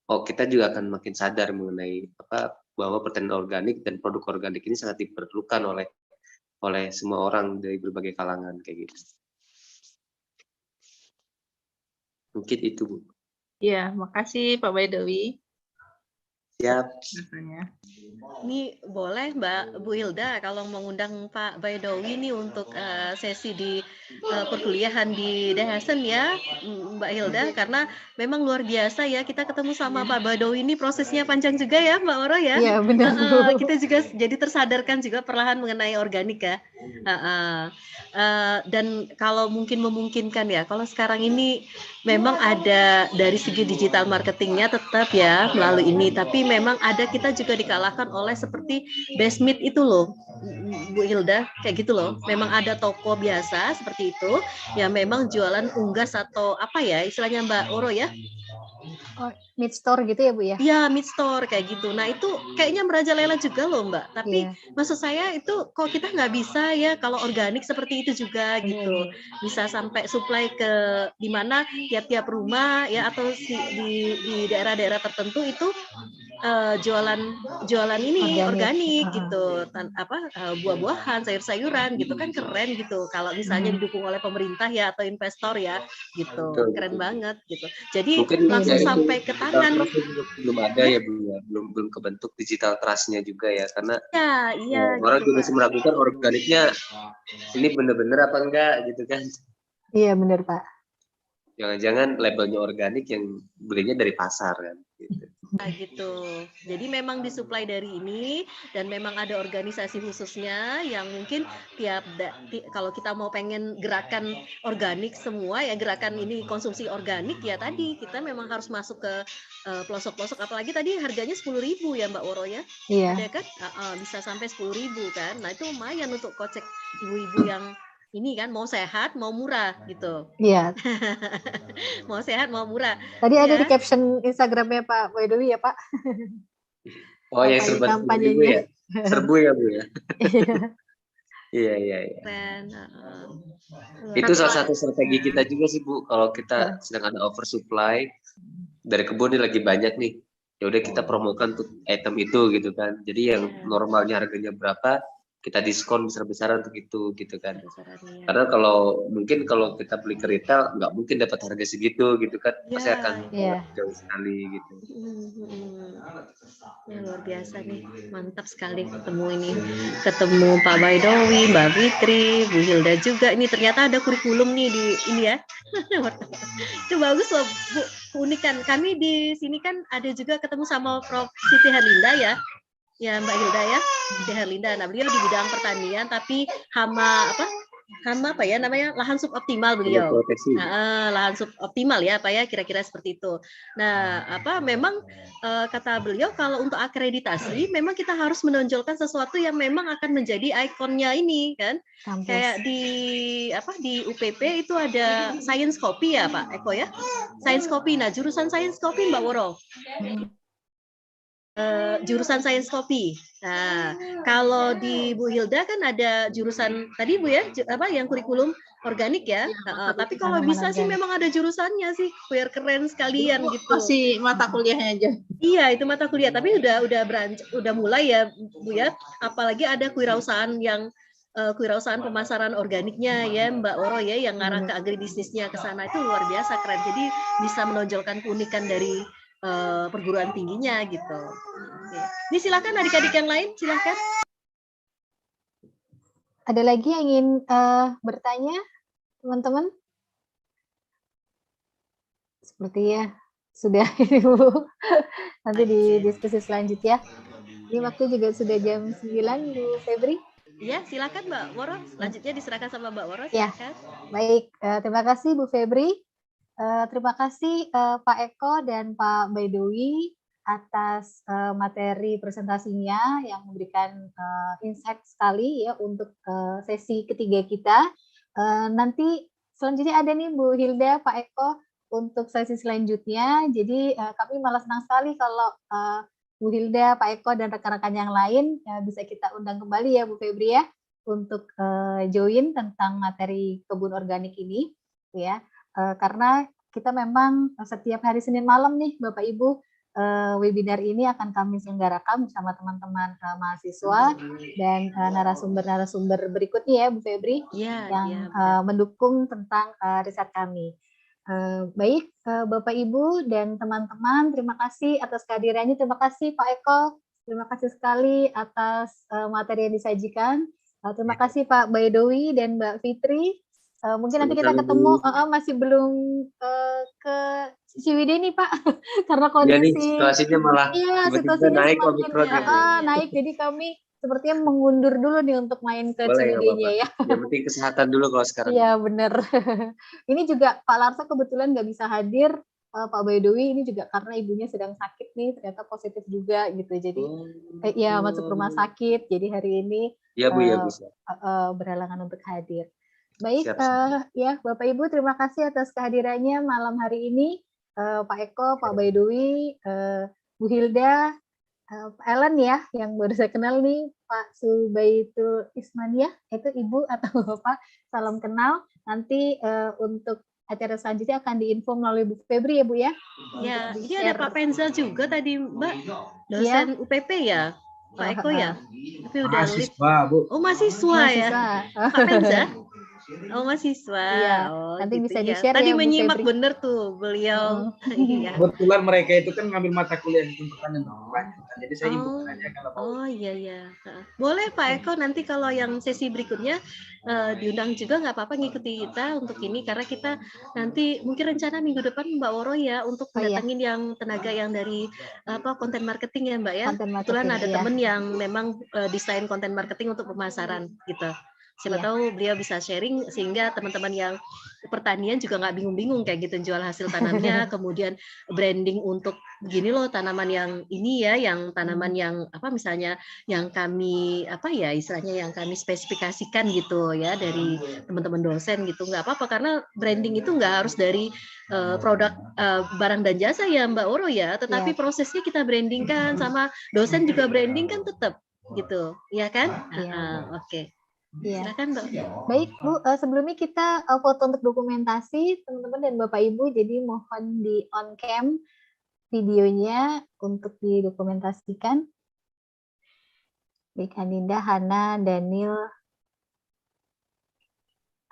kita juga akan makin sadar mengenai bahwa pertanian organik dan produk organik ini sangat diperlukan oleh semua orang dari berbagai kalangan kayak gitu. Mungkin itu, Bu. Iya, makasih Pak Baidowi. Siap. Ini boleh Mbak Bu Hilda kalau mengundang Pak Baidowi nih untuk sesi di perkuliahan di Dahasen ya Mbak Hilda, karena memang luar biasa ya kita ketemu sama Pak Baidowi ini prosesnya panjang juga ya Mbak Oro ya. Iya benar. Kita juga jadi tersadarkan juga perlahan mengenai organik ya. Dan kalau mungkin memungkinkan ya, kalau sekarang ini memang ada dari segi digital marketingnya tetap ya melalui ini, tapi memang ada kita juga dikalahkan oleh seperti Bestmeat itu loh Bu Hilda, kayak gitu loh. Memang ada toko biasa seperti itu yang memang jualan unggas atau apa ya istilahnya Mbak Oro ya. Oh, meat store gitu ya Bu ya? Iya, meat store kayak gitu. Nah itu kayaknya merajalela juga loh Mbak. Tapi maksud saya itu kok kita nggak bisa ya kalau organik seperti itu juga gitu. Bisa sampai supply ke di mana tiap-tiap rumah ya atau di daerah-daerah tertentu itu jualan ini organik gitu. Buah-buahan, sayur-sayuran gitu kan keren gitu. Kalau misalnya didukung oleh pemerintah ya atau investor ya gitu. Keren banget gitu. Jadi mungkin langsung sampai ke tangan. Belum ada ya belum kebentuk digital trust-nya juga ya karena orang gitu, juga masih meragukan organiknya ini benar-benar apa enggak gitu kan. Iya benar Pak. Jangan-jangan labelnya organik yang belinya dari pasar kan gitu. Gitu. Jadi memang disuplai dari ini dan memang ada organisasi khususnya yang mungkin kalau kita mau pengen gerakan organik semua ya gerakan ini konsumsi organik ya tadi kita memang harus masuk ke pelosok-pelosok, apalagi tadi harganya 10.000 ya Mbak Oro ya. Iya. Ada kan bisa sampai 10.000 kan. Nah itu lumayan untuk kocek ibu-ibu yang ini kan mau sehat mau murah gitu. Iya. Mau sehat mau murah. Tadi ada Ya. di caption Instagramnya Pak Boydowi ya Pak. Oh ya, serba-serba juga ya. Serbu ya Bu ya. Iya. Keren. Itu salah satu strategi kita juga sih Bu. Kalau kita sedang ada oversupply dari kebun ini lagi banyak nih, ya udah kita promokan tuh item itu gitu kan. Jadi yang normalnya harganya berapa, kita diskon besar-besaran untuk itu gitu kan. Karena kalau kita beli ke retail nggak mungkin dapat harga segitu gitu kan, pasti akan jauh sekali gitu. Ya, luar biasa nih, mantap sekali ketemu Pak Boydowi, Mbak Fitri, Bu Hilda juga. Ini ternyata ada kurikulum nih di ini ya. Itu bagus loh Bu, keunikan. Kami di sini kan ada juga ketemu sama Prof. Siti Herlinda ya. Ya Mbak Hilda ya, Siti Herlinda. Nah, beliau di bidang pertanian tapi hama apa ya namanya, lahan suboptimal beliau. Lahan suboptimal ya Pak ya, kira-kira seperti itu. Nah, memang kata beliau kalau untuk akreditasi memang kita harus menonjolkan sesuatu yang memang akan menjadi ikonnya ini kan. Kayak di UPP itu ada Science Copy ya Pak Eko ya. Science Copy. Nah, jurusan Science Copy Mbak Woro. Jurusan Science Copy. Nah, kalau di Bu Hilda kan ada jurusan tadi Bu ya, yang kurikulum organik ya. Tapi kalau bisa sih memang ada jurusannya sih, biar keren sekalian gitu. Masih mata kuliahnya aja. Iya, itu mata kuliah, tapi udah mulai ya Bu ya. Apalagi ada kewirausahaan kewirausahaan pemasaran organiknya ya Mbak Woro ya, yang ngarah ke agribisnisnya ke sana, itu luar biasa keren. Jadi bisa menonjolkan keunikan dari perguruan tingginya gitu. Oke. Ini silakan adik-adik yang lain, silakan. Ada lagi yang ingin bertanya, teman-teman? Sepertinya sudah ini Bu. Nanti di diskusi selanjutnya. Ini waktu juga sudah jam 9, Bu Febri. Ya, silakan Mbak Woro. Selanjutnya diserahkan sama Mbak Woro. Ya, baik. Terima kasih Bu Febri. Terima kasih Pak Eko dan Pak Boydowi atas materi presentasinya yang memberikan insight sekali ya untuk sesi ketiga kita. Nanti selanjutnya ada nih Bu Hilda, Pak Eko untuk sesi selanjutnya. Jadi kami malah senang sekali kalau Bu Hilda, Pak Eko dan rekan-rekan yang lain bisa kita undang kembali ya Bu Febri ya untuk join tentang materi kebun organik ini ya. Karena kita memang setiap hari Senin malam nih Bapak Ibu, webinar ini akan kami selenggarakan bersama teman-teman mahasiswa dan narasumber-narasumber berikutnya ya Bu Febri yang mendukung tentang riset kami. Baik Bapak Ibu dan teman-teman, terima kasih atas kehadirannya. Terima kasih Pak Eko, terima kasih sekali atas materi yang disajikan. Terima kasih Pak Boydowi dan Mbak Fitri. Mungkin nanti kita ketemu, masih belum ke Ciwidey nih Pak, karena kondisi situasinya malah situasinya naik naik, jadi kami sepertinya mengundur dulu nih untuk main ke Ciwidey-nya ya. Yang penting kesehatan dulu kalau sekarang. Iya benar. Ini juga Pak Larsa kebetulan nggak bisa hadir, Pak Boydowi ini juga karena ibunya sedang sakit nih, ternyata positif juga gitu, jadi masuk rumah sakit, jadi hari ini berhalangan untuk hadir. Baik, ya Bapak Ibu, terima kasih atas kehadirannya malam hari ini, Pak Eko, Pak Boydowi, Bu Hilda, Pak Ellen ya, yang baru saya kenal nih, Pak Subaitul Ismania, itu Ibu atau Bapak, salam kenal. Nanti untuk acara selanjutnya akan diinfo melalui Bu Febri ya Bu ya. Ya, ini ada Pak Penza juga tadi Mbak, dosen UPP ya, Pak Eko ya. Tapi udah mahasiswa Bu. Oh mahasiswa ya, Pak Penza. Oh mahasiswa. Iya, gitu nanti bisa di-share Tadi ya, menyimak Bu Febri. bener tuh beliau. Iya. Kebetulan mereka itu kan ngambil mata kuliah di pertanian. Jadi saya himpunkan aja kalau mau. Oh iya. Boleh Pak Eko nanti kalau yang sesi berikutnya diundang juga nggak apa-apa ngikuti kita untuk ini, karena kita nanti mungkin rencana minggu depan Mbak Woro ya untuk datangin yang tenaga yang dari konten marketing ya Mbak ya. Kebetulan ada temen yang memang desain konten marketing untuk pemasaran gitu. Siapa Iya. tahu beliau bisa sharing sehingga teman-teman yang pertanian juga nggak bingung-bingung kayak gitu jual hasil tanamnya, kemudian branding untuk gini loh tanaman yang ini ya, yang tanaman yang apa misalnya yang kami apa ya istilahnya yang kami spesifikasikan gitu ya dari teman-teman dosen gitu, nggak apa-apa karena branding itu nggak harus dari produk barang dan jasa ya Mbak Oro ya, tetapi prosesnya kita brandingkan sama dosen juga branding kan tetap gitu, ya kan? Iya. Oke. Iya. Silakan Mbak. Baik Bu, sebelumnya kita foto untuk dokumentasi teman-teman dan Bapak Ibu, jadi mohon di on cam videonya untuk didokumentasikan. Baik Aninda, Hana, Daniel,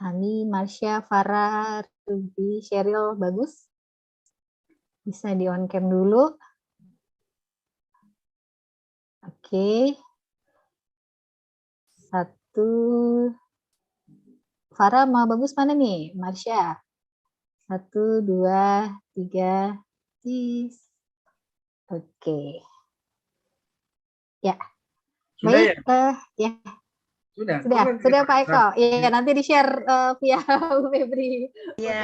Ani, Marsha, Farah, Ruby, Cheryl, bagus. Bisa di on cam dulu. Oke. Satu. Farah mau bagus mana nih? Marsha. 1, 2, 3. Cheese. Oke. Ya. Sudah Baik, ya? ya. Sudah Pak Eko. Iya, nanti di-share via Bu Febri. Iya.